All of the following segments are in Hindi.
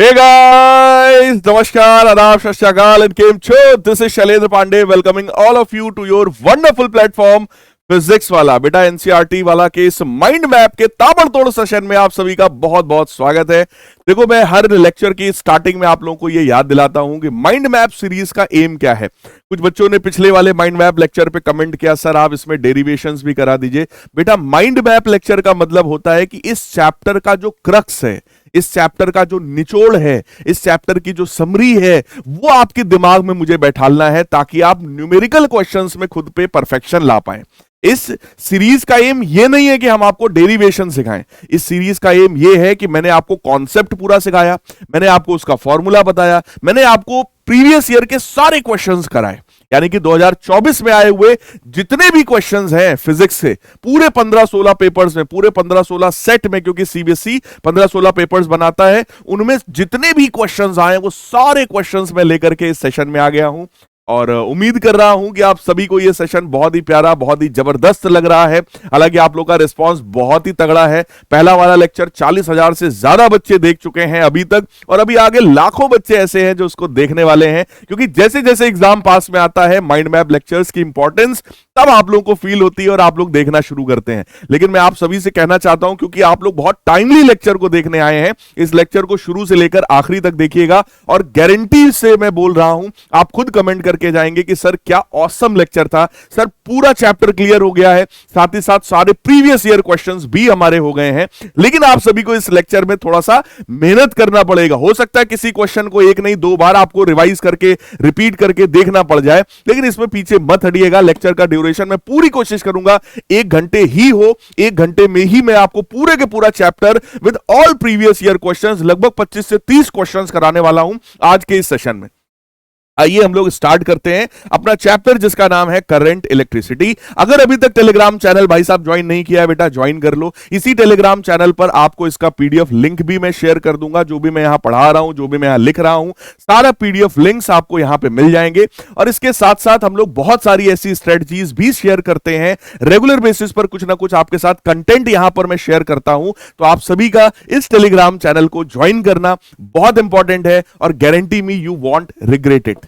Hey guys, नमस्कार, आदाब, सत श्री अकाल and केम छो? This is Shailendra Pandey welcoming all of you to your wonderful platform physics Wallah बेटा एनसीईआरटी वाला के इस माइंड मैप के ताबड़तोड़ सेशन में आप सभी का बहुत बहुत स्वागत है। देखो, मैं हर लेक्चर की स्टार्टिंग में आप लोगों को ये याद दिलाता हूं कि माइंड मैप सीरीज का एम क्या है। कुछ बच्चों ने पिछले वाले माइंड मैप लेक्चर पे कमेंट किया, सर आप इसमें डेरिवेशंस भी करा दीजिए। बेटा, माइंड मैप लेक्चर का मतलब होता है कि इस चैप्टर का जो क्रक्स है, इस चैप्टर का जो निचोड़ है, इस चैप्टर की जो समरी है, वो आपके दिमाग में मुझे बैठालना है ताकि आप न्यूमेरिकल क्वेश्चंस में खुद पे परफेक्शन ला पाएं। इस सीरीज का एम ये नहीं है कि हम आपको डेरिवेशन सिखाएं। इस सीरीज का एम ये है कि मैंने आपको कॉन्सेप्ट पूरा सिखाया, मैंने आपको उसका फॉर्मूला बताया, मैंने आपको प्रीवियस ईयर के सारे क्वेश्चंस कराए, यानी कि 2024 में आए हुए जितने भी क्वेश्चंस हैं फिजिक्स से, पूरे 15-16 पेपर्स में, पूरे 15-16 सेट में, क्योंकि सीबीएसई 15-16 पेपर्स बनाता है, उनमें जितने भी क्वेश्चंस आए वो सारे क्वेश्चंस मैं लेकर के इस सेशन में आ गया हूं। और उम्मीद कर रहा हूं कि आप सभी को यह सेशन बहुत ही प्यारा, बहुत ही जबरदस्त लग रहा है। हालांकि आप लोग का रिस्पांस बहुत ही तगड़ा है। पहला वाला लेक्चर 40,000 से ज्यादा बच्चे देख चुके हैं अभी तक, और अभी आगे लाखों बच्चे ऐसे हैं जो उसको देखने वाले हैं, क्योंकि जैसे जैसे एग्जाम पास में आता है माइंड मैप लेक्चर्स की इंपॉर्टेंस तब आप लोगों को फील होती है और आप लोग देखना शुरू करते हैं। लेकिन मैं आप सभी से कहना चाहता हूं, क्योंकि आप लोग बहुत टाइमली लेक्चर को देखने आए हैं, इस लेक्चर को शुरू से लेकर आखिरी तक देखिएगा, और गारंटी से मैं बोल रहा हूं, आप खुद कमेंट करके जाएंगे कि सर क्या ऑसम लेक्चर था, सर पूरा चैप्टर क्लियर हो गया है, साथ ही साथ सारे प्रीवियस ईयर क्वेश्चंस भी हमारे हो गए हैं। लेकिन आप सभी को इस लेक्चर में थोड़ा सा मेहनत करना पड़ेगा। हो सकता है किसी क्वेश्चन को एक नहीं दो बार आपको रिवाइज करके, रिपीट करके देखना पड़ जाए, लेकिन इसमें पीछे मत हटिएगा। लेक्चर का ड्यूरेशन मैं पूरी कोशिश करूंगा 1 घंटे ही हो, 1 घंटे में ही मैं आपको पूरे के पूरा chapter with all previous year questions, लगभग 25 से 30 क्वेश्चंस कराने वाला हूं आज के इस सेशन में। आइए हम लोग स्टार्ट करते हैं अपना चैप्टर, जिसका नाम है करंट इलेक्ट्रिसिटी। अगर अभी तक टेलीग्राम चैनल भाई साहब ज्वाइन नहीं किया है, बेटा ज्वाइन कर लो। इसी टेलीग्राम चैनल पर आपको इसका पीडीएफ लिंक भी मैं शेयर कर दूंगा। जो भी मैं यहां पढ़ा रहा हूं, जो भी मैं यहां लिख रहा हूं, सारा पीडीएफ लिंक्स आपको यहां पे मिल जाएंगे। और इसके साथ साथ हम लोग बहुत सारी ऐसी स्ट्रेटजीज भी शेयर करते हैं रेगुलर बेसिस पर, कुछ ना कुछ आपके साथ कंटेंट यहां पर मैं शेयर करता हूं। तो आप सभी का इस टेलीग्राम चैनल को ज्वाइन करना बहुत इंपॉर्टेंट है, और guarantee me you want regret it.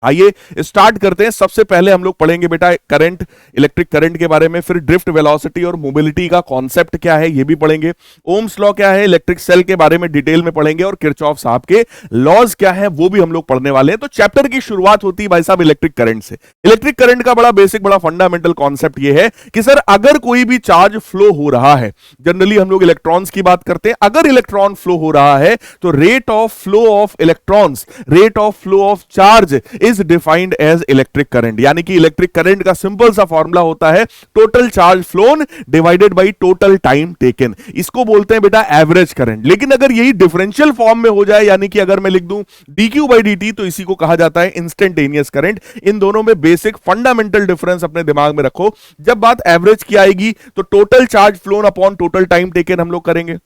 आइए स्टार्ट करते हैं। सबसे पहले हम लोग पढ़ेंगे बेटा करंट, इलेक्ट्रिक करंट के बारे में, फिर ड्रिफ्ट, वेलोसिटी और मोबिलिटी का कॉन्सेप्ट क्या है ये भी पढ़ेंगे, ओम्स लॉ क्या है, इलेक्ट्रिक सेल के बारे में डिटेल में पढ़ेंगे, और किरचॉफ साहब के लॉज क्या है वो भी हम लोग पढ़ने वाले हैं। तो चैप्टर की शुरुआत होती है भाई साहब इलेक्ट्रिक करंट से। इलेक्ट्रिक करंट का बड़ा बेसिक, बड़ा फंडामेंटल कॉन्सेप्ट ये है कि सर अगर कोई भी चार्ज फ्लो हो रहा है, जनरली हम लोग इलेक्ट्रॉन्स की बात करते हैं, अगर इलेक्ट्रॉन फ्लो हो रहा है तो rate of flow of electrons, rate of flow of charge is defined as electric current. यानी कि इलेक्ट्रिक करंट का सिंपल सा फॉर्मूला होता है total charge flown divided by total time taken. इसको बोलते हैं बेटा एवरेज करंट। लेकिन अगर यही डिफरेंशियल फॉर्म में हो जाए, यानी कि अगर मैं लिख दूं dq by dt, तो इसी को कहा जाता है इंस्टेंटेनियस करंट। इन दोनों में बेसिक फंडामेंटल डिफरेंस अपने दिमाग में रखो। जब बात एवरेज की आएगी तो total charge phloem upon total time taken हम लोग करेंगे।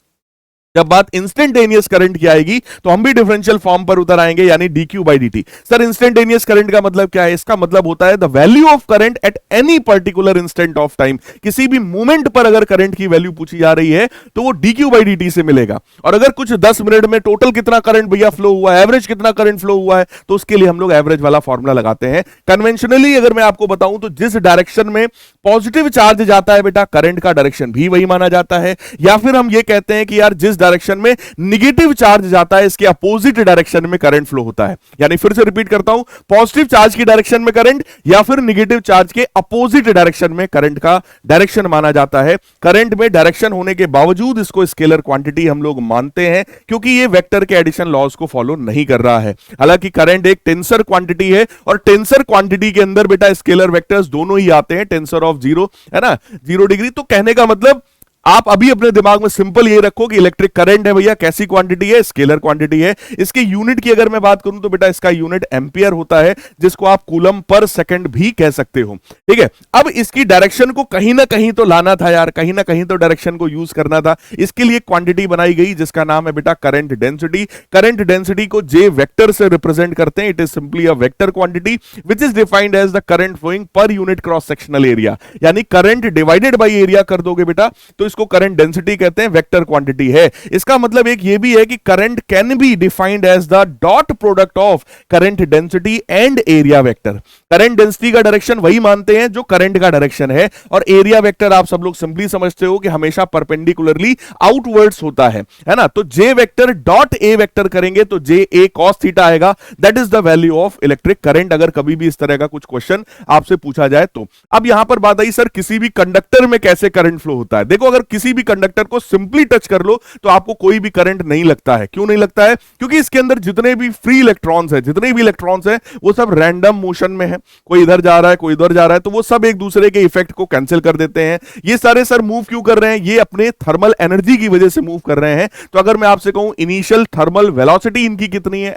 जब बात इंस्टेंटेनियस करंट की आएगी तो हम भी डिफरेंशियल फॉर्म पर उतर आएंगे, यानी dq by dt। Sir instantaneous current का मतलब क्या है? इसका मतलब होता है the value of current at any particular instant of time. किसी भी मोमेंट पर अगर करंट की वैल्यू पूछी जा रही है तो वो dq by dt से मिलेगा। और अगर कुछ 10 मिनट में टोटल कितना करंट भैया फ्लो हुआ है, एवरेज कितना करंट फ्लो हुआ है, तो उसके लिए हम लोग एवरेज वाला फॉर्मूला लगाते हैं। कन्वेंशनली अगर मैं आपको बताऊं तो जिस डायरेक्शन में पॉजिटिव चार्ज जाता है बेटा, करंट का डायरेक्शन भी वही माना जाता है। या फिर हम ये कहते हैं कि यार जिस डायरेक्शन में निगेटिव चार्ज जाता है, इसके अपोजिट डायरेक्शन में करंट फ्लो होता है। यानी फिर से रिपीट करता हूं, पॉजिटिव चार्ज की डायरेक्शन में करंट, या फिर निगेटिव चार्ज के अपोजिट डायरेक्शन में करंट का डायरेक्शन माना जाता है। करंट में डायरेक्शन होने के बावजूद इसको स्केलर क्वांटिटी हम लोग मानते हैं, क्योंकि ये वेक्टर के एडिशन लॉज को फॉलो नहीं कर रहा है। हालांकि करंट एक टेंसर क्वांटिटी है, और टेंसर क्वांटिटी के अंदर बेटा स्केलर वेक्टर्स दोनों ही आते हैं, टेंसर ऑफ जीरो है ना, 0 डिग्री। तो कहने का मतलब आप अभी अपने दिमाग में सिंपल ये रखो कि इलेक्ट्रिक करंट है भैया, कैसी क्वांटिटी है? स्केलर क्वांटिटी है। इसके यूनिट की अगर मैं बात करूं तो बेटा इसका यूनिट एम्पियर होता है, जिसको आप कूलम पर सेकंड भी कह सकते हो। ठीक है, अब इसकी डायरेक्शन को कहीं ना कहीं तो लाना था यार, कहीं ना कहीं तो डायरेक्शन को यूज करना था। इसके लिए क्वांटिटी बनाई गई जिसका नाम है बेटा करंट डेंसिटी। करंट डेंसिटी को जे वेक्टर से रिप्रेजेंट करते हैं। It is simply a vector quantity which is defined as the current flowing per unit cross sectional area. यानी करंट डिवाइडेड बाई एरिया कर दोगे बेटा, तो इसको करंट डेंसिटी कहते हैं, वेक्टर क्वांटिटी है। इसका मतलब एक ये भी है कि current can be defined as the dot product of current density and area vector. Current density का डायरेक्शन वही मानते हैं जो करंट का डायरेक्शन है, और एरिया वेक्टर आप सब लोग सिंपली समझते हो कि हमेशा परपेंडिकुलरली आउटवर्ड्स होता है ना। तो जे वेक्टर डॉट ए वेक्टर करेंगे तो जे ए कॉस थीटा आएगा, that is the value of electric current, अगर कभी भी इस तरह का कुछ क्वेश्चन आपसे पूछा जाए तो। अब यहां पर बात आई, सर किसी भी कंडक्टर में कैसे करंट फ्लो होता है। देखो, अगर किसी भी कंडक्टर को सिंपली टच कर लो तो आपको कोई भी करंट नहीं लगता है। क्यों नहीं लगता है? क्योंकि इसके अंदर जितने भी फ्री इलेक्ट्रॉन्स है, जितने भी इलेक्ट्रॉन्स है, वो सब रैंडम मोशन में है। कोई इधर जा रहा है, कोई इधर जा रहा है, तो वो सब एक दूसरे के इफेक्ट को कैंसिल कर देते हैं। ये सारे सर मूव क्यों कर रहे हैं? ये अपने थर्मल एनर्जी की वजह से मूव कर रहे हैं। तो अगर मैं आपसे कहूं इनिशियल थर्मल वेलोसिटी इनकी कितनी है,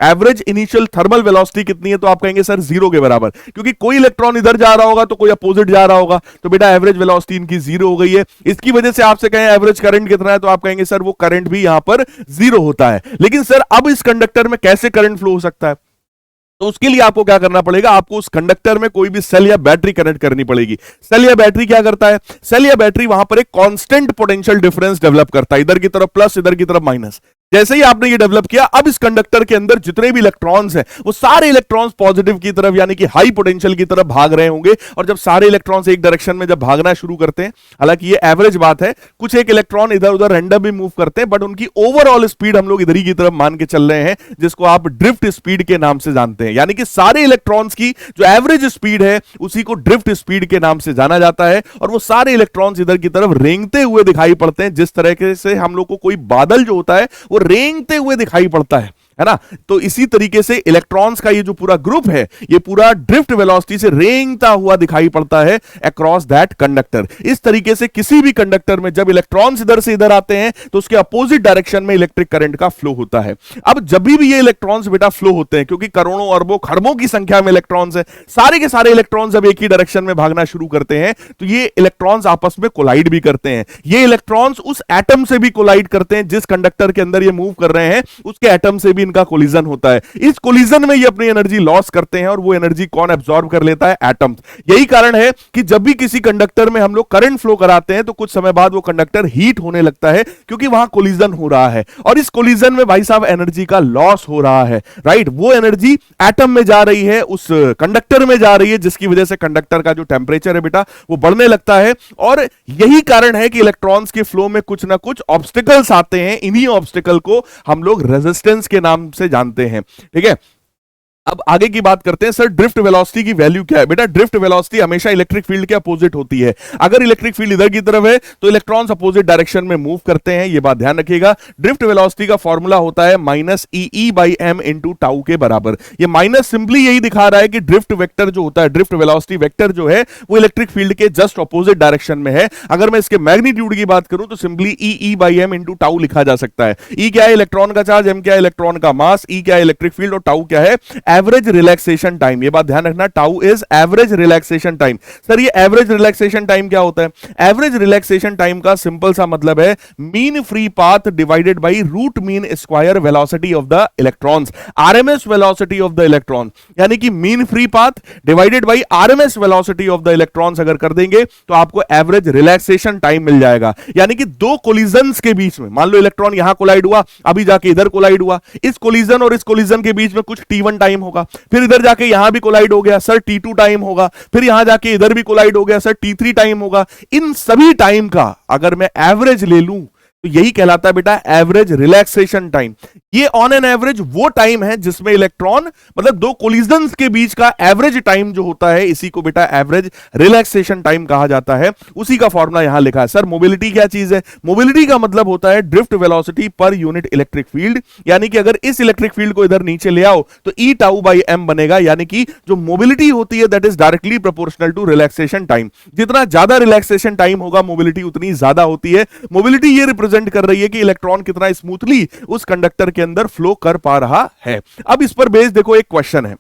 एवरेज इनिशियल थर्मल वेलोसिटी कितनी है, तो आप कहेंगे सर 0 के बराबर, क्योंकि कोई इलेक्ट्रॉन इधर जा रहा होगा तो कोई अपोजिट जा रहा होगा, तो बेटा एवरेज वेलोसिटी इनकी 0 हो गई है। इसकी वजह से आपसे कहें एवरेज करंट कितना है, तो आप कहेंगे सर वो करंट भी यहां पर 0 होता है। लेकिन सर अब इस कंडक्टर में कैसे करंट फ्लो हो सकता है? तो उसके लिए आपको क्या करना पड़ेगा, आपको उस कंडक्टर में कोई भी सेल या बैटरी कनेक्ट करनी पड़ेगी। सेल या बैटरी क्या करता है? सेल या बैटरी वहां पर एक कांस्टेंट पोटेंशियल डिफरेंस डेवलप करता है, इधर की तरफ प्लस, इधर की तरफ माइनस। जैसे ही आपने ये डेवलप किया, अब इस कंडक्टर के अंदर जितने भी इलेक्ट्रॉन्स हैं, वो सारे इलेक्ट्रॉन्स पॉजिटिव की तरफ यानी कि हाई पोटेंशियल की तरफ भाग रहे होंगे। और जब सारे इलेक्ट्रॉन्स एक डायरेक्शन में जब भागना शुरू करते हैं, हालांकि ये एवरेज बात है, कुछ एक इलेक्ट्रॉन इधर उधर रैंडम भी मूव करते हैं, बट उनकी ओवरऑल स्पीड हम लोग इधर ही की तरफ मान के चल रहे हैं, जिसको आप ड्रिफ्ट स्पीड के नाम से जानते हैं। यानी कि सारे इलेक्ट्रॉन्स की जो एवरेज स्पीड है उसी को ड्रिफ्ट स्पीड के नाम से जाना जाता है। और वो सारे इलेक्ट्रॉन्स इधर की तरफ रेंगते हुए दिखाई पड़ते हैं, जिस तरह से हम लोग को कोई बादल जो होता है वो रेंगते हुए दिखाई पड़ता है ना। तो इसी तरीके से इलेक्ट्रॉन्स का ये जो पूरा ग्रुप है, ये पूरा ड्रिफ्ट वेलोसिटी से रेंगता हुआ दिखाई पड़ता है अक्रॉस दैट कंडक्टर। इस तरीके से किसी भी कंडक्टर में जब इलेक्ट्रॉन्स इधर से इधर आते हैं तो उसके अपोजिट डायरेक्शन में इलेक्ट्रिक करंट का फ्लो होता है। अब जब भी ये इलेक्ट्रॉन्स बेटा फ्लो होते हैं, क्योंकि करोड़ों अरबों खरबों की संख्या में इलेक्ट्रॉन्स है, सारे के सारे इलेक्ट्रॉन्स जब एक ही डायरेक्शन में भागना शुरू करते हैं तो ये इलेक्ट्रॉन्स आपस में कोलाइड भी करते हैं। ये इलेक्ट्रॉन्स उस एटम से भी कोलाइड करते हैं जिस कंडक्टर के अंदर ये मूव कर रहे हैं, उसके एटम से भी इनका कोलिजन होता है। इस कोलिजन में ये अपनी एनर्जी लॉस करते हैं, और वो एनर्जी कौन एब्जॉर्ब कर लेता है? एटम्स। यही कारण है कि जब भी किसी कंडक्टर में हम लोग करंट फ्लो कराते हैं तो कुछ समय बाद वो कंडक्टर हीट होने लगता है, क्योंकि वहां कोलिजन हो रहा है, और इस कोलिजन में भाई साहब एनर्जी का लॉस हो रहा है, राइट। वो एनर्जी एटम में जा रही है, उस कंडक्टर में जा रही है, जिसकी वजह से कंडक्टर का जो टेम्परेचर है बेटा वो बढ़ने लगता है। और यही कारण है कि इलेक्ट्रॉन्स के फ्लो में कुछ ना कुछ ऑब्स्टिकल्स आते हैं। इन्हीं ऑब्स्टिकल को हम लोग रेजिस्टेंस के नाम से जानते हैं, ठीक है। अब आगे की बात करते हैं, सर ड्रिफ्ट वेलोसिटी की वैल्यू क्या है? बेटा ड्रिफ्ट वेलोसिटी हमेशा इलेक्ट्रिक फील्ड के अपोजिट होती है। अगर इलेक्ट्रिक फील्ड इधर की तरफ है तो इलेक्ट्रॉन्स अपोजिट डायरेक्शन में मूव करते हैं, ये बात ध्यान रखिएगा। ड्रिफ्ट वेलोसिटी का फॉर्मूला होता है minus E by M into tau के बराबर। ये माइनस सिंपली यही दिखा रहा है कि ड्रिफ्ट वेक्टर जो होता है, ड्रिफ्ट वेलोसिटी वेक्टर जो है, वो इलेक्ट्रिक फील्ड के जस्ट अपोजिट डायरेक्शन में है। अगर मैं इसके मैग्नीट्यूड की बात करूं तो simply E by M into tau लिखा जा सकता है। ई क्या है? इलेक्ट्रॉन का चार्ज, एम क्या है? इलेक्ट्रॉन का मास, ई क्या है? इलेक्ट्रिक फील्ड, और टाउ क्या है? Average relaxation time. ये बात ध्यान रखना, tau is average relaxation time. Sir ये एवरेज रिलैक्सेशन टाइम क्या होता है? एवरेज रिलैक्सेशन टाइम का सिंपल सा मतलब है mean free path divided by root mean square velocity of the electrons, RMS velocity of the electron. यानी कि mean free path divided by RMS velocity of the electrons अगर कर देंगे तो आपको एवरेज रिलैक्सेशन टाइम मिल जाएगा। यानी कि दो कोलिजन्स के बीच में, मान लो इलेक्ट्रॉन यहां कोलाइड हुआ, अभी जाके इधर कोलाइड हुआ, इस कोलिजन और इस कोलिजन के बीच में कुछ t1 टाइम होगा, फिर इधर जाके यहां भी कोलाइड हो गया, सर t2 टाइम होगा, फिर यहां जाके इधर भी कोलाइड हो गया, सर t3 टाइम होगा। इन सभी टाइम का अगर मैं एवरेज ले लूं तो यही कहलाता है बेटा एवरेज रिलैक्सेशन टाइम। ये ऑन एन एवरेज वो टाइम है जिसमें इलेक्ट्रॉन, मतलब दो कोलिजन्स के बीच का एवरेज टाइम जो होता है, इसी को बेटा एवरेज रिलैक्सेशन टाइम कहा जाता है। उसी का फॉर्मूला यहां लिखा है। सर मोबिलिटी क्या चीज है? मोबिलिटी का मतलब होता है drift velocity per unit electric field. यानी कि अगर इस इलेक्ट्रिक फील्ड को इधर नीचे ले आओ तो ई टाउ बाई एम बनेगा। यानी कि जो मोबिलिटी होती है that is directly proportional to relaxation time. जितना ज्यादा रिलैक्सेशन टाइम होगा मोबिलिटी उतनी ज्यादा होती है। मोबिलिटी ये रिप्रेजेंट कर रही है कि इलेक्ट्रॉन कितना स्मूथली उस कंडक्टर के अंदर फ्लो कर पा रहा है। अब इस पर बेस्ड देखो एक क्वेश्चन है,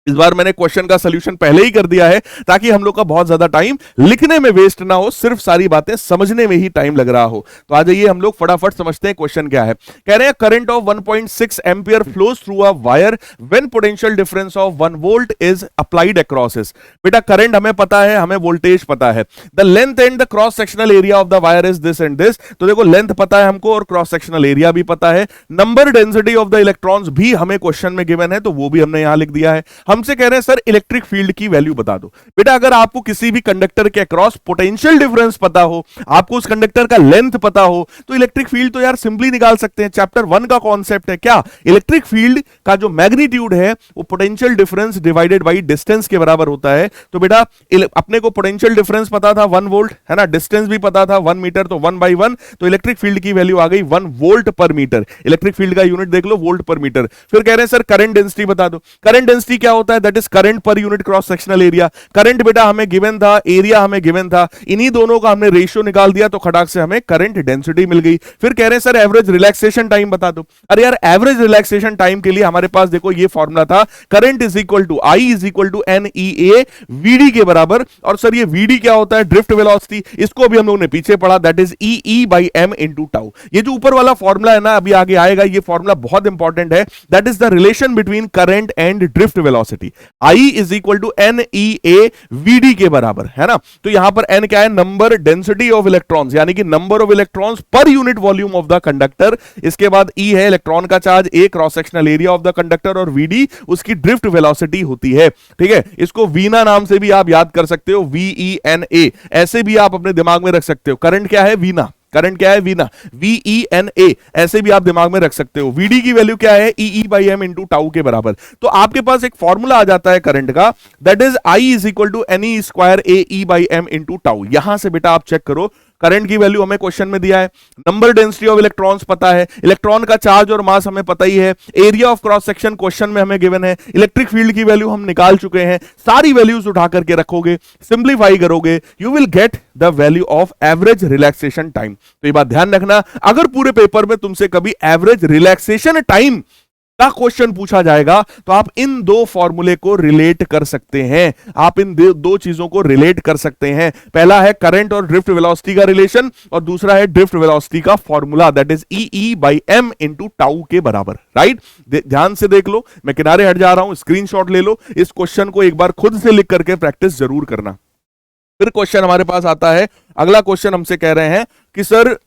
इस बार मैंने क्वेश्चन का सॉल्यूशन पहले ही कर दिया है ताकि हम लोग का बहुत ज्यादा टाइम लिखने में वेस्ट ना हो, सिर्फ सारी बातें समझने में ही टाइम लग रहा हो। तो आ जाइए हम लोग फटाफट समझते हैं क्वेश्चन क्या है। कह रहे हैं current of 1.6 ampere flows through a wire when potential difference of 1 volt is applied across it. बेटा करंट हमें पता है, हमें वोल्टेज पता है। The length and the cross sectional area of the wire is this and this. तो देखो लेंथ पता है हमको और क्रॉस सेक्शनल एरिया भी पता है। Number density of the electrons भी हमें क्वेश्चन में गिवन है, तो वो भी हमने यहां लिख दिया है। हमसे कह रहे हैं सर इलेक्ट्रिक फील्ड की वैल्यू बता दो। बेटा अगर आपको किसी भी कंडक्टर के अक्रॉस पोटेंशियल डिफरेंस पता हो, आपको उस कंडक्टर का लेंथ पता हो, तो इलेक्ट्रिक फील्ड तो यार सिंपली निकाल सकते हैं। चैप्टर 1 का कॉन्सेप्ट है क्या, इलेक्ट्रिक फील्ड का जो मैग्नीट्यूड है वो potential difference divided by distance के बराबर होता है। तो बेटा अपने को पोटेंशियल डिफरेंस पता था 1 वोल्ट है ना, डिस्टेंस भी पता था 1 मीटर, तो 1/1, तो इलेक्ट्रिक फील्ड की वैल्यू आ गई 1 वोल्ट पर मीटर। इलेक्ट्रिक फील्ड का यूनिट देख लो वोल्ट पर मीटर। फिर कह रहे हैं सर करंट डेंसिटी बता दो। करंट डेंसिटी क्या होता है, दैट इज करंट पर unit cross sectional area. Current बेटा हमें गिवन था, एरिया हमें गिवन था, इन्हीं दोनों का हमने रेशियो निकाल दिया तो खटाक से हमें करंट डेंसिटी मिल गई। फिर कह रहे हैं सर एवरेज रिलैक्सेशन टाइम बता दो। अरे यार एवरेज रिलैक्सेशन टाइम के लिए हमारे पास देखो ये फॉर्मूला था, current is equal to I is equal to N E A VD के बराबर। और सर ये वीडी क्या होता है, ड्रिफ्ट वेलोसिटी, इसको भी हम लोगों ने पीछे पढ़ा, that is E E by M into tau. ये जो ऊपर वाला फॉर्मूला है ना, अभी आगे आएगा, ये फॉर्मूला बहुत इंपॉर्टेंट है, that is the relation between current and drift velocity. I is equal to N E A VD के बराबर है ना। तो यहां पर एन क्या है, नंबर डेंसिटी ऑफ इलेक्ट्रॉन्स, यानी कि number of electrons per unit volume of the conductor. इसके बाद ई है इलेक्ट्रॉन का charge, A cross sectional area of the conductor, और वीडी उसकी ड्रिफ्ट वेलोसिटी होती है। ठीक है, इसको वीना नाम से भी आप याद कर सकते हो, VENA, ऐसे भी आप अपने दिमाग में रख सकते हो। करंट क्या है, वीना। करंट क्या है, वीना, VENA, ऐसे भी आप दिमाग में रख सकते हो। वीडी की वैल्यू क्या है, E by M into tau के बराबर। तो आपके पास एक फॉर्मूला आ जाता है करंट का, that is I is equal to N E square A E by M into tau. यहां से बेटा आप चेक करो, करंट की वैल्यू हमें क्वेश्चन में दिया है, नंबर डेंसिटी ऑफ इलेक्ट्रॉन्स पता है, इलेक्ट्रॉन का चार्ज और मास हमें पता ही है, area of cross section question में हमें गिवन है, इलेक्ट्रिक फील्ड की वैल्यू हम निकाल चुके हैं। सारी वैल्यूज उठा करके रखोगे, सिंप्लीफाई करोगे, you will get the value of average relaxation time. तो ये बात ध्यान रखना, अगर पूरे पेपर में तुमसे कभी एवरेज रिलैक्सेशन टाइम का क्वेश्चन पूछा जाएगा तो आप इन दो फॉर्मूले को रिलेट कर सकते हैं। आप इन दो चीजों को रिलेट कर सकते हैं। पहला है करंट और ड्रिफ्ट वेलोसिटी का रिलेशन, और दूसरा है ड्रिफ्ट वेलोसिटी का formula, that is E by M into tau के बराबर। राइट, ध्यान से देख लो, मैं किनारे हट जा रहा हूं, स्क्रीनशॉट ले लो, इस क्वेश्चन को एक बार खुद से लिख करके प्रैक्टिस जरूर करना। फिर क्वेश्चन हमारे पास आता है, अगला क्वेश्चन हमसे कह रहे हैं कि सर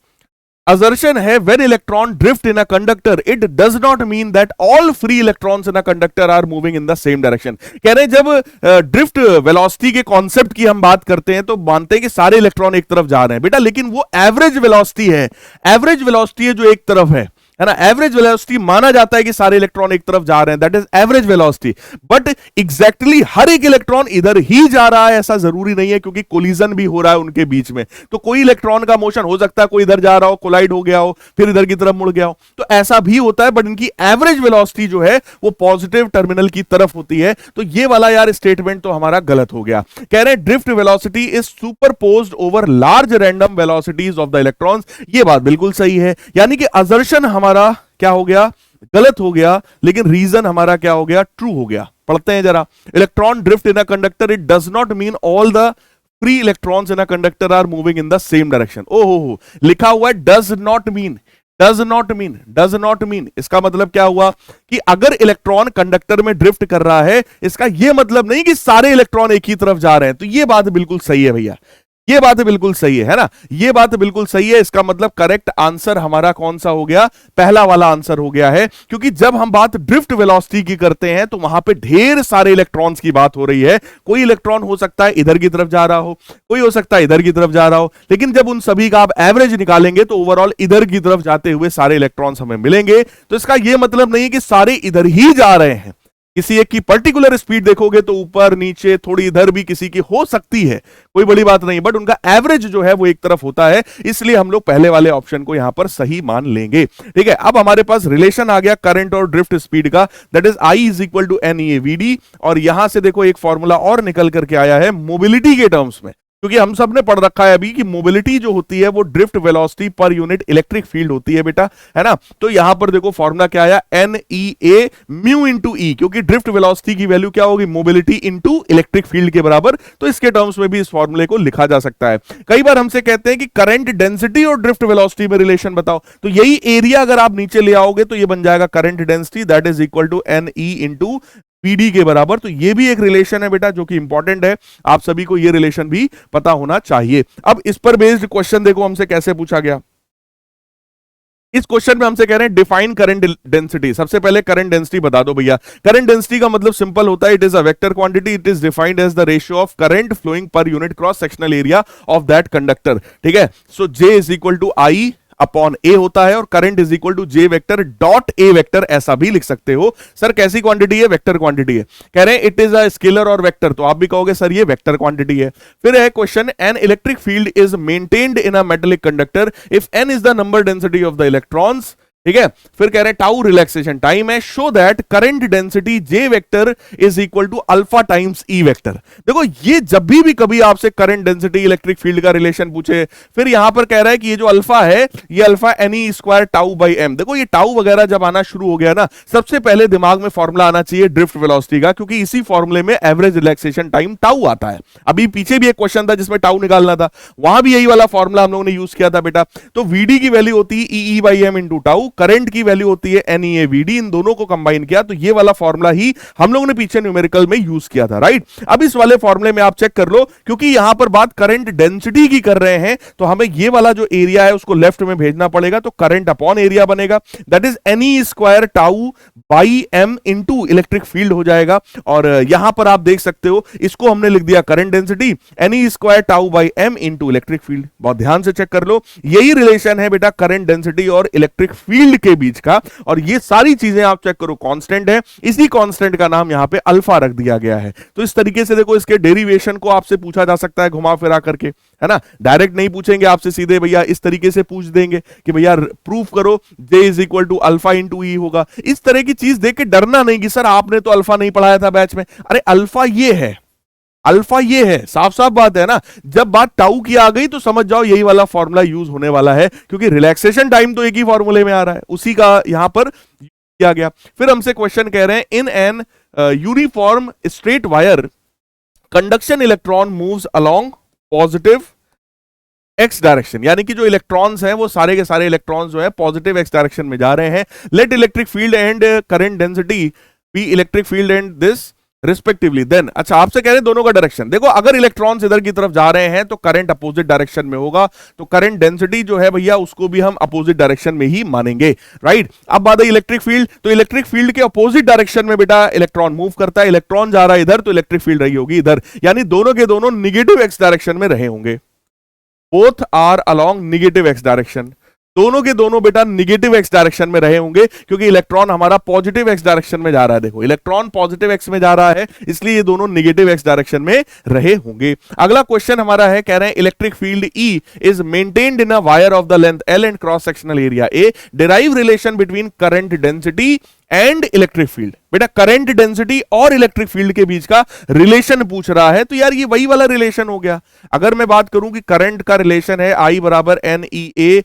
assertion है when electron drift in a conductor it does not mean that all free electrons in a conductor are moving in the same direction। कह रहे हैं जब ड्रिफ्ट वेलोसिटी के कॉन्सेप्ट की हम बात करते हैं तो मानते हैं कि सारे इलेक्ट्रॉन एक तरफ जा रहे हैं बेटा, लेकिन वो एवरेज वेलोसिटी है, एवरेज वेलोसिटी है जो एक तरफ है ना। एवरेज वेलोसिटी माना जाता है कि सारे इलेक्ट्रॉन एक तरफ जा रहे हैं, that is average velocity. But exactly हर एक इलेक्ट्रॉन इधर ही जा रहा है ऐसा जरूरी नहीं है, क्योंकि कोलिजन भी हो रहा है उनके बीच में। तो कोई इलेक्ट्रॉन का मोशन हो सकता है, कोई इधर जा रहा हो, कोलाइड हो गया हो, फिर इधर की तरफ मुड़ गया हो, तो ऐसा भी होता है। बट इनकी एवरेज वेलोसिटी जो है वो पॉजिटिव टर्मिनल की तरफ होती है। तो ये वाला यार स्टेटमेंट तो हमारा गलत हो गया। कह रहे हैं drift velocity is superposed over large random velocities of the electrons. ये बात बिल्कुल सही है, यानी कि असर्शन हमारा क्या हो गया, गलत हो गया, लेकिन रीजन हमारा क्या हो गया, ट्रू हो गया। पढ़ते हैं जरा, electron drift in a conductor it does not mean all the free electrons in a conductor are moving in the same direction. ओहो, लिखा हुआ है does not mean, does not mean, does not mean. इसका मतलब क्या हुआ कि अगर इलेक्ट्रॉन कंडक्टर में ड्रिफ्ट कर रहा है, इसका यह मतलब नहीं कि सारे इलेक्ट्रॉन एक ही तरफ जा रहे हैं। तो यह बात बिल्कुल सही है भैया, ये बात बिल्कुल सही है ना, ये बात बिल्कुल सही है। इसका मतलब करेक्ट आंसर हमारा कौन सा हो गया, पहला वाला आंसर हो गया है। क्योंकि जब हम बात ड्रिफ्ट वेलोसिटी की करते हैं तो वहां पे ढेर सारे इलेक्ट्रॉन्स की बात हो रही है। कोई इलेक्ट्रॉन हो सकता है इधर की तरफ जा रहा हो, कोई हो सकता है इधर की तरफ जा रहा हो, लेकिन जब उन सभी का आप एवरेज निकालेंगे तो ओवरऑल इधर की तरफ जाते हुए सारे इलेक्ट्रॉन्स हमें मिलेंगे। तो इसका यह मतलब नहीं कि सारे इधर ही जा रहे हैं। किसी एक की पर्टिकुलर स्पीड देखोगे तो ऊपर नीचे थोड़ी इधर भी किसी की हो सकती है, कोई बड़ी बात नहीं, बट उनका एवरेज जो है वो एक तरफ होता है। इसलिए हम लोग पहले वाले ऑप्शन को यहां पर सही मान लेंगे। ठीक है, अब हमारे पास रिलेशन आ गया करंट और ड्रिफ्ट स्पीड का, that is I is equal to N E V D. और यहां से देखो एक फॉर्मूला और निकल करके आया है मोबिलिटी के टर्म्स में, क्योंकि हम सब ने पढ़ रखा है अभी कि मोबिलिटी जो होती है वो drift velocity per unit electric field होती है बेटा, है ना। तो यहां पर देखो फॉर्मूला क्या आया, एन ई ए म्यू इंटू ई, क्योंकि ड्रिफ्ट वेलोसिटी की वैल्यू क्या होगी, मोबिलिटी इंटू इलेक्ट्रिक फील्ड के बराबर। तो इसके टर्म्स में भी इस फॉर्मूले को लिखा जा सकता है। कई बार हमसे कहते हैं कि करंट डेंसिटी और ड्रिफ्ट वेलोसिटी में रिलेशन बताओ, तो यही एरिया अगर आप नीचे ले आओगे तो ये बन जाएगा current density that is equal to N E into PD के बराबर। तो ये भी एक रिलेशन है बेटा जो कि इंपॉर्टेंट है, आप सभी को ये रिलेशन भी पता होना चाहिए। अब इस पर बेस्ड क्वेश्चन देखो हमसे कैसे पूछा गया। इस क्वेश्चन में हमसे कह रहे हैं डिफाइन करंट डेंसिटी। सबसे पहले करंट डेंसिटी बता दो भैया। करंट डेंसिटी का मतलब सिंपल होता है, it is a vector quantity, it is defined as the ratio of current flowing per unit cross sectional area of that conductor. ठीक है, so J is equal to I upon A होता है और current is equal to J vector dot A vector, ऐसा भी लिख सकते हो। सर कैसी क्वांटिटी है, वेक्टर क्वांटिटी है। कह रहे हैं इट इज अ स्केलर और वेक्टर, तो आप भी कहोगे सर ये वेक्टर क्वांटिटी है। फिर है question, an electric field is maintained in a metallic conductor if N is the number density of the electrons. ठीक है, फिर कह रहे हैं टाउ रिलैक्सेशन टाइम है, show that current density J vector is equal to alpha times E vector. देखो ये जब भी कभी आपसे करंट डेंसिटी इलेक्ट्रिक फील्ड का रिलेशन पूछे, फिर यहां पर कह रहा है कि ये जो अल्फा है ये alpha N E square tau by M. देखो ये टाउ वगैरह जब आना शुरू हो गया ना, सबसे पहले दिमाग में फॉर्मूला आना चाहिए ड्रिफ्ट वेलोसिटी का, क्योंकि इसी फॉर्मूले में एवरेज रिलैक्सेशन टाइम टाउ आता है। अभी पीछे भी एक क्वेश्चन था जिसमें टाउ निकालना था, वहां भी यही वाला फॉर्मूला हम लोगों ने यूज किया था बेटा। तो वीडी की वैल्यू होती है E by M into tau, current की वैल्यू होती है NEAVD, इन दोनों को कंबाइन किया तो ये वाला फॉर्मूला ही हम लोगों ने पीछे न्यूमेरिकल में यूज किया था, राइट। अब इस वाले फॉर्मूले में आप चेक कर लो, क्योंकि यहां पर बात करंट डेंसिटी की कर रहे हैं तो हमें ये वाला जो एरिया है उसको लेफ्ट में भेजना पड़ेगा, तो करंट अपॉन एरिया बनेगा, that is NE square tau by M into electric field हो जाएगा। और यहां पर आप देख सकते हो इसको हमने लिख दिया current density NE square tau by M into electric field. बहुत ध्यान से चेक कर लो, यही रिलेशन है बेटा करंट डेंसिटी और इलेक्ट्रिक फील्ड के बीच का। और ये सारी चीजें आप चेक करो कांस्टेंट है, इसी कांस्टेंट का नाम यहां पे अल्फा रख दिया गया है। तो इस तरीके से देखो इसके डेरिवेशन को आपसे पूछा जा सकता है घुमा फिरा करके, है ना। डायरेक्ट नहीं पूछेंगे आपसे, सीधे भैया इस तरीके से पूछ देंगे कि भैया प्रूफ करो J is equal to alpha into E होगा। इस तरह की चीज देख के डरना नहीं कि सर आपने तो अल्फा नहीं पढ़ाया था बैच में। अरे अल्फा ये है, अल्फा ये है, साफ साफ बात है ना। जब बात टाउ की आ गई तो समझ जाओ यही वाला फॉर्मूला यूज होने वाला है, क्योंकि रिलैक्सेशन टाइम तो एक ही फॉर्मूले में आ रहा है, उसी का यहां पर किया गया। फिर हमसे क्वेश्चन कह रहे हैं, in an uniform straight wire conduction electron moves along positive x direction, यानी कि जो इलेक्ट्रॉन्स हैं वो सारे के सारे इलेक्ट्रॉन्स जो है पॉजिटिव एक्स डायरेक्शन में जा रहे हैं। Let electric field and current density be electric field and this respectively. Then अच्छा आपसे कह रहे हैं दोनों का डायरेक्शन। देखो अगर इलेक्ट्रॉन्स इधर की तरफ जा रहे हैं तो करंट अपोजिट डायरेक्शन में होगा, तो करंट डेंसिटी जो है भैया उसको भी हम अपोजिट डायरेक्शन में ही मानेंगे, राइट। अब बात है इलेक्ट्रिक फील्ड, तो इलेक्ट्रिक फील्ड के अपोजिट डायरेक्शन में बेटा इलेक्ट्रॉन मूव करता है, इलेक्ट्रॉन जा रहा है इधर तो इलेक्ट्रिक फील्ड रही होगी इधर, यानी दोनों के दोनों निगेटिव एक्स डायरेक्शन में रहे होंगे। Both are along negative X direction, दोनों के दोनों बेटा निगेटिव एक्स डायरेक्शन में रहे होंगे, क्योंकि इलेक्ट्रॉन हमारा पॉजिटिव एक्स डायरेक्शन में जा रहा है। देखो इलेक्ट्रॉन पॉजिटिव एक्स में जा रहा है, इसलिए ये दोनों निगेटिव एक्स डायरेक्शन में रहे होंगे। अगला क्वेश्चन हमारा है, कह रहे हैं electric field E is maintained in a wire of the length L and cross sectional area A, derive relation between current density and electric field. बेटा करंट डेंसिटी और इलेक्ट्रिक फील्ड के बीच का रिलेशन पूछ रहा है, तो यार ये वही वाला रिलेशन हो गया। अगर मैं बात करूं कि करंट का रिलेशन है I बराबर NEA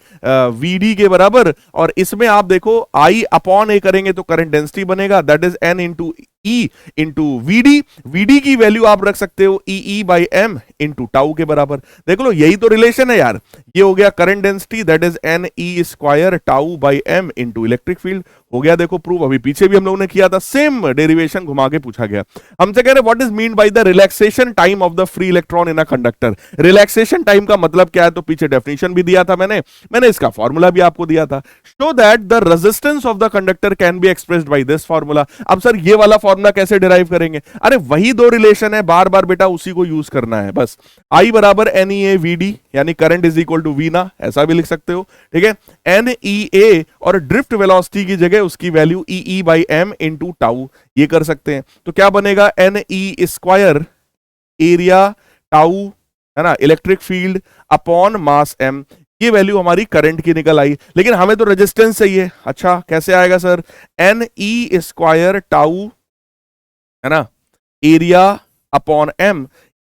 VD के बराबर, और इसमें आप देखो I अपॉन A करेंगे तो करंट डेंसिटी बनेगा, that is N into E into VD। VD की वैल्यू आप रख सकते हो EE by M into tau के बराबर। देख लो यही तो रिलेशन है यार, ये हो गया current density that is NE square tau by M into electric field. हो गया देखो प्रूफ, अभी पीछे भी हम लोगों ने किया था, सेम डेरिवेशन घुमा के पूछा गया। हमसे कह रहे what is mean by the relaxation time of the free electron in a conductor. Relaxation time का मतलब क्या है, तो पीछे डेफिनेशन भी दिया था मैंने इसका फॉर्मूला भी आपको दिया था। Show that the resistance of the conductor can be expressed by this formula. अब सर ये वाला फॉर्मूला कैसे डिराइव करेंगे, अरे वही दो रिलेशन है, बार बार बेटा उसी को यूज करना है बस। I बराबर NEA VD यानी current is equal to V ना, ऐसा भी लिख सकते हो, ठीक है। NEA और ड्रिफ्ट वेलोसिटी की जगह उसकी value EE by M into tau, ये कर सकते हैं। तो क्या बनेगा NE स्क्वायर एरिया टाउ, है ना, electric field upon mass M। ये वैल्यू हमारी करंट की निकल आई, लेकिन हमें तो रेजिस्टेंस चाहिए। अच्छा कैसे आएगा सर, NE स्क्वायर टाउ, है ना, एरिया अपॉन M,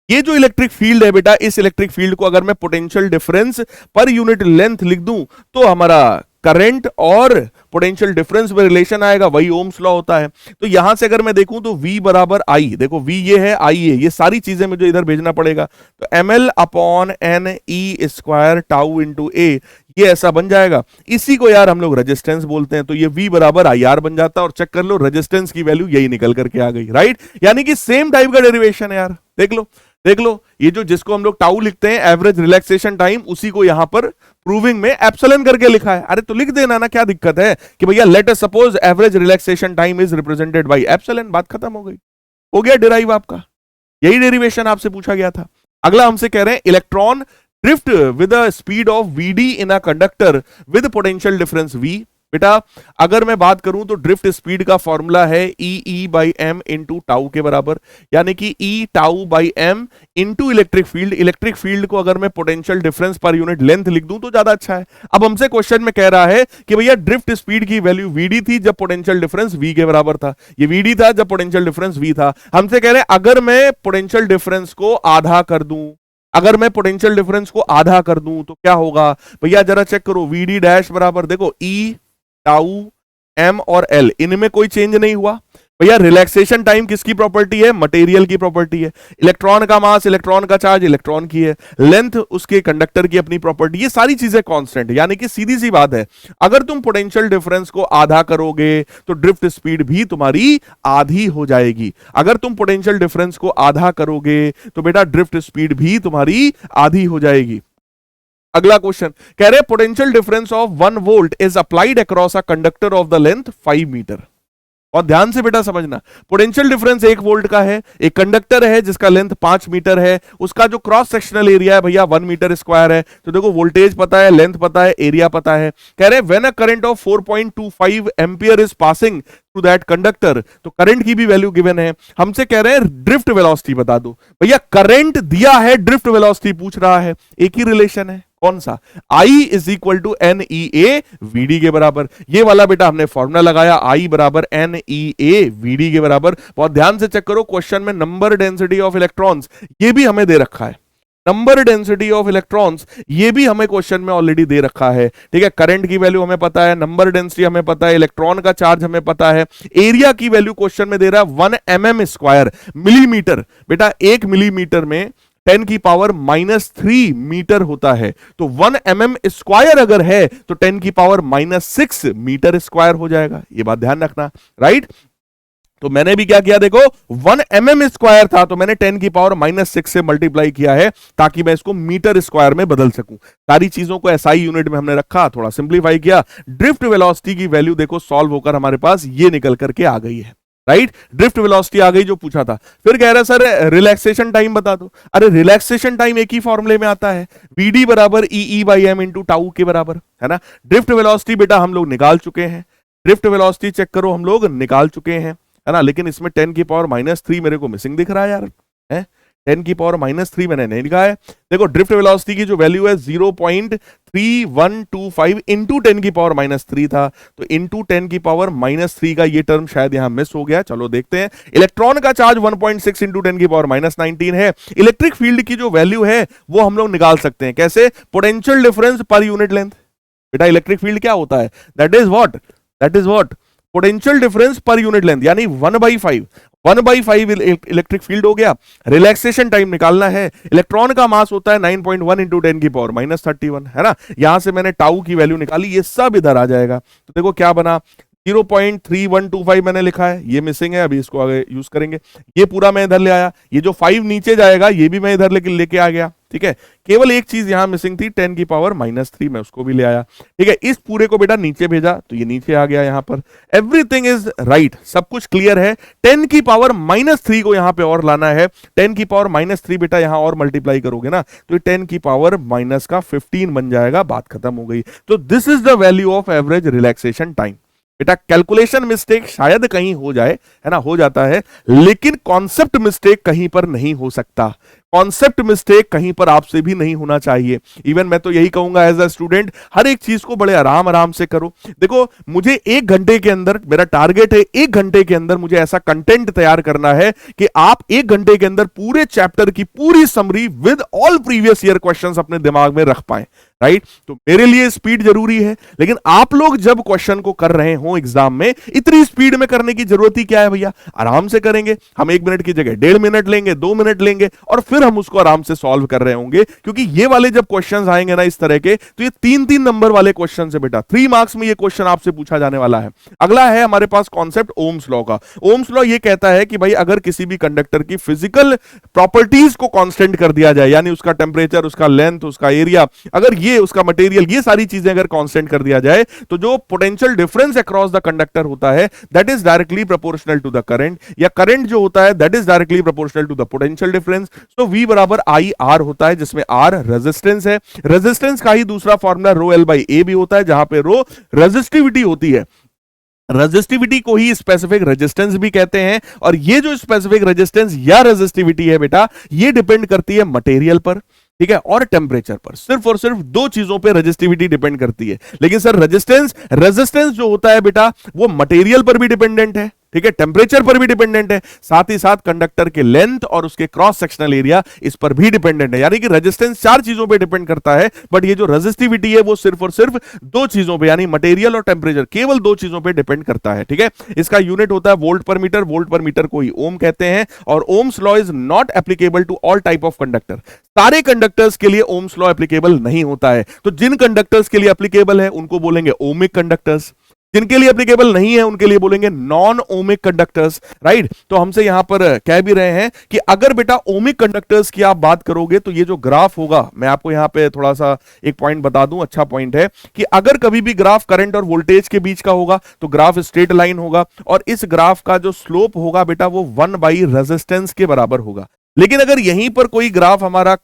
ये जो इलेक्ट्रिक फील्ड है बेटा, इस इलेक्ट्रिक फील्ड को अगर मैं potential difference per unit length लिख दूं तो हमारा करंट और पोटेंशियल डिफरेंस में रिलेशन आएगा, वही ओम्स लॉ होता है। तो यहां से अगर मैं देखूं तो V बराबर I, देखो V ये है, I ये सारी चीजें मुझे इधर भेजना पड़ेगा, तो ml upon N E square tau into A, ये ऐसा बन जाएगा। इसी को यार हम लोग रेजिस्टेंस बोलते हैं, तो ये V बराबर IR बन जाता है, और चेक कर लो रेजिस्टेंस की वैल्यू यही निकल करके आ गई, राइट। यानी कि सेम टाइप का डेरिवेशन है यार, देख लो देख लो, ये जो जिसको हम लोग टाउ लिखते हैं एवरेज रिलैक्सेशन टाइम, उसी को यहां पर प्रूविंग में एप्सिलॉन करके लिखा है। अरे तो लिख देना ना, क्या दिक्कत है कि भैया let us suppose average relaxation time is represented by epsilon, बात खत्म हो गई, हो गया डिराइव आपका। यही डेरिवेशन आपसे पूछा गया था। अगला हमसे कह रहे हैं electron drift with a speed of VD in a conductor with potential difference V। बेटा अगर मैं बात करूं तो ड्रिफ्ट स्पीड का फॉर्मूला है E by M into tau के बराबर, यानी कि E tau by M into electric field. Electric field को अगर मैं potential difference per unit length लिख दूं तो ज्यादा अच्छा है। अब हमसे क्वेश्चन में कह रहा है कि भैया ड्रिफ्ट स्पीड की वैल्यू वीडी थी जब पोटेंशियल डिफरेंस V के बराबर था, ये वीडी था जब पोटेंशियल डिफरेंस V था। हमसे कह रहे हैं अगर मैं पोटेंशियल डिफरेंस को आधा कर दूं, अगर मैं पोटेंशियल डिफरेंस को आधा कर दूं तो क्या होगा भैया, जरा चेक करो। वीडी डैश बराबर देखो ई टाउ एम और एल, इनमें कोई चेंज नहीं हुआ भैया। रिलैक्सेशन टाइम किसकी प्रॉपर्टी है, मटेरियल की प्रॉपर्टी है। इलेक्ट्रॉन का मास, इलेक्ट्रॉन का चार्ज इलेक्ट्रॉन की है, लेंथ उसके कंडक्टर की अपनी प्रॉपर्टी, ये सारी चीजें कांस्टेंट है। यानी कि सीधी सी बात है, अगर तुम पोटेंशियल डिफरेंस को आधा करोगे तो ड्रिफ्ट स्पीड भी तुम्हारी आधी हो जाएगी। अगर तुम पोटेंशियल डिफरेंस को आधा करोगे तो बेटा ड्रिफ्ट स्पीड भी तुम्हारी आधी हो जाएगी। अगला क्वेश्चन कह रहे हैं potential difference of 1 volt is applied across a conductor of the length 5 metre. और ध्यान से बेटा समझना, पोटेंशियल डिफरेंस 1 वोल्ट का है, एक कंडक्टर है जिसका लेंथ 5 मीटर है, उसका जो क्रॉस सेक्शनल एरिया है भैया 1 मीटर स्क्वायर है। तो देखो वोल्टेज पता है, लेंथ पता है, एरिया पता है। कह रहे हैं when a current of 4.25 ampere is passing through that conductor, तो करंट की भी वैल्यू गिवन है। हमसे कह रहे हैं ड्रिफ्ट वेलोसिटी बता दो। भैया करंट दिया है, ड्रिफ्ट वेलोसिटी पूछ रहा है, एक ही रिलेशन है, कौन सा, I is equal to N E A VD के बराबर। ये वाला बेटा हमने फॉर्मूला लगाया, I बराबर एन ई ए वीडी के बराबर। बहुत ध्यान से चेक करो, क्वेश्चन में नंबर डेंसिटी ऑफ इलेक्ट्रॉन्स ये भी हमें दे रखा है, नंबर डेंसिटी ऑफ इलेक्ट्रॉन्स ये भी हमें क्वेश्चन में ऑलरेडी दे रखा है, ठीक है। करंट की वैल्यू हमें पता है, नंबर डेंसिटी हमें पता है, इलेक्ट्रॉन का चार्ज हमें पता है, एरिया की वैल्यू क्वेश्चन में दे रहा है 1 mm स्क्वायर मिलीमीटर। बेटा 1 मिलीमीटर में 10 की पावर -3 मीटर होता है, तो 1 mm स्क्वायर अगर है तो 10 की पावर -6 मीटर स्क्वायर हो जाएगा। ये बात ध्यान रखना, राइट। तो मैंने भी क्या किया, देखो 1 mm स्क्वायर था तो मैंने 10 की पावर -6 से मल्टीप्लाई किया है ताकि मैं इसको मीटर स्क्वायर में बदल सकूं। सारी चीजों को SI यूनिट में हमने रखा, थोड़ा सिंप्लीफाई किया। ड्रिफ्ट वेलोसिटी की वैल्यू देखो सॉल्व होकर हमारे पास ये निकल करके आ गई है, राइट। ड्रिफ्ट वेलोसिटी आ गई जो पूछा था। फिर कह रहा है सर रिलैक्सेशन टाइम बता दो। अरे रिलैक्सेशन टाइम एक ही फॉर्मूले में आता है, वीडी बराबर ई बाई एम इंटू टाउ के बराबर, है ना। ड्रिफ्ट वेलोसिटी बेटा हम लोग निकाल चुके हैं, ड्रिफ्ट वेलोसिटी चेक करो हम लोग निकाल चुके हैं, है ना। लेकिन इसमें 10 की पावर -3 मेरे को मिसिंग दिख रहा है यार, है 10 की पावर -3 मैंने नहीं लिखा है। देखो ड्रिफ्ट वेलोसिटी की जो वैल्यू है 0.3125 इंटू 10 की पावर -3 था, तो इंटू 10 की पावर -3 का ये टर्म शायद यहां मिस हो गया। चलो देखते हैं। इलेक्ट्रॉन का चार्ज 1.6 इंटू 10 की पावर -19 है। इलेक्ट्रिक फील्ड की जो वैल्यू है वो हम लोग निकाल सकते हैं, कैसे, potential difference per unit length. बेटा इलेक्ट्रिक फील्ड क्या होता है, that is what potential difference per unit length, यानी 1/5 इलेक्ट्रिक फील्ड हो गया। रिलैक्सेशन टाइम निकालना है, इलेक्ट्रॉन का मास होता है 9.1 इंटू 10 की पावर -31, है ना। यहां से मैंने टाउ की वैल्यू निकाली, ये सब इधर आ जाएगा। तो देखो क्या बना, 0.3125 मैंने लिखा है, ये मिसिंग है, अभी इसको आगे यूज करेंगे। ये पूरा मैं इधर ले आया, ये जो 5 नीचे जाएगा ये भी मैं इधर लेके आ गया, ठीक है। केवल एक चीज यहां मिसिंग थी, 10 की पावर -3, मैं उसको भी ले आया, ठीक है। इस पूरे को बेटा नीचे भेजा तो ये नीचे आ गया यहां पर। एवरीथिंग इज राइट, सब कुछ क्लियर है। 10 की पावर -3 को यहां पे और लाना है, 10 की पावर -3 बेटा यहां और मल्टीप्लाई करोगे ना तो 10 की पावर -15 बन जाएगा, बात खत्म हो गई। तो this is the value of average relaxation time. बेटा कैलकुलेशन मिस्टेक शायद कहीं हो जाए, है ना, हो जाता है, लेकिन कॉन्सेप्ट मिस्टेक कहीं पर नहीं हो सकता। कॉन्सेप्ट मिस्टेक कहीं पर आपसे भी नहीं होना चाहिए। इवन मैं तो यही कहूंगा एज अ स्टूडेंट, हर एक चीज को बड़े आराम आराम से करो। देखो मुझे 1 घंटे के अंदर, मेरा टारगेट है 1 घंटे के अंदर मुझे ऐसा कंटेंट तैयार करना है कि आप 1 घंटे के अंदर पूरे चैप्टर की पूरी summary with all previous year questions अपने दिमाग में रख पाए, राइट। तो मेरे लिए स्पीड जरूरी है, लेकिन आप लोग जब क्वेश्चन को कर रहे हो एग्जाम में, इतनी स्पीड में करने की जरूरत ही क्या है भैया, आराम से करेंगे। हम 1 मिनट की जगह 1.5 मिनट लेंगे, 2 मिनट लेंगे, और फिर हम उसको आराम से सॉल्व कर रहे होंगे। क्योंकि ये वाले जब क्वेश्चंस आएंगे ना इस तरह के, तो ये 3-3 नंबर वाले क्वेश्चन है बेटा, 3 मार्क्स में ये क्वेश्चन आपसे पूछा जाने वाला है। अगला है हमारे पास कॉन्सेप्ट ओम्स लॉ का। ओम्स लॉ ये कहता है कि भाई अगर किसी भी कंडक्टर की फिजिकल प्रॉपर्टीज को कांस्टेंट कर दिया जाए, यानी उसका टेम्परेचर, उसका लेंथ, उसका एरिया, अगर ये उसका मटेरियल, ये सारी चीजें अगर कांस्टेंट कर दिया जाए, तो जो potential difference across the conductor होता है that is directly proportional to the current, या करंट जो होता है that is directly proportional to the potential difference. So V बराबर आई आर होता है, जिसमें R रेजिस्टेंस है। रेजिस्टेंस का ही दूसरा फॉर्मूला रो एल बाई ए भी होता है, जहां पे रो रेजिस्टिविटी होती है। रेजिस्टिविटी को ही स्पेसिफिक रेजिस्टेंस भी कहते हैं, और ये जो स्पेसिफिक रेजिस्टेंस या रेजिस्टिविटी है बेटा, ये डिपेंड करती है मटेरियल पर, ठीक है, और टेम्परेचर पर। सिर्फ और सिर्फ 2 चीजों पे रेजिस्टिविटी डिपेंड करती है। लेकिन सर रेजिस्टेंस जो होता है बेटा, वो मटेरियल पर भी डिपेंडेंट है, ठीक है, टेम्परेचर पर भी डिपेंडेंट है, साथ ही साथ कंडक्टर के लेंथ और उसके क्रॉस सेक्शनल एरिया इस पर भी डिपेंडेंट है। यानी कि रेजिस्टेंस 4 चीजों पे डिपेंड करता है, बट ये जो रेजिस्टिविटी है वो सिर्फ और सिर्फ 2 चीजों पे, यानी मटेरियल और टेम्परेचर, केवल 2 चीजों पे डिपेंड करता है, ठीक है। इसका यूनिट होता है वोल्ट पर मीटर। वोल्ट पर मीटर को ही ओम कहते हैं, और Ohm's law is not applicable to all type of conductor. सारे कंडक्टर्स के लिए ओम्स लॉ एप्लीकेबल नहीं होता है। तो जिन कंडक्टर्स के लिए एप्लीकेबल है उनको बोलेंगे ओमिक कंडक्टर्स, जिनके लिए एप्लीकेबल नहीं है उनके लिए बोलेंगे नॉन ओमिक कंडक्टर्स, राइट। तो हमसे यहां पर कह भी रहे हैं कि अगर बेटा ओमिक कंडक्टर्स की आप बात करोगे, तो ये जो ग्राफ होगा, मैं आपको यहां पे थोड़ा सा एक पॉइंट बता दूं, अच्छा पॉइंट है कि अगर कभी भी ग्राफ करंट और वोल्टेज के बीच का होगा तो ग्राफ स्ट्रेट लाइन होगा, और इस ग्राफ का जो स्लोप होगा बेटा वो 1 by रेजिस्टेंस के बराबर होगा। लेकिन अगर यहीं पर कोई ग्राफ हमारा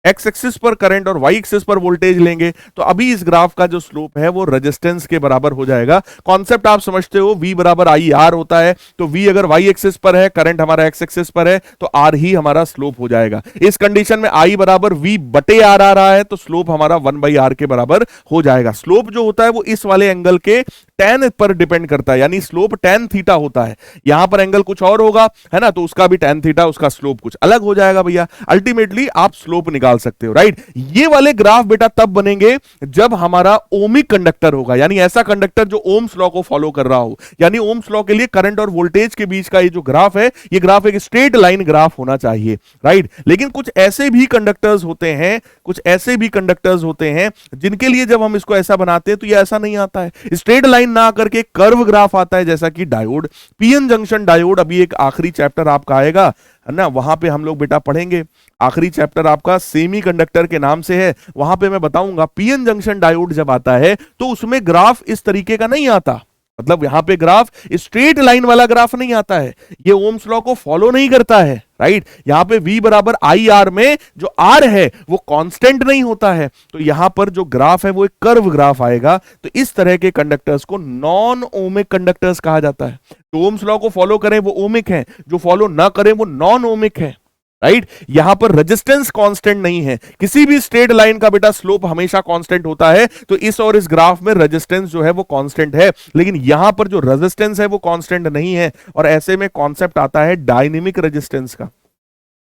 एक्स एक्सिस पर करंट और वाई एक्सिस पर वोल्टेज लेंगे, तो अभी इस ग्राफ का जो स्लोप है वो रेजिस्टेंस के बराबर हो जाएगा। कॉन्सेप्ट आप समझते हो, V बराबर आई आर होता है, तो V अगर वाई एक्सिस पर है, करंट हमारा एक्स एक्सिस पर है, तो R ही हमारा स्लोप हो जाएगा। इस कंडीशन में I बराबर V बटे R आ रहा है, तो स्लोप हमारा 1 by R के बराबर हो जाएगा। स्लोप जो होता है वो इस वाले एंगल के tan पर डिपेंड करता है, यानी स्लोप tan थीटा होता है। यहां पर एंगल कुछ और होगा, है ना, तो उसका भी tan थीटा, उसका स्लोप कुछ अलग हो जाएगा भैया। अल्टीमेटली आप स्लोप निकाल सकते हो, राइट। ये वाले ग्राफ बेटा तब बनेंगे जब हमारा ओमिक कंडक्टर होगा, यानी ऐसा कंडक्टर जो ओम्स लॉ को फॉलो कर रहा हो। यानी ओम्स लॉ के लिए करंट और वोल्टेज के बीच का ये जो ग्राफ है, ये ग्राफ एक स्ट्रेट लाइन ग्राफ होना चाहिए, राइट। लेकिन कुछ ऐसे भी कंडक्टर्स होते हैं, जिनके लिए जब हम इसको ऐसा बनाते हैं तो ये ऐसा नहीं आता है, स्ट्रेट लाइन ना करके कर्व ग्राफ आता है, जैसा कि डायोड, पीएन जंक्शन डायोड। अभी एक आखिरी चैप्टर आपका आएगा, है ना, वहां पे हम लोग बेटा पढ़ेंगे। आखिरी चैप्टर आपका सेमी कंडक्टर के नाम से है, वहां पे मैं बताऊंगा पीएन जंक्शन डायोड जब आता है तो उसमें ग्राफ इस तरीके का नहीं आता। मतलब यहां पे ग्राफ स्ट्रेट लाइन वाला ग्राफ नहीं आता है, ये ओम्स लॉ को फॉलो नहीं करता है, राइट। यहां पे V बराबर आई आर में जो R है वो कांस्टेंट नहीं होता है, तो यहां पर जो ग्राफ है वो एक कर्व ग्राफ आएगा। तो इस तरह के कंडक्टर्स को नॉन ओमिक कंडक्टर्स कहा जाता है। तो ओम्स लॉ को फॉलो करें वो ओमिक है, जो फॉलो ना करें वो नॉन ओमिक है, राइट। यहां पर रेजिस्टेंस कांस्टेंट नहीं है, किसी भी स्ट्रेट लाइन का बेटा स्लोप हमेशा कांस्टेंट होता है। तो इस और इस ग्राफ में रेजिस्टेंस जो है वो कांस्टेंट है, लेकिन यहां पर जो रेजिस्टेंस है वो कांस्टेंट नहीं है। और ऐसे में कॉन्सेप्ट आता है डायनेमिक रेजिस्टेंस का,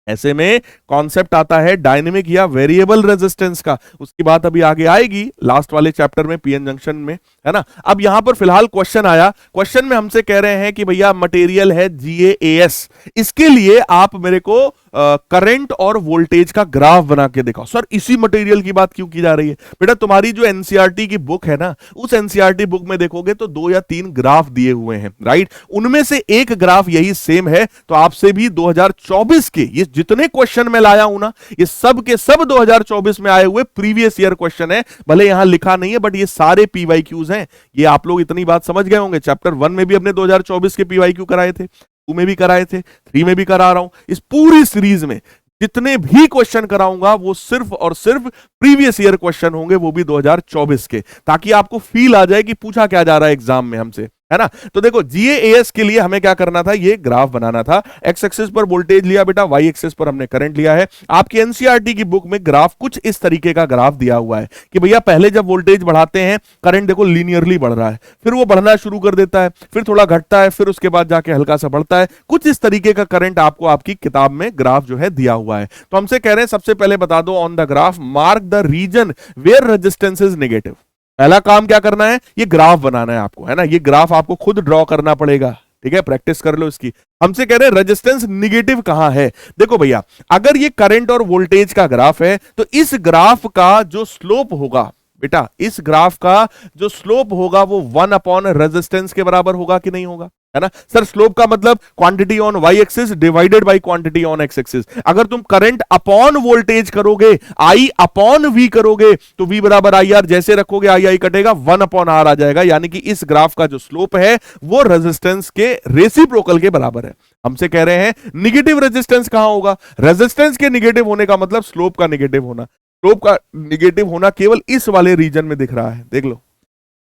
ऐसे में कॉन्सेप्ट आता है डायनेमिक या वेरिएबल रेजिस्टेंस का। उसकी बात अभी आगे आएगी लास्ट वाले चैप्टर में, पीएन जंक्शन में, है ना। अब यहां पर फिलहाल क्वेश्चन आया, क्वेश्चन में हमसे कह रहे हैं कि भैया मटेरियल है GaAs, इसके लिए आप मेरे को करंट और वोल्टेज का ग्राफ बना के दिखाओ। सर इसी मटेरियल की बात क्यों की जा रही है? बेटा तुम्हारी जो एनसीईआरटी की बुक है ना, उस एनसीईआरटी बुक में देखोगे तो 2 या 3 ग्राफ दिए हुए हैं, राइट। उनमें से एक ग्राफ यही सेम है। तो आपसे भी 2024 के ये जितने क्वेश्चन मैं लाया हूं ना, ये सब के सब 2024 में आए हुए प्रीवियस ईयर क्वेश्चन है। भले यहां लिखा नहीं है बट ये सारे पीवाईक्यूज हैं। ये आप लोग इतनी बात समझ गए होंगे। चैप्टर 1 में भी हमने 2024 के पीवाईक्यू कराए थे, 2 में भी कराए थे, 3 में भी करा रहा हूं। इस पूरी सीरीज में जितने भी क्वेश्चन कराऊंगा वो सिर्फ और सिर्फ प्रीवियस ईयर क्वेश्चन होंगे, वो भी 2024 के, ताकि आपको फील आ जाए कि पूछा क्या जा रहा है एग्जाम में हमसे। है ना। तो देखो जीएएस के लिए हमें क्या करना था, ये ग्राफ बनाना था। एक्स एक्सिस पर वोल्टेज लिया बेटा, वाई एक्सिस पर हमने करंट लिया है। आपकी एनसीईआरटी की बुक में ग्राफ कुछ इस तरीके का ग्राफ दिया हुआ है कि भैया पहले जब वोल्टेज बढ़ाते हैं करंट देखो लीनियरली बढ़ रहा है, फिर वो बढ़ना शुरू कर देता है, फिर थोड़ा घटता है, फिर उसके बाद जाके हल्का सा बढ़ता है। कुछ इस तरीके का करंट आपको आपकी किताब में ग्राफ जो है दिया हुआ है। तो हमसे कह रहे हैं सबसे पहले बता दो on the graph mark the region where resistance is negative. पहला काम क्या करना है, ये ग्राफ बनाना है आपको, है ना। ये ग्राफ आपको खुद ड्रॉ करना पड़ेगा, ठीक है, प्रैक्टिस कर लो इसकी। हमसे कह रहे हैं रेजिस्टेंस निगेटिव कहां है। देखो भैया अगर ये करंट और वोल्टेज का ग्राफ है तो इस ग्राफ का जो स्लोप होगा बेटा, इस ग्राफ का जो स्लोप होगा वो 1 अपॉन रेजिस्टेंस के बराबर होगा कि नहीं होगा, है ना। सर स्लोप का मतलब quantity on Y axis divided by quantity on X axis. अगर तुम करंट अपॉन वोल्टेज करोगे, आई अपॉन वी करोगे, तो वी बराबर आई आर, जैसे रखोगे आई आई कटेगा, 1 अपॉन आर आ जाएगा। यानी कि इस ग्राफ का जो स्लोप है वो रेजिस्टेंस के रेसिप्रोकल के बराबर है। हमसे कह रहे हैं निगेटिव रेजिस्टेंस कहां होगा, रेजिस्टेंस के निगेटिव होने का मतलब स्लोप का निगेटिव होना। स्लोप का निगेटिव होना केवल इस वाले रीजन में दिख रहा है, देख लो।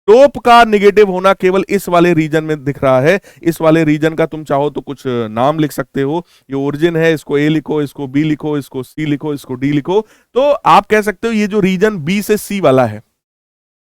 स्लोप का निगेटिव होना केवल इस वाले रीजन में दिख रहा है। इस वाले रीजन का तुम चाहो तो कुछ नाम लिख सकते हो, ये ओरिजिन है, इसको ए लिखो, इसको बी लिखो, इसको सी लिखो, इसको डी लिखो। तो आप कह सकते हो ये जो रीजन बी से सी वाला है,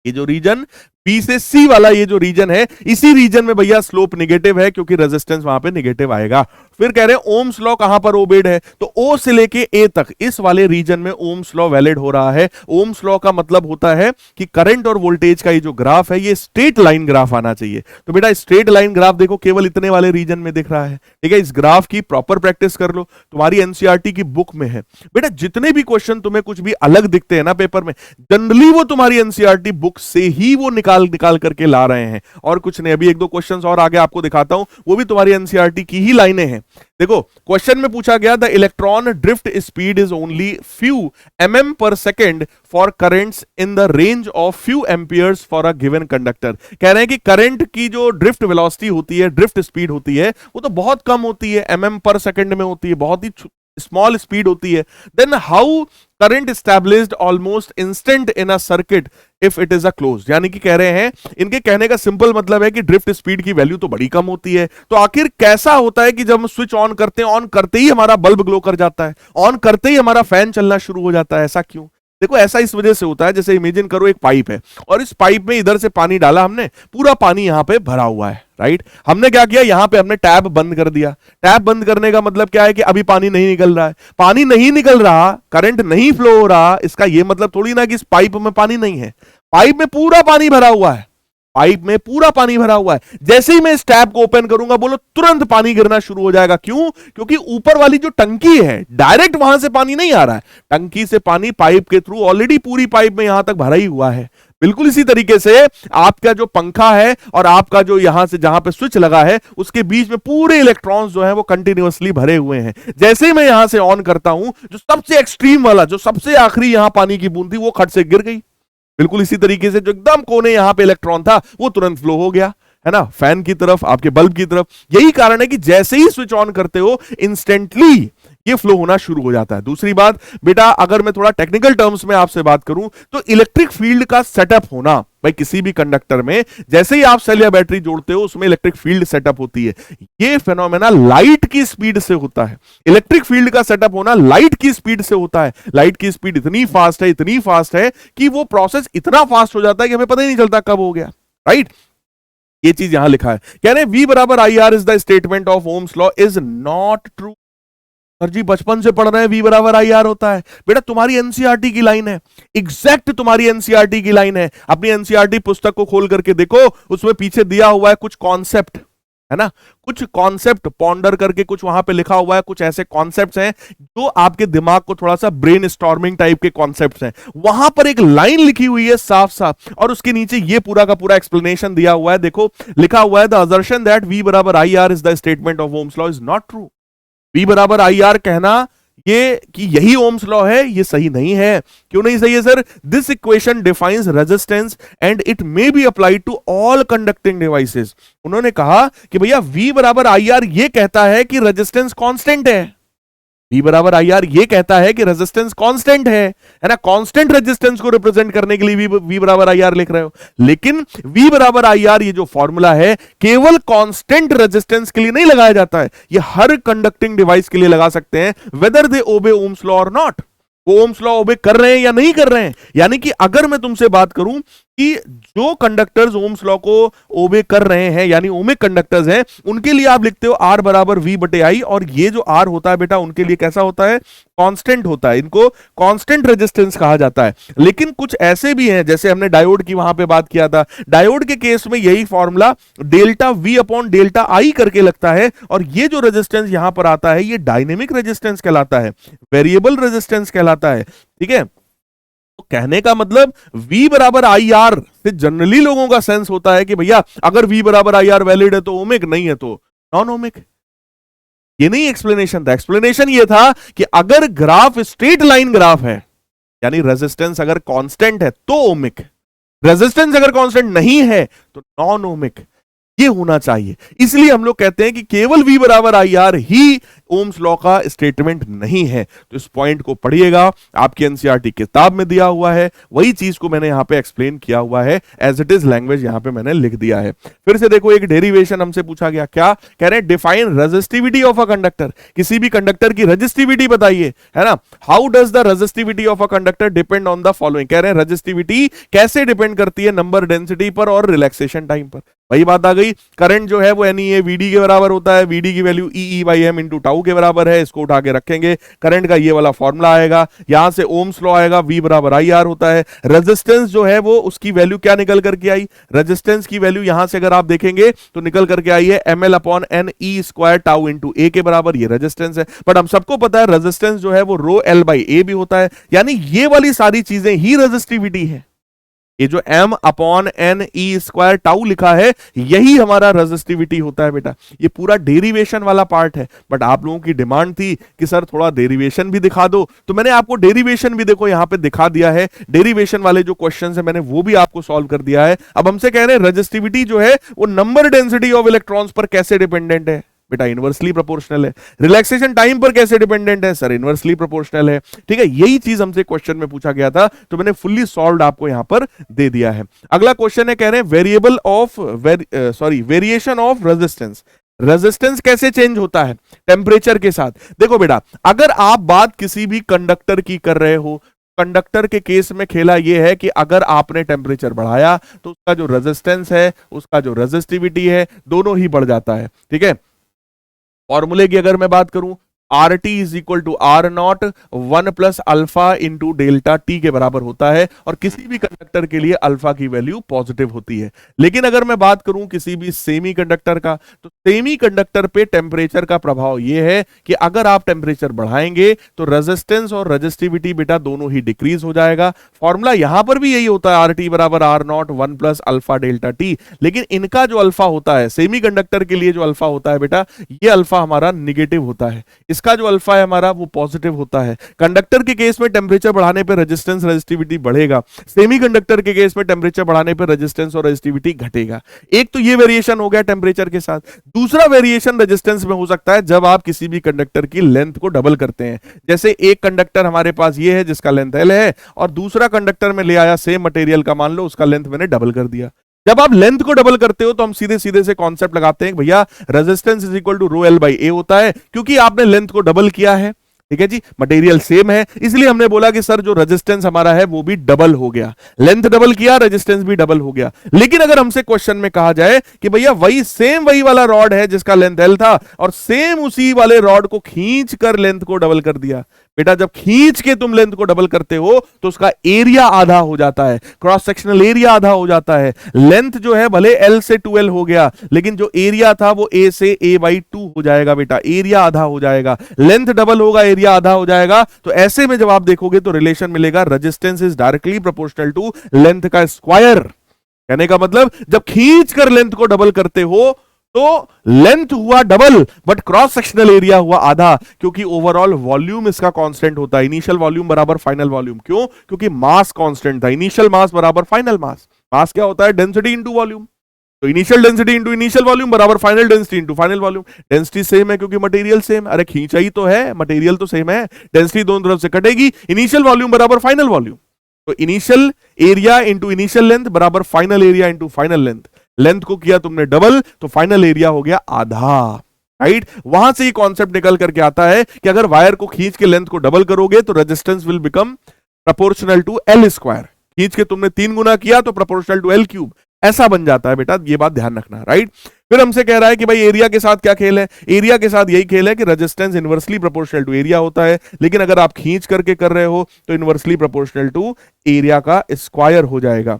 ये जो रीजन बी से सी वाला ये जो रीजन है, इसी रीजन में भैया स्लोप निगेटिव है क्योंकि रेजिस्टेंस वहां पे निगेटिव आएगा। फिर कह रहे हैं ओम्स लॉ कहां पर ओबेड है, तो ओ से लेके ए तक इस वाले रीजन में ओम्स लॉ वैलिड हो रहा है। ओम्स लॉ का मतलब होता है कि करंट और वोल्टेज का ये जो ग्राफ है ये स्ट्रेट लाइन ग्राफ आना चाहिए। तो बेटा स्ट्रेट लाइन ग्राफ देखो केवल इतने वाले रीजन में दिख रहा है, ठीक है। इस ग्राफ की प्रॉपर प्रैक्टिस कर लो, तुम्हारी एनसीईआरटी की बुक में है बेटा। जितने भी क्वेश्चन तुम्हें कुछ भी अलग दिखते हैं ना पेपर में, जनरली वो तुम्हारी एनसीईआरटी बुक से ही वो निकाल करके ला रहे हैं, और कुछ नहीं। अभी एक दो क्वेश्चंस और आगे आपको दिखाता हूं, वो भी तुम्हारी एनसीईआरटी की ही लाइनें हैं। देखो क्वेश्चन में पूछा गया the electron drift speed is only few mm पर second for currents in the range of few amperes for a given conductor. कह रहे हैं कि करंट की जो ड्रिफ्ट वेलोसिटी होती है, ड्रिफ्ट स्पीड होती है, वो तो बहुत कम होती है, mm पर सेकेंड में होती है, बहुत ही स्मॉल स्पीड होती है। Then how current established almost instant in a circuit if it is a close. यानी कि कह रहे हैं, इनके कहने का सिंपल मतलब है कि ड्रिफ्ट स्पीड की वैल्यू तो बड़ी कम होती है, तो आखिर कैसा होता है कि जब हम स्विच ऑन करते हैं, ऑन करते ही हमारा बल्ब ग्लो कर जाता है, ऑन करते ही हमारा फैन चलना शुरू हो जाता है, ऐसा क्यों। देखो ऐसा इस वजह से होता है, जैसे इमेजिन करो एक पाइप है और इस पाइप में इधर से पानी डाला हमने, पूरा पानी यहां पे भरा हुआ है, राइट। हमने क्या किया, यहां पे हमने टैप बंद कर दिया। टैप बंद करने का मतलब क्या है कि अभी पानी नहीं निकल रहा है, पानी नहीं निकल रहा, करंट नहीं फ्लो हो रहा, इसका यह मतलब थोड़ी ना कि इस पाइप में पानी नहीं है, पाइप में पूरा पानी भरा हुआ है, पाइप में पूरा पानी भरा हुआ है। जैसे ही मैं इस टैप को ओपन करूंगा, बोलो तुरंत पानी गिरना शुरू हो जाएगा। क्यों? क्योंकि ऊपर वाली जो टंकी है डायरेक्ट वहां से पानी नहीं आ रहा है, टंकी से पानी पाइप के थ्रू ऑलरेडी पूरी पाइप में यहां तक भरा ही हुआ है। बिल्कुल इसी तरीके से आपका जो पंखा है और आपका जो यहां से जहां पे स्विच लगा है, उसके बीच में पूरे इलेक्ट्रॉन्स जो है वो कंटिन्यूअसली भरे हुए हैं। जैसे ही मैं यहां से ऑन करता हूं, जो सबसे एक्सट्रीम वाला, जो सबसे आखिरी यहां पानी की बूंद थी, वो खट से गिर गई। बिल्कुल इसी तरीके से जो एकदम कोने यहां पे इलेक्ट्रॉन था, वो तुरंत फ्लो हो गया, है ना, फैन की तरफ, आपके बल्ब की तरफ। यही कारण है कि जैसे ही स्विच ऑन करते हो, इंस्टेंटली ये फ्लो होना शुरू हो जाता है। दूसरी बात बेटा, अगर मैं थोड़ा टेक्निकल टर्म्स में आपसे बात करूं, तो इलेक्ट्रिक फील्ड का सेटअप होना भाई किसी भी कंडक्टर में, जैसे ही आप सेल या बैटरी जोड़ते हो, उसमें इलेक्ट्रिक फील्ड सेटअप होती है। ये फेनोमेना लाइट की स्पीड से होता है। इलेक्ट्रिक फील्ड का सेटअप होना लाइट की स्पीड से होता है। लाइट की स्पीड इतनी फास्ट है, इतनी फास्ट है कि वो प्रोसेस इतना फास्ट हो जाता है कि हमें पता ही नहीं चलता कब हो गया, राइट। ये चीज यहां लिखा है, कह रहे हैं V बराबर IR is the statement of Ohm's law is not true. Sir जी बचपन से पढ़ रहे हैं V बराबर IR होता है। बेटा तुम्हारी एनसीईआरटी की लाइन है, एग्जैक्ट तुम्हारी एनसीईआरटी की लाइन है। अपनी एनसीईआरटी पुस्तक को खोल करके देखो, उसमें पीछे दिया हुआ है कुछ कॉन्सेप्ट, है ना, कुछ कॉन्सेप्ट पॉन्डर करके कुछ वहां पे लिखा हुआ है। कुछ ऐसे कॉन्सेप्ट्स हैं जो आपके दिमाग को थोड़ा सा ब्रेन स्टॉर्मिंग टाइप के कॉन्सेप्ट्स हैं। वहां पर एक लाइन लिखी हुई है साफ साफ, और उसके नीचे ये पूरा का पूरा एक्सप्लेनेशन दिया हुआ है। देखो लिखा हुआ है, द असर्शन दैट V बराबर IR is the statement of Ohm's law is not true. V बराबर IR कहना ये कि यही ओम्स लॉ है, ये सही नहीं है। क्यों नहीं सही है sir? This equation defines resistance and it may be applied to all conducting devices. उन्होंने कहा कि भैया V बराबर IR ये कहता है कि रेजिस्टेंस कांस्टेंट है। V बराबर आई आर ये कहता है कि रेजिस्टेंस कांस्टेंट है ना, कांस्टेंट रेजिस्टेंस को रिप्रेजेंट करने के लिए V बराबर आई आर लिख रहे हो। लेकिन V बराबर आई आर ये जो फॉर्मूला है केवल कांस्टेंट रेजिस्टेंस के लिए नहीं लगाया जाता है, ये हर कंडक्टिंग डिवाइस के लिए लगा सकते हैं, वेदर दे ओबे ओम्स लॉ और नॉट। वो ओम्स लॉ ओबे कर रहे हैं या नहीं कर रहे हैं। यानी कि अगर मैं तुमसे बात करूं कि जो कंडक्टर्स ओम्स लॉ को ओबे कर रहे हैं यानी ओमिक कंडक्टर्स हैं, उनके लिए आप लिखते हो R बराबर V बटे आई, और ये जो R होता है बेटा उनके लिए कैसा होता है, कांस्टेंट होता है, इनको कांस्टेंट रेजिस्टेंस कहा जाता है। लेकिन कुछ ऐसे भी हैं, जैसे हमने डायोड की वहां पे बात किया था, डायोड के केस में यही formula delta V upon delta I करके लगता है, और ये जो रेजिस्टेंस यहां पर आता है ये डायनेमिक रेजिस्टेंस कहलाता है, वेरिएबल रेजिस्टेंस कहलाता है। ठीक है, तो कहने का मतलब V बराबर आई आर से जनरली लोगों का सेंस होता है कि भैया अगर V बराबर आई आर वैलिड है तो ओमिक, नहीं है तो नॉन ओमिक। ये नहीं एक्सप्लेनेशन था, एक्सप्लेनेशन ये था कि अगर ग्राफ स्ट्रेट लाइन ग्राफ है यानी रेजिस्टेंस अगर कांस्टेंट है तो ओमिक, रेजिस्टेंस अगर कांस्टेंट नहीं है तो नॉन ओमिक, ये होना चाहिए। इसलिए हम लोग कहते हैं कि केवल V बराबर I R he Ohm's law का स्टेटमेंट नहीं है। तो इस पॉइंट को पढ़िएगा, आपकी एनसीईआरटी किताब में दिया हुआ है, वही चीज को मैंने यहां पे एक्सप्लेन किया हुआ है, एज इट इज लैंग्वेज यहां पे मैंने लिख दिया है। फिर से देखो, एक डेरिवेशन हमसे पूछा गया, क्या कह रहे हैं, define resistivity of a conductor. किसी भी कंडक्टर की रेजिस्टिविटी बताइए, है ना। How does the resistivity of a conductor depend on the following. कह रहे हैं रेजिस्टिविटी कैसे डिपेंड करती है, नंबर डेंसिटी पर और रिलैक्सेशन टाइम पर। वही बात आ गई, करंट जो है वो NE VD के बराबर होता है, VD की वैल्यू EE/m इंटू टाउ के बराबर है, इसको उठा के रखेंगे, करंट का ये वाला फॉर्मूला आएगा, यहां से ओम्स लॉ आएगा, V बराबर आई आर होता है। रेजिस्टेंस जो है वो उसकी वैल्यू क्या निकल करके आई, रेजिस्टेंस की वैल्यू यहां से अगर आप देखेंगे तो निकल करके आई है ML upon N E square tau into A के बराबर, ये रेजिस्टेंस है। बट हम सबको पता है रेजिस्टेंस जो है वो रो L बाई A भी होता है, यानी ये वाली सारी चीजें ही रेजिस्टिविटी है। ये जो M upon N E square tau लिखा है यही हमारा रेजिस्टिविटी होता है बेटा। ये पूरा डेरिवेशन वाला पार्ट है, बट आप लोगों की डिमांड थी कि सर थोड़ा डेरिवेशन भी दिखा दो, तो मैंने आपको डेरिवेशन भी देखो यहां पे दिखा दिया है। डेरिवेशन वाले जो क्वेश्चंस है मैंने वो भी आपको सॉल्व कर दिया है। अब हमसे कह रहे हैं रेजिस्टिविटी जो है वो नंबर डेंसिटी ऑफ इलेक्ट्रॉन्स पर कैसे डिपेंडेंट है, बेटा इनवर्सली प्रोपोर्शनल है। रिलैक्सेशन टाइम पर कैसे डिपेंडेंट है, सर इनवर्सली प्रोपोर्शनल है। ठीक है, यही चीज हमसे क्वेश्चन में पूछा गया था, तो मैंने फुल्ली सॉल्व्ड आपको यहां पर दे दिया है। अगला क्वेश्चन है, कह रहे हैं variable of variation of resistance. Resistance कैसे चेंज होता है टेम्परेचर के साथ। देखो बेटा, अगर आप बात किसी भी कंडक्टर की कर रहे हो, कंडक्टर के केस में खेला यह है कि अगर आपने टेम्परेचर बढ़ाया तो उसका जो रेजिस्टेंस है, उसका जो रेजिस्टिविटी है, दोनों ही बढ़ जाता है। ठीक है, फॉर्मूले की अगर मैं बात करूं, R T is equal to R not 1 plus alpha into delta T के बराबर होता है, और किसी भी कंडक्टर के लिए अल्फा की वैल्यू पॉजिटिव होती है। लेकिन अगर मैं बात करूं किसी भी सेमी कंडक्टर का, तो सेमी कंडक्टर पे टेम्परेचर का प्रभाव यह है कि अगर आप टेम्परेचर बढ़ाएंगे तो रेजिस्टेंस और रेजिस्टिविटी बेटा दोनों ही डिक्रीज हो जाएगा। फॉर्मूला यहां पर भी यही होता है, आर टी बराबर R not 1 plus alpha delta T. लेकिन इनका जो अल्फा होता है, सेमी कंडक्टर के लिए जो अल्फा होता है बेटा, ये अल्फा हमारा निगेटिव होता है, इसका जो अल्फा है हमारा वो पॉजिटिव होता है। कंडक्टर के केस में टेम्परेचर बढ़ाने पर रेजिस्टेंस रेजिस्टिविटी बढ़ेगा, सेमी कंडक्टर के केस में टेम्परेचर बढ़ाने पर रेजिस्टेंस और रेजिस्टिविटी घटेगा। एक तो ये वेरिएशन हो गया टेम्परेचर के साथ। दूसरा वेरिएशन रेजिस्टेंस में हो सकता है जब आप किसी भी कंडक्टर की लेंथ को डबल करते हैं। जैसे एक कंडक्टर हमारे पास ये है जिसका लेंथ L है, और दूसरा कंडक्टर में ले आया सेम मटेरियल का, मान लो उसका लेंथ मैंने डबल कर दिया। जब आप लेंथ को डबल करते हो तो हम सीधे सीधे से कॉन्सेप्ट लगाते हैं, भैया resistance is equal to rho L by A होता है, क्योंकि आपने लेंथ को डबल किया है। ठीक है जी, मटेरियल सेम है, इसलिए हमने बोला कि सर जो रेजिस्टेंस हमारा है वो भी डबल हो गया, लेंथ डबल किया, रेजिस्टेंस भी डबल हो गया। लेकिन अगर हमसे क्वेश्चन में कहा जाए कि भैया वही वाला रॉड है जिसका लेंथ L था, और सेम उसी वाले रॉड को खींच कर लेंथ को डबल कर दिया, बेटा जब खींच के तुम लेंथ को डबल करते हो तो उसका एरिया आधा हो जाता है, क्रॉस सेक्शनल एरिया आधा हो जाता है। लेंथ जो है भले L से 2L हो गया, लेकिन जो एरिया था वो A से A/2 हो जाएगा बेटा, एरिया आधा हो जाएगा। लेंथ डबल होगा, एरिया आधा हो जाएगा। तो ऐसे में जब आप देखोगे तो रिलेशन मिलेगा, resistance is directly proportional to length का स्क्वायर। कहने का मतलब जब खींच कर लेंथ को डबल करते हो तो लेंथ हुआ double but cross sectional area हुआ आधा, क्योंकि ओवरऑल वॉल्यूम इसका कांस्टेंट होता है। इनिशियल वॉल्यूम बराबर फाइनल वॉल्यूम, क्यों? क्योंकि मास कांस्टेंट था, इनिशियल मास बराबर फाइनल मास। मास क्या होता है? Density into volume. तो initial density into initial volume बराबर final density into final volume. Density same है क्योंकि मटेरियल सेम, अरे खींचाई तो है, मटेरियल तो सेम है, डेंसिटी दोनों तरफ से कटेगी। इनिशियल वॉल्यूम बराबर फाइनल वॉल्यूम, तो initial area into initial length बराबर final area into final length. Length को किया तुमने डबल तो फाइनल एरिया हो गया आधा, राइट। वहां से ही कॉन्सेप्ट निकल करके आता है कि अगर वायर को खींच के लेंथ को डबल करोगे तो resistance will become proportional to L square. खींच के तुमने 3 गुना किया तो प्रोपोर्शनल टू एल क्यूब, ऐसा बन जाता है बेटा, ये बात ध्यान रखना, राइट। फिर हमसे कह रहा है कि भाई एरिया के साथ क्या खेल है, एरिया के साथ यही खेल है कि resistance inversely proportional to area होता है, लेकिन अगर आप खींच करके कर रहे हो तो इनवर्सली प्रोपोर्शनल टू एरिया का स्क्वायर हो जाएगा।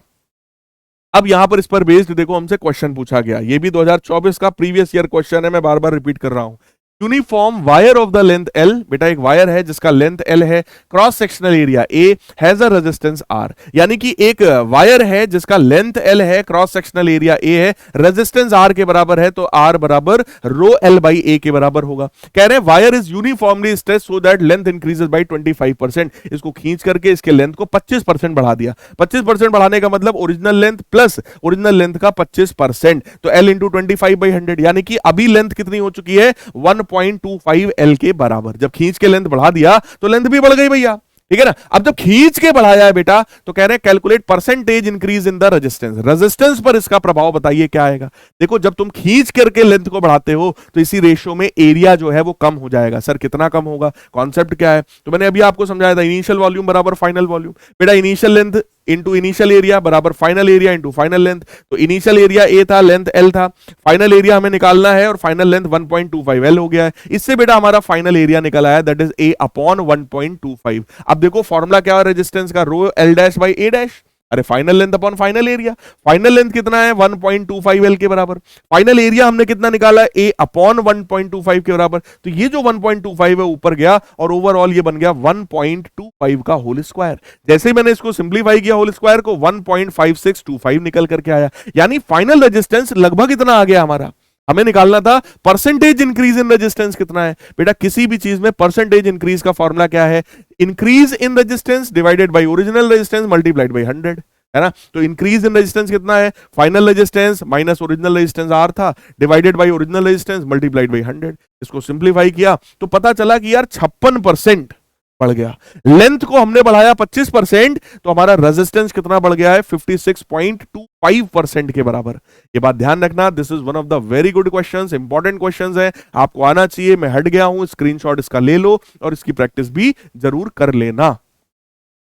अब यहां पर इस पर बेस्ड देखो हमसे क्वेश्चन पूछा गया, ये भी 2024 का प्रीवियस ईयर क्वेश्चन है, मैं बार बार रिपीट कर रहा हूं। Uniform wire of the length L, बेटा एक वायर है जिसका लेंथ एल है, cross sectional area A has a resistance R, यानी कि एक वायर है जिसका लेंथ एल है, क्रॉस सेक्शनल एरिया ए है, रेजिस्टेंस आर के बराबर है, तो आर बराबर रो एल बाई ए के बराबर होगा। कह रहे हैं wire is uniformly stretched so that length increases by 25%। इसको खींच करके इसके लेंथ को 25% बढ़ा दिया। 25% बढ़ाने का मतलब original length plus original length का 25%, तो एल इंटू 25/100, यानी कि अभी लेंथ कितनी हो चुकी है 1.25 एल के बराबर। जब खींच के लेंथ बढ़ा दिया तो लेंथ भी बढ़ गई भैया, ठीक है ना। अब जब खींच के बढ़ाया है बेटा तो कह रहे हैं calculate percentage increase in the resistance. Resistance पर इसका प्रभाव बताइए क्या आएगा। देखो जब तुम खींच करके लेंथ को बढ़ाते हो तो इसी रेशियो में एरिया जो है वो कम हो जाएगा। सर कितना कम होगा, कॉन्सेप्ट क्या है, तो मैंने अभी आपको समझाया था, इनिशियल वॉल्यूम बराबर फाइनल वॉल्यूम। बेटा initial length into initial area बराबर final area into final length, तो इनिशियल एरिया ए था, लेंथ एल था, फाइनल एरिया हमें निकालना है और फाइनल लेंथ 1.25 एल हो गया है। इससे बेटा हमारा फाइनल एरिया निकल आया, दैट इज ए अपॉन 1.25। अब देखो फॉर्मूला क्या है रेजिस्टेंस का, rho L dash by A dash, अरे final length upon final area. Final length कितना है 1.25 एल के बराबर, फाइनल एरिया हमने कितना निकाला है ए अपॉन 1.25 के बराबर, तो ये जो 1.25 है ऊपर गया और ओवरऑल ये बन गया 1.25 का होल स्क्वायर। जैसे ही मैंने इसको सिंप्लीफाई किया होल स्क्वायर को 1.5625 निकल करके आया, यानी फाइनल रेजिस्टेंस लगभग इतना आ गया हमारा। हमें निकालना था परसेंटेज इंक्रीज इन रेजिस्टेंस कितना है। बेटा किसी भी चीज में परसेंटेज इंक्रीज का फॉर्मूला क्या है, increase in resistance divided by original resistance multiplied by 100, है ना। तो इंक्रीज इन रेजिस्टेंस कितना है, final resistance minus original resistance R था, divided by original resistance multiplied by 100। इसको सिंप्लीफाई किया तो पता चला कि यार 56% बढ़ गया। लेंथ को हमने बढ़ाया 25% तो हमारा रेजिस्टेंस कितना बढ़ गया है 56.25% के बराबर। ये बात ध्यान रखना, this is one of the very good questions, important questions है, आपको आना चाहिए। मैं हट गया हूं, स्क्रीनशॉट इसका ले लो और इसकी प्रैक्टिस भी जरूर कर लेना।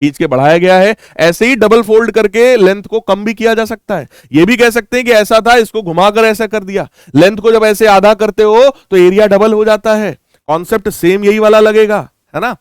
खींच के बढ़ाया गया है, ऐसे ही डबल फोल्ड करके लेंथ को कम भी किया जा सकता है। ये भी कह सकते हैं कि ऐसा था, इसको घुमाकर ऐसा कर दिया। लेंथ को जब ऐसे आधा करते हो तो एरिया डबल हो जाता है। कॉन्सेप्ट सेम यही वाला लगेगा, है ना।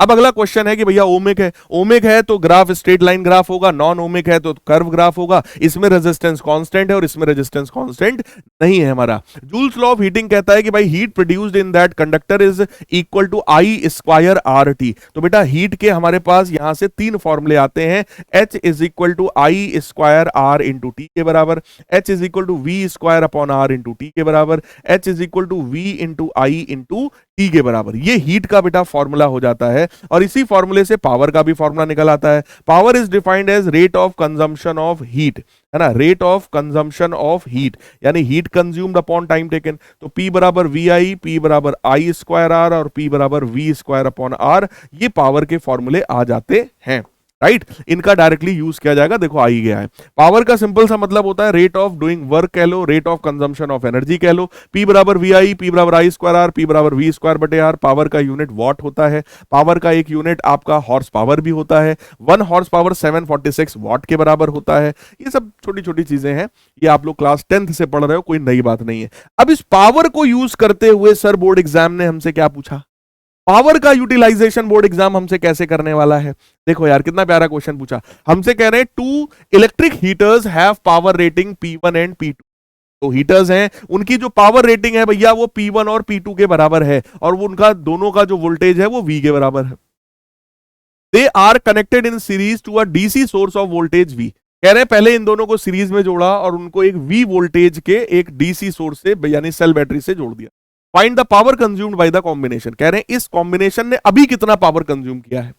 अब अगला क्वेश्चन है कि भैया ओमिक है, ओमिक है तो ग्राफ स्ट्रेट लाइन ग्राफ होगा, नॉन ओमिक है तो कर्व ग्राफ होगा। इसमें रेजिस्टेंस कांस्टेंट है और इसमें रेजिस्टेंस कांस्टेंट नहीं है हमारा। जूल्स लॉ ऑफ हीटिंग कहता है कि भाई heat produced in that conductor is equal to I square R T. तो बेटा हीट के हमारे पास यहां से 3 फॉर्मूले आते हैं, H is equal to I square R into T के बराबर, H is equal to V square upon R into T के बराबर, H is equal to V into I into T के बराबर। ये हीट का बेटा फॉर्मूला हो जाता है और इसी फॉर्मूले से पावर का भी फॉर्मूला निकल आता है। Power is defined as rate of consumption of heat, है ना, rate of consumption of heat यानी heat consumed upon time taken. तो P बराबर वी आई, P बराबर आई स्क्वायर आर और P बराबर वी स्क्वायर अपॉन आर, ये पावर के फॉर्मूले आ जाते हैं, राइट। इनका डायरेक्टली यूज किया जाएगा, देखो आ ही गया है। पावर का सिंपल सा मतलब होता है रेट ऑफ डूइंग वर्क कह लो, rate of consumption of energy कह लो। P बराबर वी आई, P बराबर आई स्क्वायर आर, P बराबर वी स्क्वायर बटे आर। पावर का यूनिट वॉट होता है, पावर का एक यूनिट आपका हॉर्स पावर भी होता है। 1 हॉर्स पावर 746 वॉट के बराबर होता है। ये सब छोटी छोटी चीजें हैं, ये आप लोग क्लास 10th से पढ़ रहे हो, कोई नई बात नहीं है। अब इस पावर को यूज करते हुए सर बोर्ड एग्जाम ने हमसे क्या पूछा, पावर का यूटिलाइजेशन बोर्ड एग्जाम हमसे कैसे करने वाला है। देखो यार कितना प्यारा क्वेश्चन पूछा, हमसे कह रहे हैं 2 electric heaters have power rating P1 and P2। तो हीटर्स हैं, उनकी जो पावर रेटिंग है भैया वो P1 और P2 के बराबर है और वो उनका दोनों का जो वोल्टेज है वो V के बराबर है। They are connected in series to a DC source of voltage V। कह रहे हैं पहले इन दोनों को सीरीज में जोड़ा और उनको एक V वोल्टेज के एक डीसी सोर्स से यानी सेल बैटरी से जोड़ दिया। Find the power consumed by the combination. कह रहे हैं इस कॉम्बिनेशन ने अभी कितना पावर कंज्यूम किया है।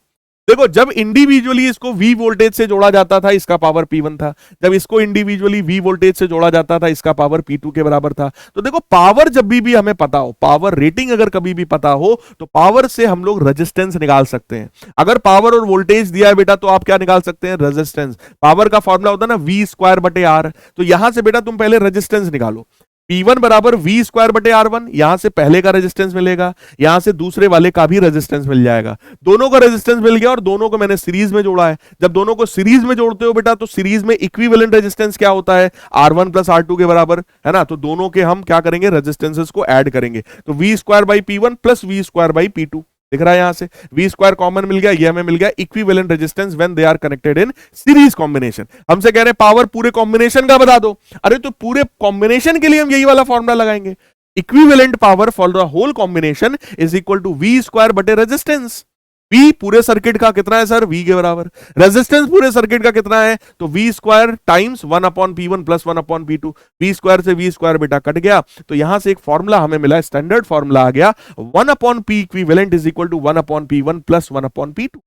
देखो, जब इंडिविजुअली इसको V वोल्टेज से जोड़ा जाता था, इसका पावर P1 था। जब इसको इंडिविजुअली V वोल्टेज से जोड़ा जाता था, इसका पावर P2 के बराबर था। तो देखो, पावर जब भी हमें पता हो, पावर रेटिंग अगर कभी भी पता हो, तो पावर से हम लोग रेजिस्टेंस निकाल सकते हैं। अगर पावर और वोल्टेज दिया है बेटा, तो आप क्या निकाल सकते हैं? रेजिस्टेंस। पावर का फॉर्मूला होता है ना V स्क्वायर बटे R। तो यहां से बेटा तुम पहले रेजिस्टेंस निकालो। P1 बराबर V स्क्वायर बटे R1। यहां से पहले का रेजिस्टेंस मिलेगा, यहां से दूसरे वाले का भी रेजिस्टेंस मिल जाएगा। दोनों का रेजिस्टेंस मिल गया और दोनों को मैंने सीरीज में जोड़ा है। जब दोनों को सीरीज में जोड़ते हो बेटा, तो सीरीज में इक्विवेलेंट रेजिस्टेंस क्या होता है? R1 प्लस R2 के बराबर, है ना। तो दोनों के हम क्या करेंगे? रेजिस्टेंसेस को ऐड करेंगे। तो V square by P1 plus V square by P2 दिख रहा है। यहां से V स्क्वायर कॉमन मिल गया, ये हमें मिल गया equivalent resistance when they are connected in series combination. हमसे कह रहे हैं पावर पूरे कॉम्बिनेशन का बता दो। अरे तो पूरे कॉम्बिनेशन के लिए हम यही वाला फॉर्मूला लगाएंगे। Equivalent power for the whole combination is equal to V square बटे रेजिस्टेंस। V पूरे सर्किट का कितना है सर? V के बराबर। रेजिस्टेंस पूरे सर्किट का कितना है? तो V square times 1 upon P1 plus 1 upon P2। V square से V स्क्वायर बेटा कट गया, तो यहां से एक फॉर्मूला हमें मिला, स्टैंडर्ड फॉर्मूला आ गया, 1 upon P equivalent is equal to 1 upon P1 plus 1 upon P2।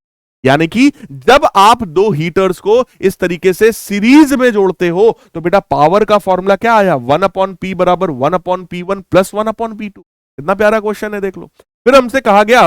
यानी कि जब आप दो हीटर्स को इस तरीके से सीरीज में जोड़ते हो, तो बेटा पावर का फॉर्मूला क्या आया? 1 अपॉन P बराबर 1 upon P1 plus 1 upon P2। कितना प्यारा क्वेश्चन है, देख लो। फिर हमसे कहा गया,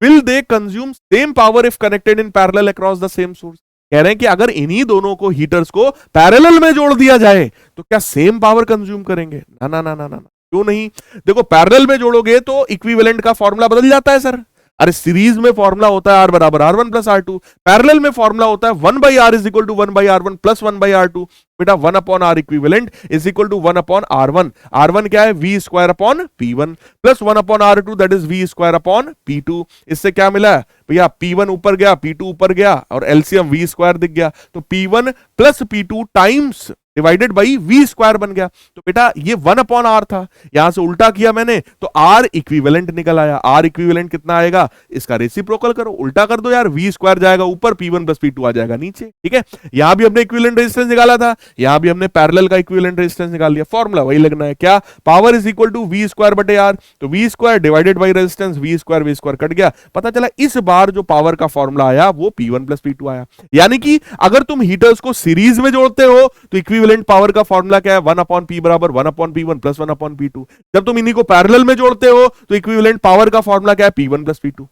will they consume same power if connected in parallel across the same source. कह रहे हैं कि अगर इन्हीं दोनों को हीटर्स को पैरेलल में जोड़ दिया जाए, तो क्या सेम पावर कंज्यूम करेंगे? ना ना ना ना ना, क्यों नहीं? देखो, पैरेलल में जोड़ोगे तो इक्विवेलेंट का फॉर्मूला बदल जाता है सर। अरे सीरीज में फॉर्मूला होता है R बराबर R1 प्लस R2, पैरेलल में फॉर्मूला होता है 1 by R is equal to 1 by R1 plus 1 by R2। बेटा 1 upon R equivalent is equal to 1 upon R1। R1 क्या है? V square upon P1 plus 1 upon R2 that is V square upon P2। इससे क्या मिला भैया? P1 ऊपर गया, P2 ऊपर गया और एलसीएम V स्क्वायर दिख गया। तो P1 plus P2 times divided by V square बन गया। तो बेटा ये 1 अपॉन R था, यहां से उल्टा किया मैंने तो R इक्विवेलेंट निकल आया। R इक्विवेलेंट कितना आएगा? इसका रेसिप्रोकल करो, उल्टा कर दो यार, V स्क्वायर जाएगा ऊपर, P1 प्लस P2 आ जाएगा नीचे। ठीक है, यहां भी हमने इक्विवेलेंट रेजिस्टेंस निकाला था, यहां भी हमने पैरेलल का इक्विवेलेंट रेजिस्टेंस निकाल लिया। फॉर्मूला वही लगना है, क्या? Power is equal to V square बटे R। तो V square divided by resistance, V square cut गया। पता चला इस बार जो पावर का फॉर्मूला आया वो P1 प्लस P2 आया। यानी कि अगर तुम हीटर्स को सीरीज में जोड़ते हो, तो इक्विवेलेंट पावर का फॉर्मूला क्या है? 1 अपॉन P बराबर 1 upon P1 plus 1 upon P2। जब तुम इन्हीं को पैरेलल में जोड़ते हो, तो इक्विवेलेंट पावर का फॉर्मूला क्या है? P1 plus P2।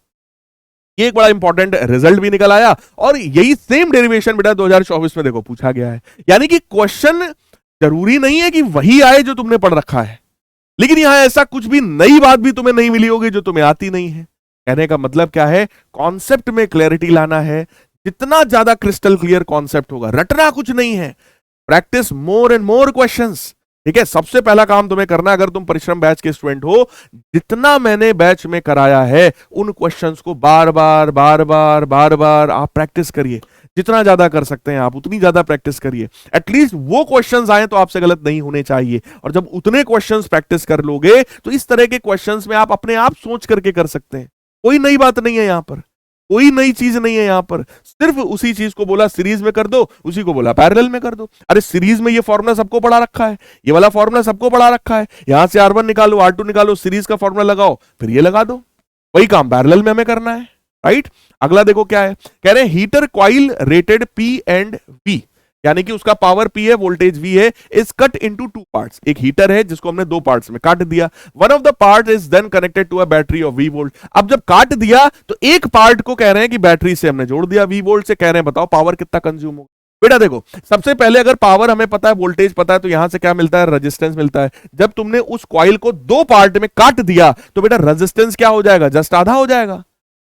ये एक बड़ा इंपॉर्टेंट रिजल्ट भी निकल आया, और यही सेम डेरिवेशन बेटा 2024 में देखो पूछा गया है। यानी कि क्वेश्चन जरूरी नहीं है कि वही आए जो तुमने पढ़ रखा है, लेकिन यहां ऐसा कुछ भी नई बात भी तुम्हें नहीं मिली होगी जो तुम्हें आती नहीं है। कहने का मतलब क्या है? कॉन्सेप्ट में क्लैरिटी लाना है। जितना ज्यादा क्रिस्टल क्लियर कॉन्सेप्ट होगा, रटना कुछ नहीं है, practice more and more questions. ठीक है, सबसे पहला काम तुम्हें करना, अगर तुम परिश्रम बैच के स्टूडेंट हो, जितना मैंने बैच में कराया है उन क्वेश्चंस को बार बार आप प्रैक्टिस करिए। जितना ज्यादा कर सकते हैं आप उतनी ज्यादा प्रैक्टिस करिए। एटलीस्ट वो क्वेश्चंस आए तो आपसे गलत नहीं होने चाहिए, और जब उतने क्वेश्चंस प्रैक्टिस कर लोगे तो इस तरह के क्वेश्चंस में आप अपने आप सोच करके कर सकते हैं। कोई नई बात नहीं है यहां पर, कोई नई चीज नहीं है यहां पर। सिर्फ उसी चीज को बोला सीरीज में कर दो, उसी को बोला पैरेलल में कर दो। अरे सीरीज में ये फॉर्मूला सबको पढ़ा रखा है, ये वाला फॉर्मूला सबको पढ़ा रखा है। यहां से R1 निकालो, R2 निकालो, सीरीज का फॉर्मूला लगाओ, फिर ये लगा दो। वही काम पैरेलल में हमें करना है, राइट। अगला देखो क्या है, कह रहे हैं heater coil rated P and V, यानी कि उसका पावर P है, वोल्टेज V है, इज कट इनटू 2 पार्ट्स। एक हीटर है जिसको हमने 2 पार्ट्स में काट दिया। One of the part is then connected to a battery of V volt. अब जब काट दिया तो एक पार्ट को कह रहे हैं कि बैटरी से हमने जोड़ दिया V वोल्ट से। कह रहे हैं बताओ पावर कितना कंज्यूम होगा। बेटा देखो, सबसे पहले अगर पावर हमें पता है, वोल्टेज पता है, तो यहां से क्या मिलता है? रेजिस्टेंस मिलता है। जब तुमने उस कॉइल को 2 पार्ट में काट दिया तो बेटा रेजिस्टेंस क्या हो जाएगा? जस्ट आधा हो जाएगा।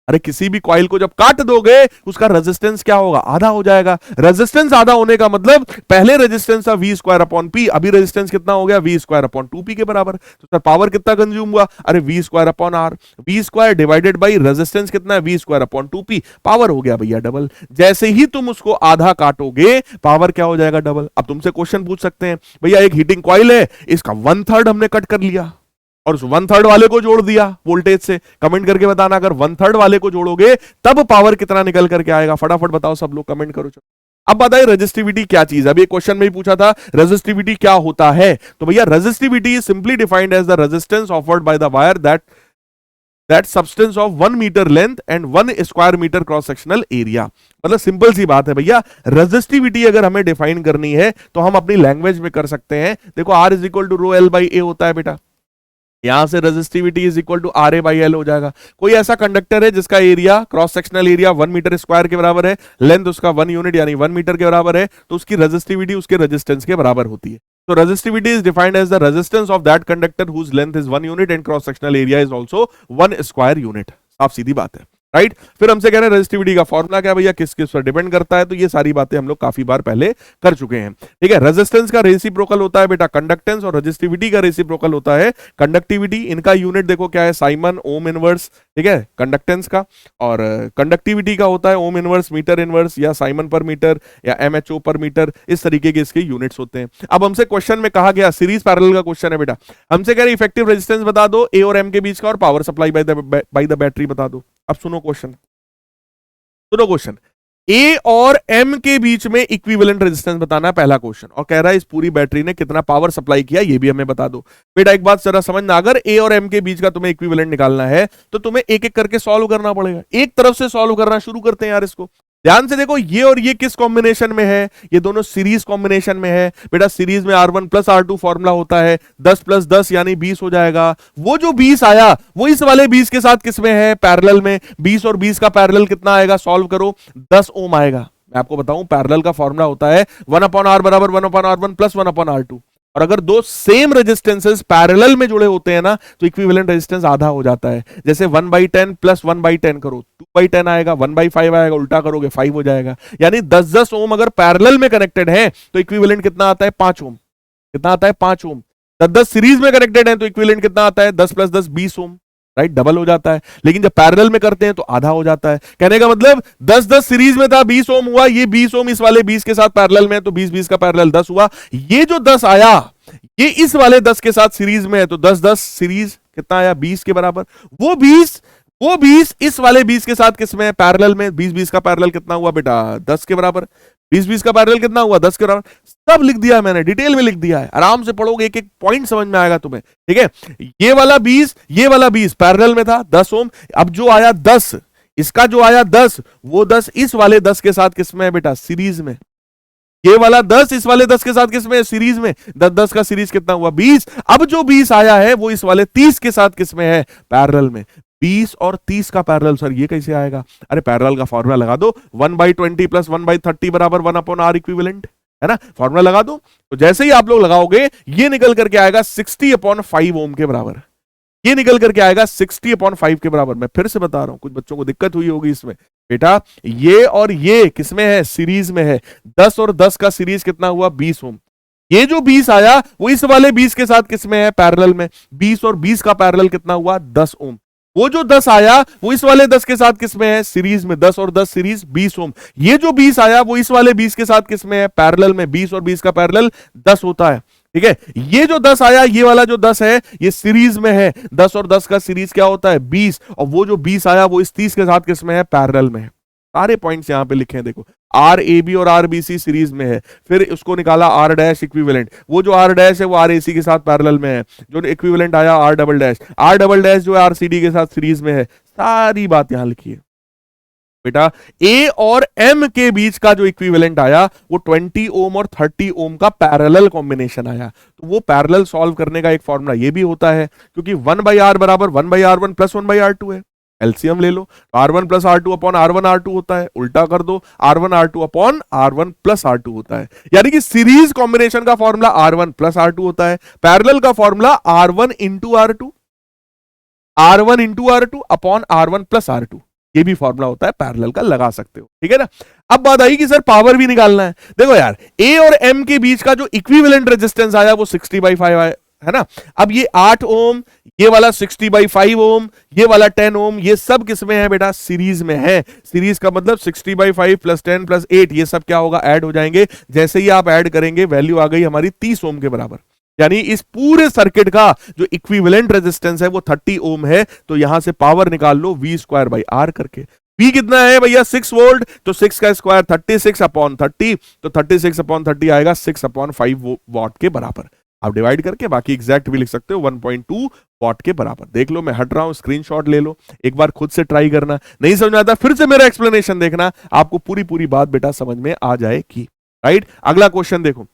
अरे किसी भी कॉइल को जब काट दोगे उसका रेजिस्टेंस क्या होगा? आधा हो जाएगा। रेजिस्टेंस आधा होने का मतलब पहले रेजिस्टेंस था V स्क्वायर अपॉन P, अभी रेजिस्टेंस कितना हो गया? V स्क्वायर अपॉन 2P के बराबर। तो सर पावर कितना कंज्यूम हुआ? अरे V square upon R, V square divided by resistance कितना है? V square upon 2P। Power हो गया भैया डबल। जैसे ही तुम उसको आधा काटोगे पावर क्या हो जाएगा? डबल। अब तुमसे क्वेश्चन पूछ सकते हैं, भैया एक हीटिंग कॉइल है, इसका 1/3 हमने कट कर लिया और उस 1/3 वाले को जोड़ दिया वोल्टेज से। कमेंट करके बताना, अगर 1/3 वाले को जोड़ोगे तब पावर कितना निकल करके आएगा? फटाफट बताओ सब लोग, कमेंट करो। अब बताइए रेजिस्टिविटी क्या चीज है। अभी एक क्वेश्चन में ही पूछा था रेजिस्टिविटी क्या होता है, तो भैया resistivity is simply defined as the resistance offered by the wire that that substance of 1 metre length and 1 square metre cross sectional area. मतलब सिंपल सी बात है भैया, रेजिस्टिविटी अगर हमें डिफाइन करनी है तो हम अपनी लैंग्वेज में कर सकते हैं। देखो R is equal to rho L by A होता है बेटा, यहां से resistivity is equal to R A by L हो जाएगा। कोई ऐसा कंडक्टर है जिसका area cross sectional area 1 metre square के बराबर है, लेंथ उसका 1 यूनिट यानी 1 मीटर के बराबर है, तो उसकी रेजिस्टिविटी उसके रेजिस्टेंस के बराबर होती है। So resistivity is defined as the resistance of that conductor whose length is 1 unit and cross sectional area is also 1 square unit। साफ सीधी बात है, राइट। फिर हमसे कह रहे हैं रेजिस्टिविटी का फॉर्मूला क्या भैया, किस किस पर डिपेंड करता है, तो ये सारी बातें हम लोग काफी बार पहले कर चुके हैं। ठीक है, रेजिस्टेंस का रेसिप्रोकल होता है बेटा कंडक्टेंस, और रेजिस्टिविटी का रेसिप्रोकल होता है कंडक्टिविटी। इनका यूनिट देखो क्या है, साइमन ओम इनवर्स, ठीक है, कंडक्टेंस का, और कंडक्टिविटी का होता है ओम इनवर्स, मीटर इनवर्स, या साइमन पर मीटर, या एमएचओ पर मीटर, इस तरीके के इसके यूनिट्स होते हैं। अब हमसे क्वेश्चन में कहा गया, सीरीज पैरेलल का क्वेश्चन है बेटा, हमसे कह रहे इफेक्टिव रेजिस्टेंस बता दो ए और एम के बीच का, और power supply by the battery बता दो। अब सुनो क्वेश्चन, सुनो क्वेश्चन, ए और एम के बीच में इक्विवेलेंट रेजिस्टेंस बताना है पहला क्वेश्चन, और कह रहा है इस पूरी बैटरी ने कितना पावर सप्लाई किया ये भी हमें बता दो। बेटा एक बात जरा समझना, अगर ए और एम के बीच का तुम्हें इक्विवेलेंट निकालना है तो तुम्हें एक एक करके सॉल्व करना पड़ेगा। एक तरफ से सॉल्व करना शुरू करते हैं यार इसको, ध्यान से देखो, ये और ये किस कॉम्बिनेशन में है, ये दोनों सीरीज कॉम्बिनेशन में है बेटा। सीरीज में R1 प्लस R2 फॉर्मूला होता है, 10 प्लस 10 यानी 20 हो जाएगा। वो जो 20 आया वो इस वाले 20 के साथ किसमें है, पैरेलल में। 20 और 20 का पैरेलल कितना आएगा, सॉल्व करो, 10 ओम आएगा। मैं आपको बताऊं पैरेलल का फॉर्मूला होता है 1/R बराबर 1/R1 प्लस 1/R2, और अगर दो सेम रेजिस्टेंसेस पैरेलल में जुड़े होते हैं ना तो इक्विवेलेंट रेजिस्टेंस आधा हो जाता है। जैसे 1/10 प्लस 1/10 करो 2/10 आएगा, 1/5 आएगा, उल्टा करोगे 5 हो जाएगा। यानी 10-10 ओम अगर पैरेलल में कनेक्टेड है तो इक्विवेलेंट कितना आता है, 5 ओम। कितना आता है, 5 ओम। 10-10 सीरीज में कनेक्टेड है तो इक्विवेलेंट कितना आता है, 10 प्लस 10 20 ओम, राइट, डबल हो जाता है। लेकिन जब पैरेलल में करते हैं तो आधा हो जाता है। कहने का मतलब 10-10 सीरीज में था, 20 ओम हुआ, ये 20 ओम इस वाले 20 के साथ पैरेलल में, तो 20-20 का पैरेलल 10 हुआ। ये जो 10 आया ये इस वाले 10 के साथ सीरीज में है, तो 10-10 सीरीज कितना आया, 20 के बराबर। वो 20 इस वाले 20 के साथ किसमें है, पैरेलल में। 20-20 का पैरेलल कितना हुआ बेटा, 10 के बराबर। 20-20 का पैरेलल कितना हुआ, 10 के बराबर। सब लिख दिया मैंने, डिटेल में लिख दिया है, आराम से पढ़ोगे, एक एक पॉइंट समझ में आएगा तुम्हें। ठीक है, ये वाला 20 पैरेलल में था, 10 ओम। अब जो आया 10, इसका जो आया 10, वो 10 इस वाले 10 के साथ किसमें है बेटा, सीरीज में। ये वाला 10 इस वाले 10 के साथ किसमें है, सीरीज में। 10-10 का सीरीज कितना हुआ, 20। अब जो 20 आया है वो इस वाले 30 के साथ किसमें है, पैरेलल में। 20 और 30 का पैरेलल, सर ये कैसे आएगा, अरे पैरेलल का फॉर्मूला लगा दो, 1/20 प्लस 1/30 बराबर 1/R इक्विवेलेंट, है ना, फॉर्मूला लगा दो। तो जैसे ही आप लोग लगाओगे ये निकल करके आएगा 60/5 ओम के बराबर। ये निकल करके आएगा 60/5 के बराबर। मैं फिर से बता रहा हूं, कुछ बच्चों को दिक्कत हुई होगी इसमें। बेटा ये और ये किसमें है, सीरीज में है। 10 और 10 का सीरीज कितना हुआ, 20 ओम। ये जो 20 आया वो इस वाले 20 के साथ किसमें है, पैरेलल में। 20 और 20 का पैरेलल कितना हुआ, 10 ओम। वो जो 10 आया वो इस वाले 10 के साथ किसमें है, सीरीज में। 10 और 10 सीरीज 20 ओम। ये जो 20 आया वो इस वाले 20 के साथ किसमें है, पैरेलल में। 20 और 20 का पैरेलल 10 होता है। ठीक है, ये जो 10 आया, ये वाला जो 10 है ये सीरीज में है। 10 और 10 का सीरीज क्या होता है, 20, और वो जो 20 आया वो इस 30 के साथ किसमें है, पैरेलल में है। सारे पॉइंट्स यहां पे लिखे हैं, देखो आर ए बी और आर बी सी सीरीज में है। फिर उसको निकाला आर डैश इक्विवेलेंट, वो जो आर डैश है वो आर ए सी के साथ पैरेलल में है। जो इक्विवेलेंट आया आर डबल डैश जो है आर सी डी के साथ सीरीज में है। सारी बात यहां लिखी है बेटा। ए और एम के बीच का जो इक्विवेलेंट आया वो 20 ओम और 30 ओम का पैरेलल कॉम्बिनेशन आया। तो वो पैरेलल सॉल्व करने का एक फॉर्मूला ये भी होता है, क्योंकि 1/R बराबर 1/R1 प्लस 1/R2 है। एलसीएम ले लो, R1 plus R2 upon R1 R2 होता है, उल्टा कर दो, R1 R2 upon R1 plus R2 होता है। यानी कि सीरीज कॉम्बिनेशन का फॉर्मूला R1 प्लस R2 होता है, पैरेलल का formula R1 into R2 upon R1 plus R2। ये भी फॉर्मूला होता है, पैरेलल का लगा सकते हो। ठीक है ना। अब बात आई कि सर पावर भी निकालना है। देखो यार, ए और एम के बीच का जो इक्विवेलेंट रेजिस्टेंस आया वो 60/5 आया, है ना। अब ये 8 ओम, ये वाला 60/5 ओम, ये वाला 10 ओम, ये सब किसमें है बेटा, सीरीज में है। सीरीज का मतलब 60/5 प्लस 10 प्लस 8, ये सब क्या होगा, ऐड हो जाएंगे। जैसे ही आप ऐड करेंगे वैल्यू आ गई हमारी 30 ओम के बराबर। यानी इस पूरे सर्किट का जो इक्विवेलेंट रेजिस्टेंस है वो 30 ओम है। तो यहां से पावर निकाल लो V²/R करके। V कितना है भैया, 6 वोल्ट, तो 6 का स्क्वायर 36/30, तो 36/30 आएगा 6/5 वॉट के बराबर। आप डिवाइड करके बाकी एग्जैक्ट भी लिख सकते हो 1.2 वॉट के बराबर। देख लो, मैं हट रहा हूं, स्क्रीनशॉट ले लो, एक बार खुद से ट्राई करना, नहीं समझ में आता फिर से मेरा एक्सप्लेनेशन देखना, आपको पूरी पूरी बात बेटा समझ में आ जाएगी। राइट, अगला क्वेश्चन देखो,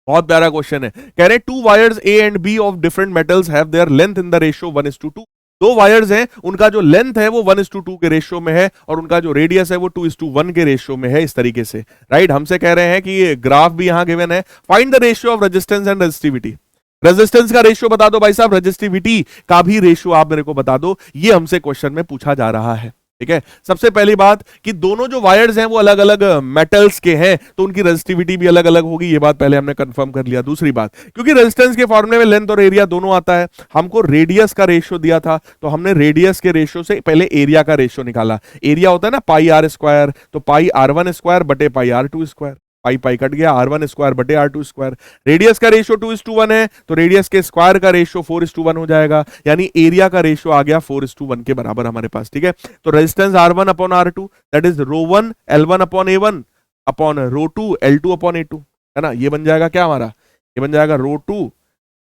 बहुत प्यारा क्वेश्चन है। कह रहे two wires A and B of different metals have their length in the ratio 1:2। दो वायर्स हैं, उनका जो लेंथ है वो 1:2 के रेशियो में है और उनका जो रेडियस है वो 2:1 के रेशियो में है, इस तरीके से। राइट, हमसे कह रहे हैं कि ग्राफ भी यहां गिवन है, find the ratio of resistance and resistivity. Resistance का रेशियो बता दो भाई साहब, रेजिस्टिविटी का भी रेशियो आप मेरे को बता दो, ये हमसे क्वेश्चन में पूछा जा रहा है। ठीक है, सबसे पहली बात कि दोनों जो वायर्स हैं वो अलग अलग मेटल्स के हैं, तो उनकी रेजिस्टिविटी भी अलग अलग होगी, ये बात पहले हमने कंफर्म कर लिया। दूसरी बात, क्योंकि रेजिस्टेंस के फॉर्मूले में लेंथ और एरिया दोनों आता है, हमको रेडियस का रेशियो दिया था, तो हमने रेडियस के रेशियो से पहले एरिया का रेशियो निकाला। एरिया होता है ना पाई आर स्क्वायर, तो पाई r1 स्क्वायर बटे पाई r2 स्क्वायर, पाई पाई कट गया, r1 स्क्वायर बटे r2 स्क्वायर। रेडियस का रेशियो 2:1 है, तो रेडियस के स्क्वायर का रेशियो 4:1 हो जाएगा, यानी एरिया का रेशियो आ गया 4:1 के बराबर हमारे पास। ठीक है, तो resistance r1 upon r2 that is ρ1 L1 upon A1 upon ρ2 L2 upon A2, है ना। ये बन जाएगा क्या हमारा, ये बन जाएगा ρ2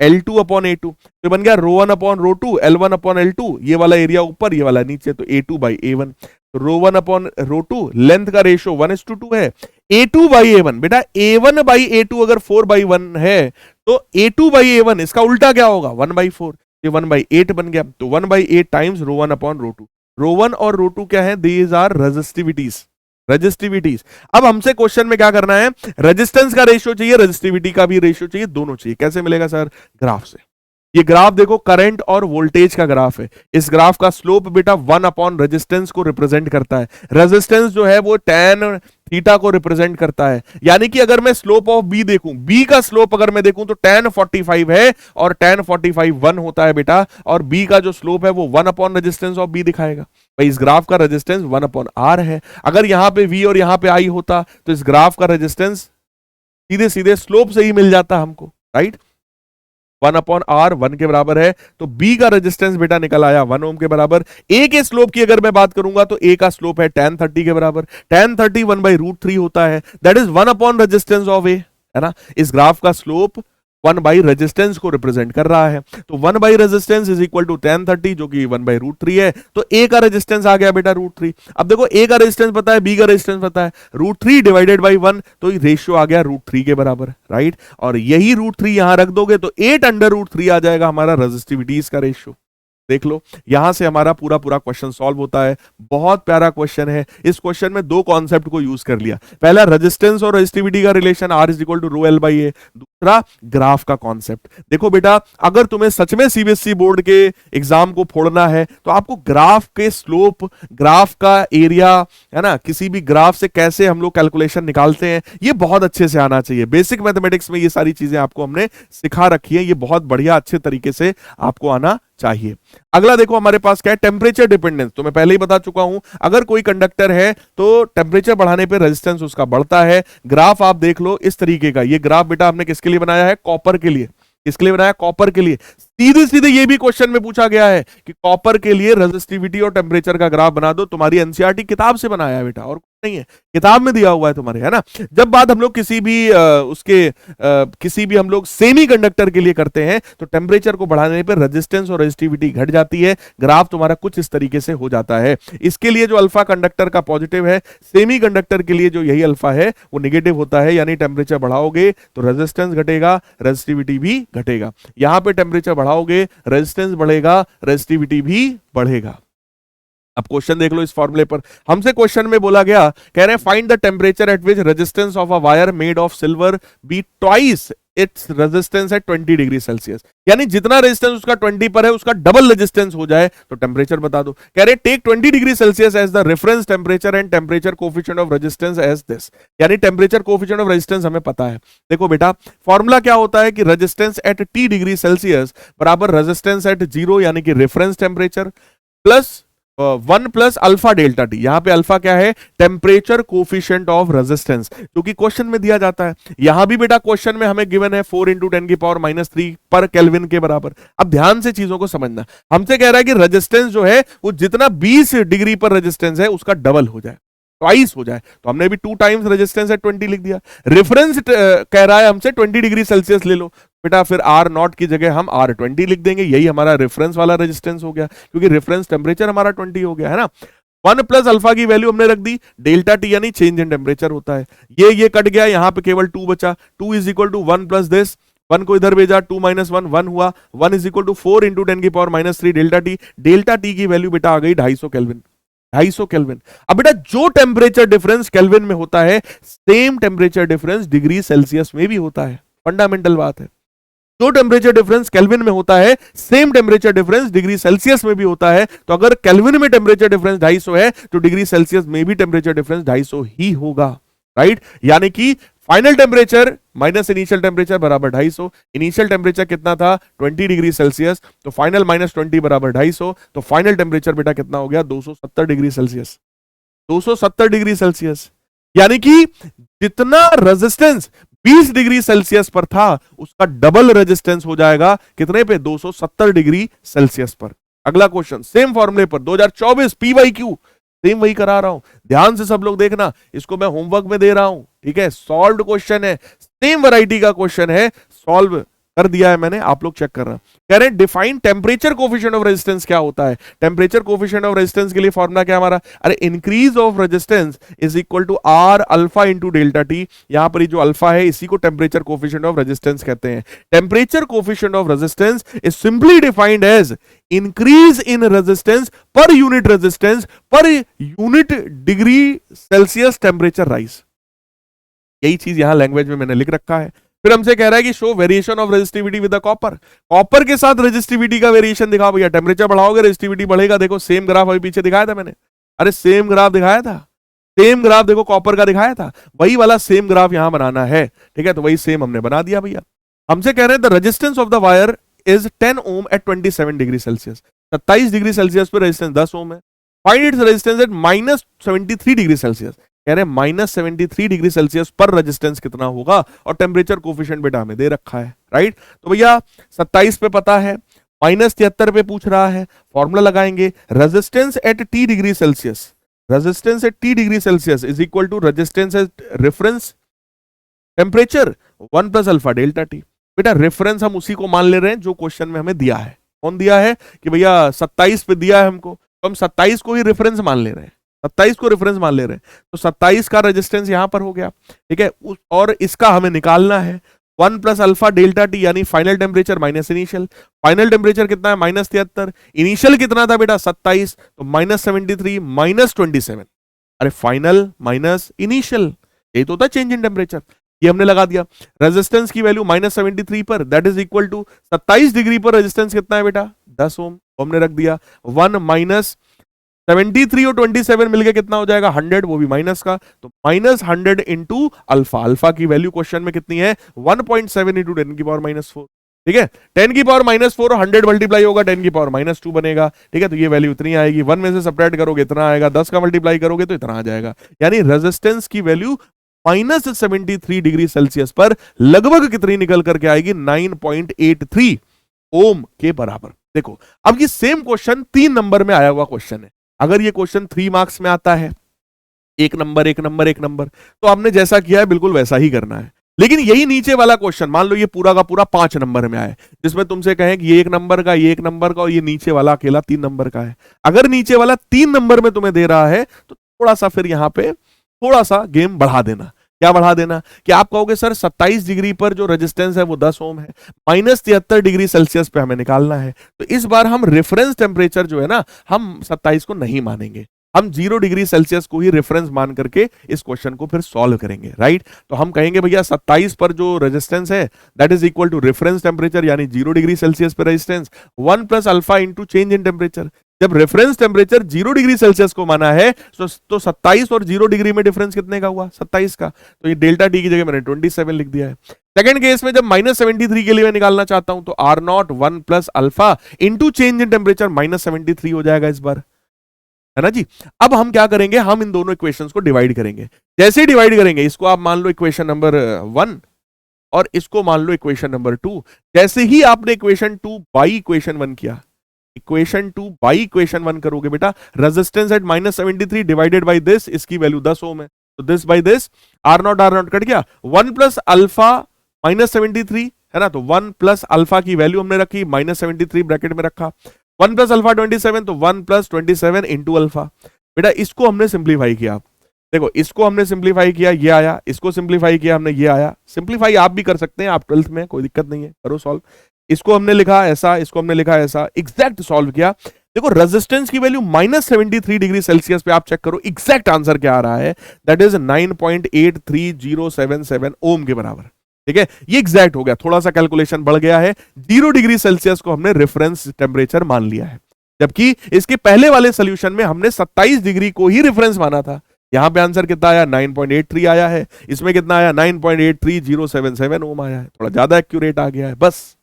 L2 अपॉन A2, तो बन गया ρ1 अपॉन ρ2 L1 अपॉन L2, ये वाला एरिया ऊपर, ये वाला नीचे, तो A2 by A1। ρ1 upon ρ2, length का रेशियो 1:2 है, A2 बाई A1, बेटा A1 बाई A2 अगर 4/1 है तो A2 बाई A1 इसका उल्टा क्या होगा, 1/4, ये 1/8 बन गया, तो 1/8 टाइम्स ρ1 अपॉन ρ2। ρ1 और ρ2 क्या है, दीज आर रेजिस्टिविटीज, रेजिस्टिविटीज। अब हमसे क्वेश्चन में क्या करना है, रेजिस्टेंस का रेशियो चाहिए, रेजिस्टिविटी का भी रेशियो चाहिए, दोनों चाहिए। कैसे मिलेगा सर, ग्राफ से। ये ग्राफ देखो करंट और वोल्टेज का ग्राफ है, इस ग्राफ का स्लोप बेटा 1 अपॉन रेजिस्टेंस को रिप्रेजेंट करता है। रेजिस्टेंस जो है वो tan थीटा को रिप्रेजेंट करता है, यानी कि अगर मैं स्लोप ऑफ बी देखूं, बी का स्लोप अगर मैं देखूं तो tan 45 है और tan 45 1 होता है बेटा, और बी का जो स्लोप है वो 1 अपॉन रेजिस्टेंस ऑफ बी दिखाएगा। भाई इस ग्राफ का रेजिस्टेंस 1 अपॉन आर है, अगर यहां पे वी और यहां पे आई होता तो इस ग्राफ का रेजिस्टेंस सीधे सीधे स्लोप से ही मिल जाता हमको। राइट, 1 अपॉन आर 1 के बराबर है, तो बी का रेजिस्टेंस बेटा निकल आया 1 ओम के बराबर। ए के स्लोप की अगर मैं बात करूंगा तो ए का स्लोप है tan 30 के बराबर, tan 30 1/√3 होता है, that is 1 upon resistance of A, है ना। इस ग्राफ का स्लोप 1 बाई रेजिस्टेंस को रिप्रेजेंट कर रहा है, तो 1 by resistance is equal to tan 30 जो कि 1/√3 है, तो ए का रेजिस्टेंस आ गया बेटा √3। अब देखो ए का रेजिस्टेंस पता है, बी का रेजिस्टेंस पता है, √3 डिवाइडेड बाई 1, तो रेशियो आ गया √3 के बराबर। राइट, और यही √3 यहां रख दोगे तो 8/√3 आ जाएगा हमारा रेजिस्टिविटीज का रेशियो। देख लो, यहां से हमारा पूरा पूरा क्वेश्चन सॉल्व होता है। बहुत प्यारा क्वेश्चन है, इस क्वेश्चन में दो कॉन्सेप्ट को यूज कर लिया, पहला रेजिस्टेंस और रेजिस्टिविटी का relation R is equal to ρL by A, दूसरा ग्राफ का कॉन्सेप्ट। देखो बेटा, अगर तुम्हें सच में सीबीएसई बोर्ड के एग्जाम को फोड़ना है तो आपको ग्राफ के स्लोप, ग्राफ का एरिया, है ना, किसी भी ग्राफ से कैसे हम लोग कैलकुलेशन निकालते हैं, ये बहुत अच्छे से आना चाहिए। बेसिक मैथमेटिक्स में ये सारी चीजें आपको हमने सिखा रखी है, ये बहुत बढ़िया अच्छे तरीके से आपको आना चाहिए। अगला देखो हमारे पास क्या है, टेम्परेचर डिपेंडेंस। तो मैं पहले ही बता चुका हूं, अगर कोई कंडक्टर है तो टेम्परेचर बढ़ाने पे रेजिस्टेंस उसका बढ़ता है। ग्राफ आप देख लो इस तरीके का, ये ग्राफ बेटा हमने किसके लिए बनाया है, कॉपर के लिए। किसके लिए बनाया, कॉपर के लिए। सीधे सीधे ये भी क्वेश्चन में पूछा गया है कि कॉपर के लिए रेजिस्टिविटी और टेम्परेचर का ग्राफ बना दो। तुम्हारी एनसीईआरटी किताब से बनाया है बेटा, और नहीं है, किताब में दिया हुआ है तुम्हारे, है ना। जब बात हम लोग किसी भी किसी भी हम लोग सेमी कंडक्टर के लिए करते हैं तो टेम्परेचर को बढ़ाने पर रेजिस्टेंस और रेजिस्टिविटी घट जाती है, ग्राफ तुम्हारा कुछ इस तरीके से हो जाता है। इसके लिए जो अल्फा कंडक्टर का पॉजिटिव है, सेमी कंडक्टर के लिए जो यही अल्फा है वो निगेटिव होता है, यानी टेम्परेचर बढ़ाओगे तो रेजिस्टेंस घटेगा, रेजिस्टिविटी भी घटेगा। यहां पे टेम्परेचर बढ़ाओगे रेजिस्टेंस बढ़ेगा, रेजिस्टिविटी भी बढ़ेगा। अब क्वेश्चन देख लो इस फॉर्मूले पर, हमसे क्वेश्चन में बोला गया, कह रहे हैं find the temperature at which resistance of a wire made of silver be twice its resistance eight 20 degree Celsius, यानी जितना रेजिस्टेंस उसका 20 पर है उसका डबल रेजिस्टेंस हो जाए तो टेम्परेचर बता दो। कह रहे take 20 degree Celsius as the reference temperature and temperature coefficient of resistance as this, यानी टेम्परेचर कोफिशिएंट ऑफ रेजिस्टेंस हमें पता है। देखो बेटा, फॉर्मूला क्या होता है कि resistance at T degree Celsius बराबर रेजिस्टेंस एट 0 यानी कि reference temperature plus 1 plus alpha delta T. यहां पे अल्फा क्या है, टेम्परेचर कोफिशिएंट ऑफ रेजिस्टेंस, जो कि क्वेश्चन में दिया जाता है। यहां भी बेटा क्वेश्चन में हमें गिवन है 4 × 10⁻³ पर केल्विन के बराबर। अब ध्यान से चीजों को समझना, हमसे कह रहा है कि रेजिस्टेंस जो है वो जितना 20 डिग्री पर रेजिस्टेंस है उसका डबल हो जाए, ट्वाइस हो जाए, तो हमने भी 2 टाइम्स रेजिस्टेंस एट 20 लिख दिया। रेफरेंस कह रहा है हमसे 20 डिग्री सेल्सियस ले लो, बेटा फिर आर नॉट की जगह हम R20 लिख देंगे, यही हमारा रेफरेंस वाला रेजिस्टेंस हो गया, क्योंकि रेफरेंस टेम्परेचर हमारा 20 हो गया है ना। 1 प्लस अल्फा की वैल्यू हमने रख दी, डेल्टा टी यानी चेंज इन टेम्परेचर होता है, ये कट गया, यहां पे केवल 2 बचा, 2 is equal to 1 plus this, 1 को इधर भेजा, 2 माइनस 1 1 हुआ, 1 इज इक्वल टू 4 इंटू 10 की पावर माइनस 3 डेल्टा टी की वैल्यू बेटा आ गई 250 केल्विन, 250 केल्विन। अब बेटा जो टेम्परेचर डिफरेंस केल्विन में होता है, same temperature difference degree Celsius में भी होता है, फंडामेंटल बात है। जो टेम्परेचर डिफरेंस केल्विन में होता है, same temperature difference degree Celsius में भी होता है। तो अगर केल्विन में टेम्परेचर डिफरेंस 250 है, तो डिग्री सेल्सियस में भी टेम्परेचर डिफरेंस 250 ही होगा, राइट। यानी कि final temperature minus initial temperature बराबर 250। इनिशियल टेम्परेचर कितना था 20 डिग्री सेल्सियस, तो फाइनल माइनस 20 बराबर 250, तो फाइनल टेम्परेचर बेटा कितना हो गया 270 डिग्री सेल्सियस, 270 डिग्री सेल्सियस। यानी कि जितना रेजिस्टेंस 20 डिग्री सेल्सियस पर था, उसका डबल रेजिस्टेंस हो जाएगा कितने पे 270 डिग्री सेल्सियस पर। अगला क्वेश्चन सेम फॉर्मूले पर 2024 पी बाई क्यू, सेम वही करा रहा हूं, ध्यान से सब लोग देखना, इसको मैं होमवर्क में दे रहा हूं, ठीक है। सॉल्व्ड क्वेश्चन है, सेम वैरायटी का क्वेश्चन है, सॉल्व कर दिया है मैंने, आप लोग चेक कर रहे हैं। कह रहे हैं define temperature coefficient of resistance क्या होता है। टेम्परेचर कोफिशिएंट ऑफ रेजिस्टेंस के लिए फॉर्मूला क्या हमारा, अरे increase of resistance is equal to R alpha into delta T. यहां पर जो अल्फा है इसी को टेम्परेचर कोफिशिएंट ऑफ रेजिस्टेंस कहते हैं। Temperature coefficient of resistance is simply defined as increase in resistance per unit resistance per unit degree Celsius temperature rise. यही चीज यहां लैंग्वेज में मैंने लिख रखा है। फिर हमसे कह रहा है कि show variation of resistivity with the copper, copper के साथ रेजिस्टिविटी का वेरिएशन दिखाओ भैया। टेम्परेचर बढ़ाओगे रेजिस्टिविटी बढ़ेगा, देखो सेम ग्राफ अभी पीछे दिखाया था मैंने, अरे सेम ग्राफ दिखाया था, सेम ग्राफ देखो कॉपर का दिखाया था, वही वाला सेम ग्राफ यहां बनाना है, ठीक है। तो वही सेम हमने बना दिया भैया। हमसे कह रहे हैं the resistance of the wire is 10 ohm at 27 degree Celsius, 27 degree Celsius पर रेजिस्टेंस 10 ओम है। Find its resistance at minus 73 degree Celsius, कह रहे हैं माइनस 73 डिग्री सेल्सियस पर रेजिस्टेंस कितना होगा, और टेम्परेचर कोफिशिएंट बेटा हमें दे रखा है, राइट। तो भैया 27 पे पता है, माइनस 73 पे पूछ रहा है, फॉर्मूला लगाएंगे resistance at T degree Celsius, resistance at T degree Celsius is equal to resistance at reference temperature 1 plus alpha delta T. बेटा रेफरेंस हम उसी को मान ले रहे हैं जो क्वेश्चन में हमें दिया है। कौन दिया है कि भैया 27 पे दिया है हमको, तो हम 27 को ही रेफरेंस मान ले रहे हैं, 27 को रेफरेंस मान ले रहे हैं। तो 27 का रेजिस्टेंस यहां पर हो गया, ठीक है। और इसका हमें निकालना है 1 प्लस अल्फा डेल्टा टी, यानी final temperature minus initial. Final temperature कितना है माइनस 73, इनिशियल कितना था बेटा 27, तो माइनस 73 माइनस 27, अरे फाइनल माइनस इनिशियल, यही तो होता है चेंज इन टेम्परेचर। ये हमने लगा दिया, रेजिस्टेंस की वैल्यू माइनस 73 पर, that is equal to 27 degree पर रेजिस्टेंस कितना है बेटा 10 ओम, हमने रख दिया 1 माइनस 73 और 27 मिलके कितना हो जाएगा 100, वो भी माइनस का, तो माइनस 100 इंटू अल्फा। अल्फा की वैल्यू क्वेश्चन में कितनी है 1.7 इंटू 10 की पावर माइनस 4, ठीक है। 10 की पावर माइनस 4 और 100 मल्टीप्लाई होगा 10 की पावर माइनस 2 बनेगा, ठीक है। तो ये वैल्यू इतनी आएगी, 1 में से सब्ट्रैक्ट करोगे इतना आएगा, 10 का मल्टीप्लाई करोगे तो इतना आ जाएगा। यानी रेजिस्टेंस की वैल्यू माइनस 73 डिग्री सेल्सियस पर लगभग कितनी निकल करके आएगी 9.83 ओम के बराबर। देखो अब ये सेम क्वेश्चन 3 नंबर में आया हुआ क्वेश्चन है। अगर ये क्वेश्चन 3 मार्क्स में आता है, एक नंबर एक नंबर एक नंबर, तो आपने जैसा किया है बिल्कुल वैसा ही करना है। लेकिन यही नीचे वाला क्वेश्चन मान लो ये पूरा का पूरा 5 नंबर में आए, जिसमें तुमसे कहें कि ये 1 नंबर का, ये 1 नंबर का, और ये नीचे वाला अकेला 3 नंबर का है। अगर नीचे वाला 3 नंबर में तुम्हें दे रहा है तो थोड़ा सा फिर यहां पे थोड़ा सा गेम बढ़ा देना। क्या बढ़ा देना कि आप कहोगे सर 27 डिग्री पर जो रेजिस्टेंस है वो 10 ओम है, माइनस 73 डिग्री सेल्सियस पे हमें निकालना है, तो इस बार हम रेफरेंस टेम्परेचर जो है ना, हम 27 को नहीं मानेंगे, हम 0 डिग्री सेल्सियस को ही रेफरेंस मान करके इस क्वेश्चन को फिर सॉल्व करेंगे, राइट। तो हम कहेंगे भैया 27 पर जो रेजिस्टेंस है that is equal to reference temperature, यानी 0 डिग्री सेल्सियस पर resistance 1 plus alpha into change in temperature. जब रेफरेंस टेम्परेचर 0 डिग्री सेल्सियस को माना है तो 27 और 0 डिग्री में डिफरेंस कितने का हुआ 27 का, तो ये डेल्टा टी की जगह मैंने 27 लिख दिया है। सेकंड केस में जब माइनस 73 के लिए मैं निकालना चाहता हूं तो R not 1 plus alpha into change in temperature minus 73 हो जाएगा इस बार, है ना जी। अब हम क्या करेंगे, हम इन दोनों इक्वेशंस को डिवाइड करेंगे। जैसे ही डिवाइड करेंगे, इसको आप मान लो इक्वेशन नंबर 1 और इसको मान लो इक्वेशन नंबर 2। जैसे ही आपने इक्वेशन 2 बाई इक्वेशन 1 किया, इक्वेशन 2 बाई इक्वेशन 1 करोगे बेटा, resistance at minus 73 divided by this, इसकी वैल्यू 10 ओम है, तो this by this, R not cut गया, 1 प्लस अल्फा माइनस 73 है ना। तो 1 प्लस अल्फा की वैल्यू हमने रखी, -73 ब्रैकेट में रखा, 1 प्लस अल्फा 27, तो 1 प्लस 27 इंटू अल्फा। बेटा इसको हमने सिंप्लीफाई किया, देखो इसको हमने सिंप्लीफाई किया, ये आया, इसको सिंप्लीफाई किया हमने, ये आया। सिंप्लीफाई आप भी कर सकते हैं, आप 12th में, कोई दिक्कत नहीं है, करो सॉल्व। इसको हमने लिखा ऐसा, इसको हमने लिखा ऐसा, एग्जैक्ट सॉल्व किया। देखो रेजिस्टेंस की वैल्यू -73 डिग्री सेल्सियस पे आप चेक करो एग्जैक्ट आंसर क्या आ रहा है, दैट इज 9.83077 ओम के बराबर। ठीक है, ये एग्जैक्ट हो गया, थोड़ा सा कैलकुलेशन बढ़ गया है। 0 डिग्री सेल्सियस को हमने रेफरेंस टेम्परेचर मान लिया है, जबकि इसके पहले वाले सोल्यूशन में हमने 27 डिग्री को ही रेफरेंस माना था। यहां पे आंसर कितना आया, 9.83 आया है, इसमें कितना आया, 9.83077 ओम आया है, थोड़ा ज्यादा एक्यूरेट आ गया है बस।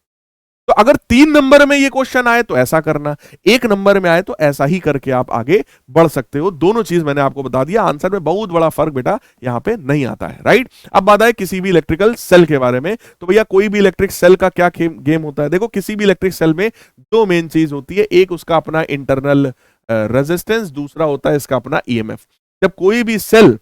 तो अगर 3 नंबर में ये क्वेश्चन आए तो ऐसा करना, 1 नंबर में आए तो ऐसा ही करके आप आगे बढ़ सकते हो। दोनों चीज मैंने आपको बता दिया, आंसर में बहुत बड़ा फर्क बेटा यहां पे नहीं आता है, राइट। अब बात है किसी भी इलेक्ट्रिकल सेल के बारे में, तो भैया कोई भी इलेक्ट्रिक सेल का क्या गेम होता है। देखो किसी भी इलेक्ट्रिक सेल में दो मेन चीज होती है, एक उसका अपना इंटरनल रेजिस्टेंस, दूसरा होता है इसका अपना ईएमएफ। जब कोई भी सेल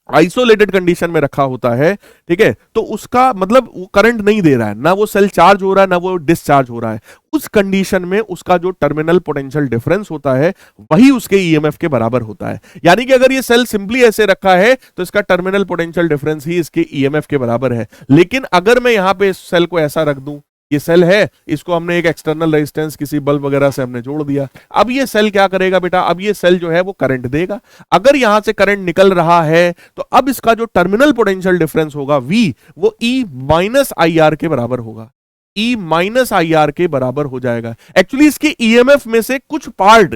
आइसोलेटेड कंडीशन में रखा होता है, ठीक है, तो उसका मतलब वो करंट नहीं दे रहा है, ना वो सेल चार्ज हो रहा है ना वो डिस्चार्ज हो रहा है, उस कंडीशन में उसका जो टर्मिनल पोटेंशियल डिफरेंस होता है वही उसके ईएमएफ के बराबर होता है। यानी कि अगर ये सेल सिंपली ऐसे रखा है तो इसका टर्मिनल पोटेंशियल डिफरेंस ही इसके ईएमएफ के बराबर है। लेकिन अगर मैं यहां पे इस सेल को ऐसा रख दूं, ये सेल है, इसको हमने एक एक्सटर्नल रेजिस्टेंस किसी बल्ब वगैरह से हमने जोड़ दिया, अब ये सेल क्या करेगा बेटा, अब ये सेल जो है वो करंट देगा। अगर यहां से करंट निकल रहा है तो अब इसका जो टर्मिनल पोटेंशियल डिफरेंस होगा V, वो E माइनस आई आर के बराबर होगा, E माइनस आई आर के बराबर हो जाएगा। एक्चुअली इसके ईएमएफ में से कुछ पार्ट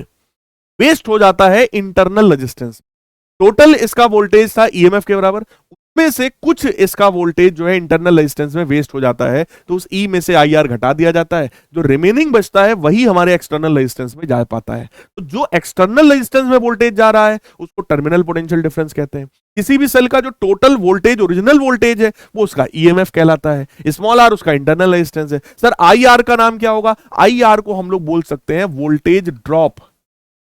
वेस्ट हो जाता है इंटरनल रेजिस्टेंस। टोटल इसका वोल्टेज था ईएमएफ के बराबर, में से कुछ इसका वोल्टेज जो है इंटरनल रेजिस्टेंस में वेस्ट हो जाता है, तो उस ई में से आई आर घटा दिया जाता है, जो रिमेनिंग बचता है वही हमारे एक्सटर्नल रेजिस्टेंस में जा पाता है। तो जो एक्सटर्नल रेजिस्टेंस में वोल्टेज जा रहा है उसको टर्मिनल पोटेंशियल डिफरेंस कहते हैं। किसी भी सेल का जो टोटल वोल्टेज, ओरिजिनल वोल्टेज है, वो उसका ईएमएफ कहलाता है, स्मॉल आर उसका इंटरनल रेजिस्टेंस है। सर आई आर का नाम क्या होगा, आई आर को हम लोग बोल सकते हैं वोल्टेज ड्रॉप,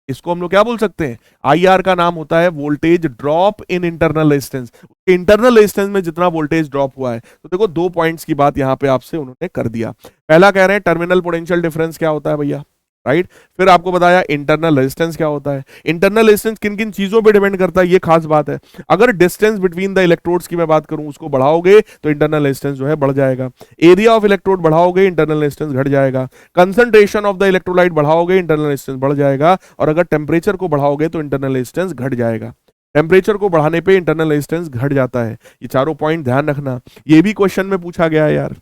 इसको हम लोग क्या बोल सकते हैं, आई आर का नाम होता है voltage drop in internal resistance. Internal resistance में जितना वोल्टेज ड्रॉप हुआ है, तो देखो 2 पॉइंट्स की बात यहां पे आपसे उन्होंने कर दिया। पहला कह रहे हैं टर्मिनल पोटेंशियल डिफरेंस क्या होता है भैया, राइट। फिर आपको बताया इंटरनल रेजिस्टेंस क्या होता है। इंटरनल रेजिस्टेंस किन किन चीजों पे डिपेंड करता है, ये खास बात है। अगर डिस्टेंस बिटवीन द इलेक्ट्रोड्स की मैं बात करूं, उसको बढ़ाओगे तो इंटरनल रेजिस्टेंस जो है बढ़ जाएगा। एरिया ऑफ इलेक्ट्रोड बढ़ाओगे इंटरनल रेजिस्टेंस घट जाएगा। कंसंट्रेशन ऑफ द इलेक्ट्रोलाइट बढ़ाओगे इंटरनल रेजिस्टेंस बढ़ जाएगा। और अगर टेम्परेचर को बढ़ाओगे तो इंटरनल रेजिस्टेंस घट जाएगा। टेम्परेचर को बढ़ाने पे इंटरनल रेजिस्टेंस घट जाता है। ये चारों पॉइंट ध्यान रखना, ये भी क्वेश्चन में पूछा गया है यार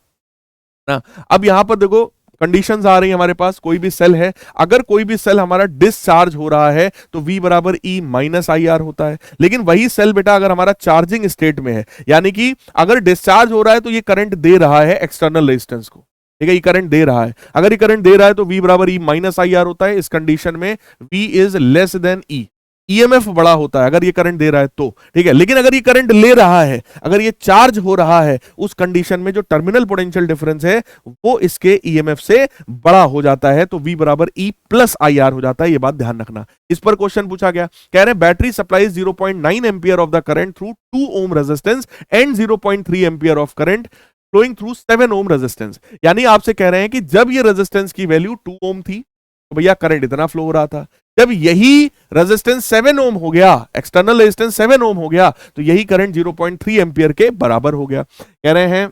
ना। अब यहां पर देखो कंडीशंस आ रही है हमारे पास, कोई भी सेल है, अगर कोई भी सेल हमारा डिस्चार्ज हो रहा है तो V बराबर E माइनस आई आर होता है। लेकिन वही सेल बेटा अगर हमारा चार्जिंग स्टेट में है, यानी कि अगर डिस्चार्ज हो रहा है तो ये करंट दे रहा है एक्सटर्नल रेजिस्टेंस को, ठीक है, ये करंट दे रहा है। अगर ये करंट दे रहा है तो V बराबर E माइनस आई आर होता है। इस कंडीशन में V is less than E, EMF बड़ा होता है अगर ये करंट दे रहा है तो, ठीक है। लेकिन अगर ये करंट ले रहा है, अगर ये चार्ज हो रहा है, उस कंडीशन में जो टर्मिनल पोटेंशियल डिफरेंस है वो इसके ईएमएफ से बड़ा हो जाता है, तो V बराबर E प्लस आई आर हो जाता है। ये बात ध्यान रखना। इस पर क्वेश्चन पूछा गया, कह रहे हैं battery supplies 0.9 ampere of the current through 2 ohm resistance and 0.3 ampere of current flowing through 7 ohm resistance. यानी आपसे कह रहे हैं कि जब ये रेजिस्टेंस की वैल्यू 2 ओम थी तो भैया करंट इतना फ्लो हो रहा था, जब यही रेजिस्टेंस 7 ओम हो गया, एक्सटर्नल रेजिस्टेंस 7 ओम हो गया, तो यही करंट 0.3 एम्पियर के बराबर हो गया। कह रहे हैं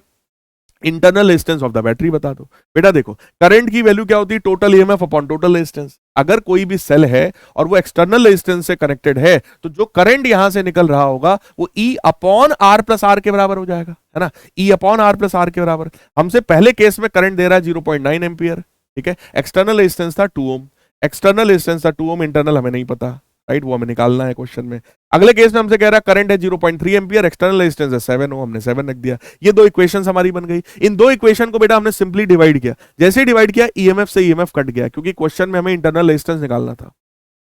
internal resistance of the battery बता दो। बेटा देखो करंट की वैल्यू क्या होती है, total EMF upon total resistance. अगर कोई भी सेल है और वो एक्सटर्नल रेजिस्टेंस से कनेक्टेड है, तो जो करंट यहां से निकल रहा होगा वो E upon R plus R के बराबर हो जाएगा, है ना, E upon R plus R के बराबर। हमसे पहले केस में करंट दे रहा है 0.9 एम्पियर, ठीक है, एक्सटर्नल रेजिस्टेंस था 2 ओम, एक्सटर्नल रेजिस्टेंस था 2 ओम, इंटरनल हमें नहीं पता, राइट, वो हमें निकालना है क्वेश्चन में। अगले केस में हमसे कह रहा है करंट है 0.3 एम्पियर, एक्सटर्नल रेजिस्टेंस है 7 ओम, हमने 7 रख दिया। ये 2 इक्वेशंस हमारी बन गई। इन 2 इक्वेशन को बेटा हमने सिंपली डिवाइड किया। जैसे ही डिवाइड किया ईएमएफ से ईएमएफ कट गया, क्योंकि क्वेश्चन में हमें इंटरनल रेजिस्टेंस निकालना था,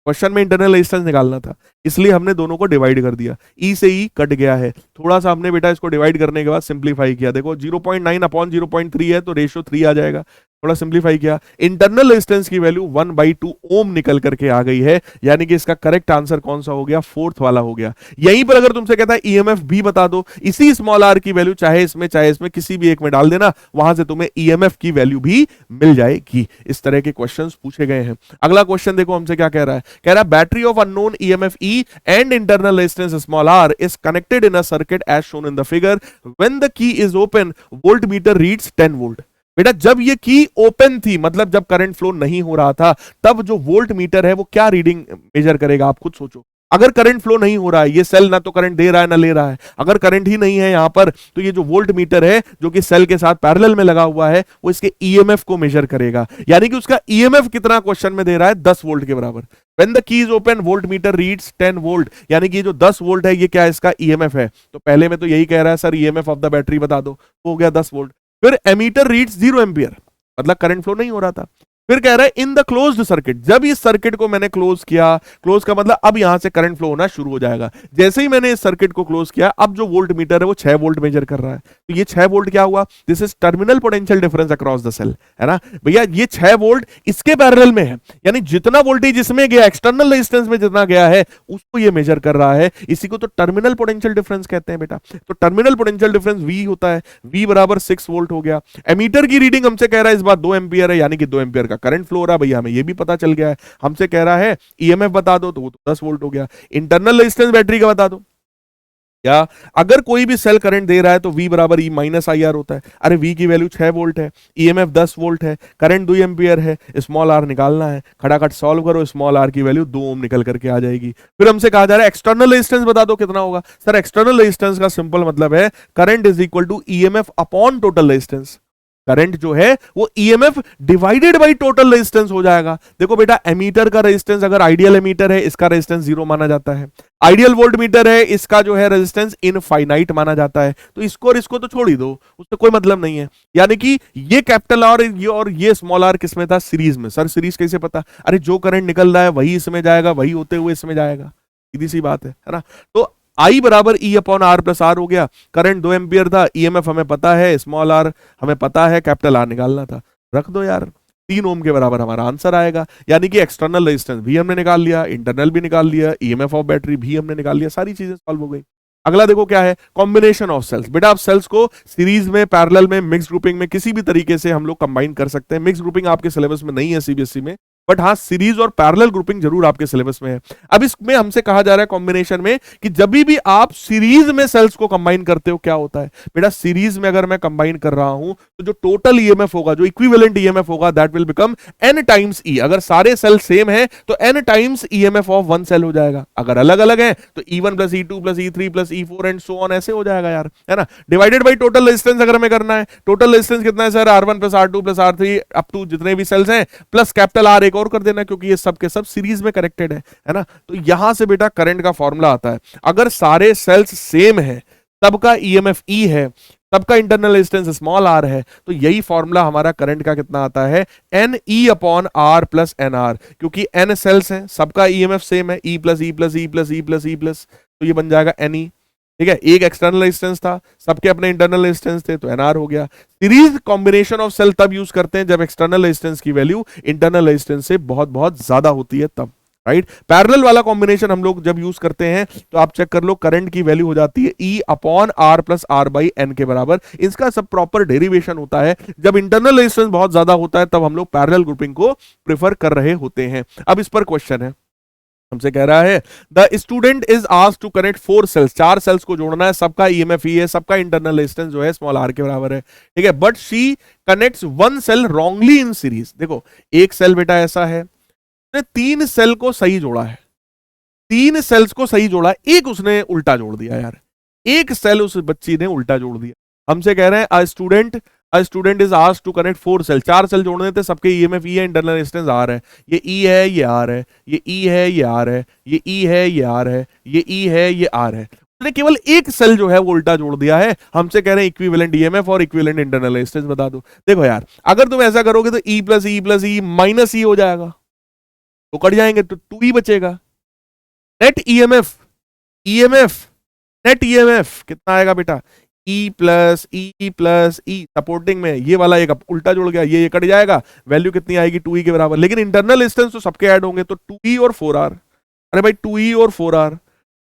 क्वेश्चन में इंटरनल रेजिस्टेंस निकालना था, इसलिए हमने दोनों को डिवाइड कर दिया। ई से ई कट गया है, थोड़ा सा हमने बेटा इसको डिवाइड करने के बाद सिंप्लीफाई किया। देखो 0.9 अपॉन 0.3 है तो रेशियो 3 आ जाएगा। थोड़ा सिंप्लीफाई किया, इंटरनल रेजिस्टेंस की वैल्यू 1/2 ओम निकल करके आ गई है, यानी कि इसका करेक्ट आंसर कौन सा हो गया, फोर्थ वाला हो गया। यहीं पर अगर तुमसे कहता है ईएमएफ भी बता दो, इसी स्मॉल आर की वैल्यू चाहे इसमें किसी भी एक में डाल देना, वहां से तुम्हें ईएमएफ की वैल्यू भी मिल जाएगी। इस तरह के क्वेश्चंस पूछे गए हैं। अगला क्वेश्चन देखो हमसे क्या कह रहा है, कह रहा है battery of unknown EMF E and internal resistance small R is connected in a circuit as shown in the figure, when the key is open voltmeter reads 10 volt. बेटा जब ये की ओपन थी, मतलब जब करंट फ्लो नहीं हो रहा था, तब जो वोल्ट मीटर है वो क्या रीडिंग मेजर करेगा, आप खुद सोचो। अगर करंट फ्लो नहीं हो रहा है, ये सेल ना तो करंट दे रहा है ना ले रहा है, अगर करंट ही नहीं है यहां पर, तो ये जो वोल्ट मीटर है जो कि सेल के साथ पैरेलल में लगा हुआ है, वो इसके ईएमएफ को मेजर करेगा। यानी कि उसका ईएमएफ कितना क्वेश्चन में दे रहा है, 10 वोल्ट के बराबर। When the key is open, volt meter reads 10 volt, यानी कि जो 10 वोल्ट है ये क्या है, इसका ईएमएफ है। तो पहले में तो यही कह रहा है sir EMF of the battery बता दो, हो गया 10 वोल्ट। फिर एमीटर रीड्स 0 एम्पियर, मतलब करंट फ्लो नहीं हो रहा था। फिर कह रहा है इन द क्लोज्ड सर्किट, जब इस सर्किट को मैंने क्लोज किया, क्लोज का मतलब अब यहां से करंट फ्लो होना शुरू हो जाएगा। जैसे ही मैंने इस सर्किट को क्लोज किया, अब जो वोल्ट मीटर है वो 6 वोल्ट मेजर कर रहा है। तो ये 6 वोल्ट क्या हुआ, this is terminal potential difference across the cell, है ना भैया। ये 6 वोल्ट इसके पैरेलल में है, यानी जितना वोल्टेज इसमें गया, एक्सटर्नल रेजिस्टेंस में जितना गया है, उसको ये मेजर कर रहा है। इसी को तो टर्मिनल पोटेंशियल डिफरेंस कहते हैं बेटा। तो टर्मिनल पोटेंशियल डिफरेंस V होता है, V बराबर 6 वोल्ट हो गया। एमीटर की रीडिंग हमसे कह रहा है इस बार 2 एम्पियर है, यानी कि 2 एम्पियर का करंट फ्लो हो रहा है भैया, हमें ये भी पता चल गया है। हमसे कह रहा है ईएमएफ बता दो, तो वो तो 10 वोल्ट हो गया। इंटरनल रेजिस्टेंस बैटरी का बता दो, या अगर कोई भी सेल करंट दे रहा है तो V बराबर E माइनस आई आर होता है। अरे V की वैल्यू 6 वोल्ट है, ईएमएफ 10 वोल्ट है, करंट 2 एम्पियर है, स्मॉल आर निकालना है, खटाखट सॉल्व करो, स्मॉल आर की वैल्यू 2 ओम निकल करके आ जाएगी। फिर हमसे कहा जा रहा है एक्सटर्नल रेजिस्टेंस बता दो कितना होगा। सर एक्सटर्नल रेजिस्टेंस का सिंपल मतलब है current is equal to EMF upon total resistance. Current जो है वो EMF divided by total resistance हो जाएगा। देखो बेटा एमीटर का रेजिस्टेंस, अगर आइडियल एमीटर है इसका रेजिस्टेंस 0 माना जाता है, आइडियल वोल्ट मीटर है इसका जो है रेजिस्टेंस इनफाइनाइट माना जाता है। तो इसको और इसको तो छोड़ ही दो, उससे कोई मतलब नहीं है। यानी कि ये कैपिटल आर और ये स्मॉल आर किसमें था, सीरीज में। सर सीरीज कैसे पता, अरे जो करंट निकल रहा है वही इसमें जाएगा, वही होते हुए इसमें जाएगा, सीधी सी बात है ना। तो आई बराबर E upon R plus R हो गया। करंट 2 एम्पियर था, ईएमएफ हमें पता है, स्मॉल आर हमें पता है, कैपिटल आर निकालना था, रख दो यार। 3 ओम के बराबर हमारा आंसर आएगा। यानी कि एक्सटर्नल रेजिस्टेंस भी हमने निकाल लिया, इंटरनल भी निकाल लिया, ईएमएफ ऑफ बैटरी भी हमने निकाल लिया, सारी चीजें सॉल्व हो गई। अगला देखो क्या है, कॉम्बिनेशन ऑफ सेल्स। बेटा आप सेल्स को सीरीज में, पैरेलल में, मिक्स ग्रुपिंग में, किसी भी तरीके से हम लोग कंबाइन कर सकते हैं। मिक्स ग्रुपिंग आपके सिलेबस में नहीं है सीबीएसई में, बट हाँ सीरीज और पैरेलल ग्रुपिंग जरूर आपके सिलेबस में है। अब इसमें हमसे कहा जा रहा है कॉम्बिनेशन में कि जब भी आप सीरीज में सेल्स को कंबाइन करते हो क्या होता है। बेटा सीरीज में अगर मैं कंबाइन कर रहा हूं तो जो टोटल ईएमएफ होगा, जो इक्विवेलेंट ईएमएफ होगा, that will become n times E. अगर सारे सेल सेम है तो n times EMF of one cell हो जाएगा। अगर अलग अलग है तो E1 plus E2 plus E3 plus E4 and so on ऐसे हो जाएगा यार, है ना। डिवाइडेड बाई टोटल रेजिस्टेंस अगर हमें करना है, टोटल रेजिस्टेंस कितना है sir, R1 plus R2 plus R3 up to जितने भी सेल्स हैं, प्लस कैपिटल R एक और कर देना, क्योंकि ये सब के सब सीरीज में कनेक्टेड है ना। तो यहां से बेटा करंट का फॉर्मूला आता है, अगर सारे सेल्स सेम है, तब का ईएमएफ ई है, तब का इंटरनल रेजिस्टेंस स्मॉल आर है, तो यही फॉर्मूला हमारा करंट का कितना आता है, N E upon R plus N R. क्योंकि एन सेल्स हैं, सबका ईएमएफ सेम है, E plus E plus E plus E plus E plus, तो ये बन जाएगा एन ई। ठीक है, एक एक्सटर्नल रेजिस्टेंस था, सबके अपने इंटरनल रेजिस्टेंस थे, तो एनआर हो गया। सीरीज कॉम्बिनेशन ऑफ सेल तब यूज करते हैं जब एक्सटर्नल रेजिस्टेंस की वैल्यू इंटरनल रेजिस्टेंस से बहुत बहुत ज्यादा होती है, तब राइट। पैरेलल वाला कॉम्बिनेशन हम लोग जब यूज करते हैं तो आप चेक कर लो, करंट की वैल्यू हो जाती है E upon R plus R by N के बराबर। इसका सब प्रॉपर डेरिवेशन होता है। जब इंटरनल रेजिस्टेंस बहुत ज्यादा होता है तब हम लोग पैरेलल ग्रुपिंग को प्रेफर कर रहे होते हैं। अब इस पर क्वेश्चन है, हमसे कह रहा है the student is asked to connect 4 cells, 4 cells को जोड़ना है, सबका ईएमएफ ही है, सबका इंटरनल रेजिस्टेंस जो है स्मॉल आर के बराबर है। ठीक है, but she connects 1 cell wrongly in series. देखो एक सेल बेटा ऐसा है, उसने 3 सेल को सही जोड़ा है, 3 सेल्स को सही जोड़ा, एक उसने उल्टा जोड़ दिया यार, एक सेल उस बच्ची ने उल्टा जोड़ दिया। हमसे कह रहे हैं a student is asked to connect 4 cell, 4 cell जोड़ने थे, सबके ईएमएफ ई है, इंटरनल रेजिस्टेंस आर है, ये ई है, ये आर है, ये ई है, ये आर है, ये ई है, ये आर है, ये ई है, ये आर है। उसने केवल एक सेल जो है वो उल्टा जोड़ दिया है। हमसे कह रहे हैं इक्विवेलेंट ईएमएफ और इक्विवेलेंट इंटरनल रेजिस्टेंस बता दो। देखो यार, अगर तुम ऐसा करोगे तो ई plus E plus E minus ई हो जाएगा, तो कट जाएंगे, तो 2 ही बचेगा। नेट ईएमएफ नेट ईएमएफ कितना आएगा बेटा, ई सपोर्टिंग में ये वाला एक उल्टा जुड़ गया, ये कट जाएगा, वैल्यू कितनी आएगी 2e के बराबर। लेकिन इंटरनल डिस्टेंस तो सबके ऐड होंगे, तो 2e और 4r, अरे भाई 2e और 4r,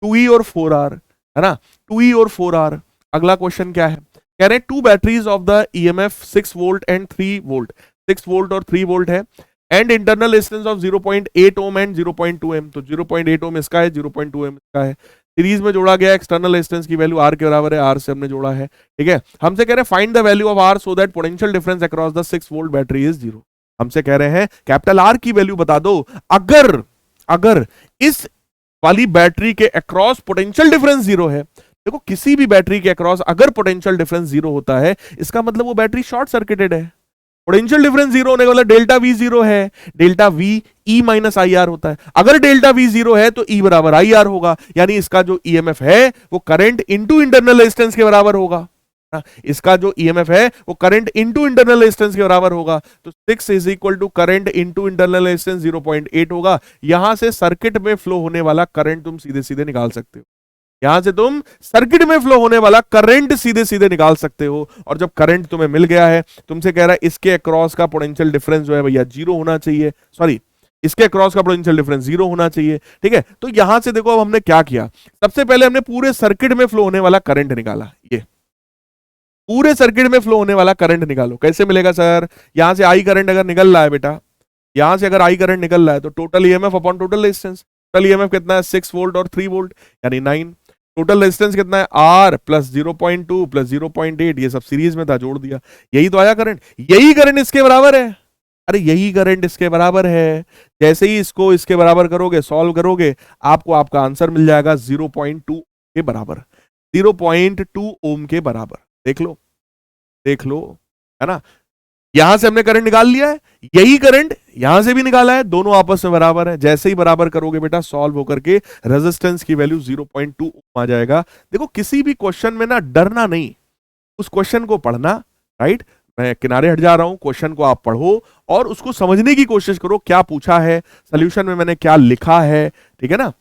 2e और 4r है ना, 2e और 4r। अगला क्वेश्चन क्या है, कह रहे हैं two batteries of the EMF 6 volt and 3 volt, 6 volt और 3 वोल्ट है, and internal resistance of 0.8 ohm and 0.2 ohm. तो 0.8 ओम इसका है, 0.2 एम इसका है, सीरीज में जोड़ा गया, एक्सटर्नल रेजिस्टेंस की वैल्यू आर के बराबर है, आर से हमने जोड़ा है, ठीक है। हमसे कह रहे हैं find the value of R so that potential difference across the 6 volt battery is 0। हमसे कह रहे हैं कैपिटल आर की वैल्यू बता दो अगर अगर इस वाली बैटरी के अक्रॉस पोटेंशियल डिफरेंस 0 है। देखो किसी भी बैटरी के अक्रॉस अगर पोटेंशियल डिफरेंस 0 होता है, इसका मतलब वो बैटरी शॉर्ट सर्किटेड है। पोटेंशियल डिफरेंस 0 होने का मतलब डेल्टा वी 0 है, delta V E minus I R होता है। अगर डेल्टा वी 0 है तो ई बराबर आई आर होगा, यानी इसका जो ईएमएफ है वो करंट इंटू इंटरनल रेजिस्टेंस के बराबर होगा। इसका जो ईएमएफ है वो करंट इंटू इंटरनल रेजिस्टेंस के बराबर होगा। तो 6 is equal to current into internal resistance 0.8 होगा। यहां से सर्किट में फ्लो होने वाला करंट तुम सीधे सीधे निकाल सकते हो, यहां से तुम सर्किट में फ्लो होने वाला करंट सीधे सीधे निकाल सकते हो। और जब करंट तुम्हें मिल गया है, तुमसे कह रहा है इसके अक्रॉस का पोटेंशियल डिफरेंस जो है भैया 0 होना चाहिए, सॉरी इसके अक्रॉस का पोटेंशियल डिफरेंस 0 होना चाहिए, ठीक है। तो यहां से देखो अब हमने क्या किया, सबसे पहले हमने पूरे सर्किट में फ्लो होने वाला करंट निकाला। ये पूरे सर्किट में फ्लो होने वाला करंट निकालो, कैसे मिलेगा सर, यहां से आई करंट अगर निकल रहा है बेटा, यहां से अगर आई करंट निकल रहा है तो total EMF upon total resistance, total EMF कितना है 6 वोल्ट और 3 वोल्ट यानी 9, टोटल रेजिस्टेंस कितना है आर प्लस 0.2 प्लस 0.8, ये सब सीरीज में था, जोड़ दिया, यही तो आया करंट, यही करंट इसके बराबर है। अरे यही करंट इसके बराबर है, जैसे ही इसको इसके बराबर करोगे, सॉल्व करोगे, आपको आपका आंसर मिल जाएगा 0.2 के बराबर, 0.2 ओम के बराबर। देख लो देख लो, है ना, यहां से हमने करंट निकाल लिया है, यही करंट यहां से भी निकाला है, दोनों आपस में बराबर है। जैसे ही बराबर करोगे बेटा, सॉल्व होकर के रेजिस्टेंस की वैल्यू 0.2 आ जाएगा। देखो किसी भी क्वेश्चन में ना डरना नहीं, उस क्वेश्चन को पढ़ना, राइट, मैं किनारे हट जा रहा हूं, क्वेश्चन को आप पढ़ो और उसको समझने की कोशिश करो, क्या पूछा है, सोल्यूशन में मैंने क्या लिखा है, ठीक है ना।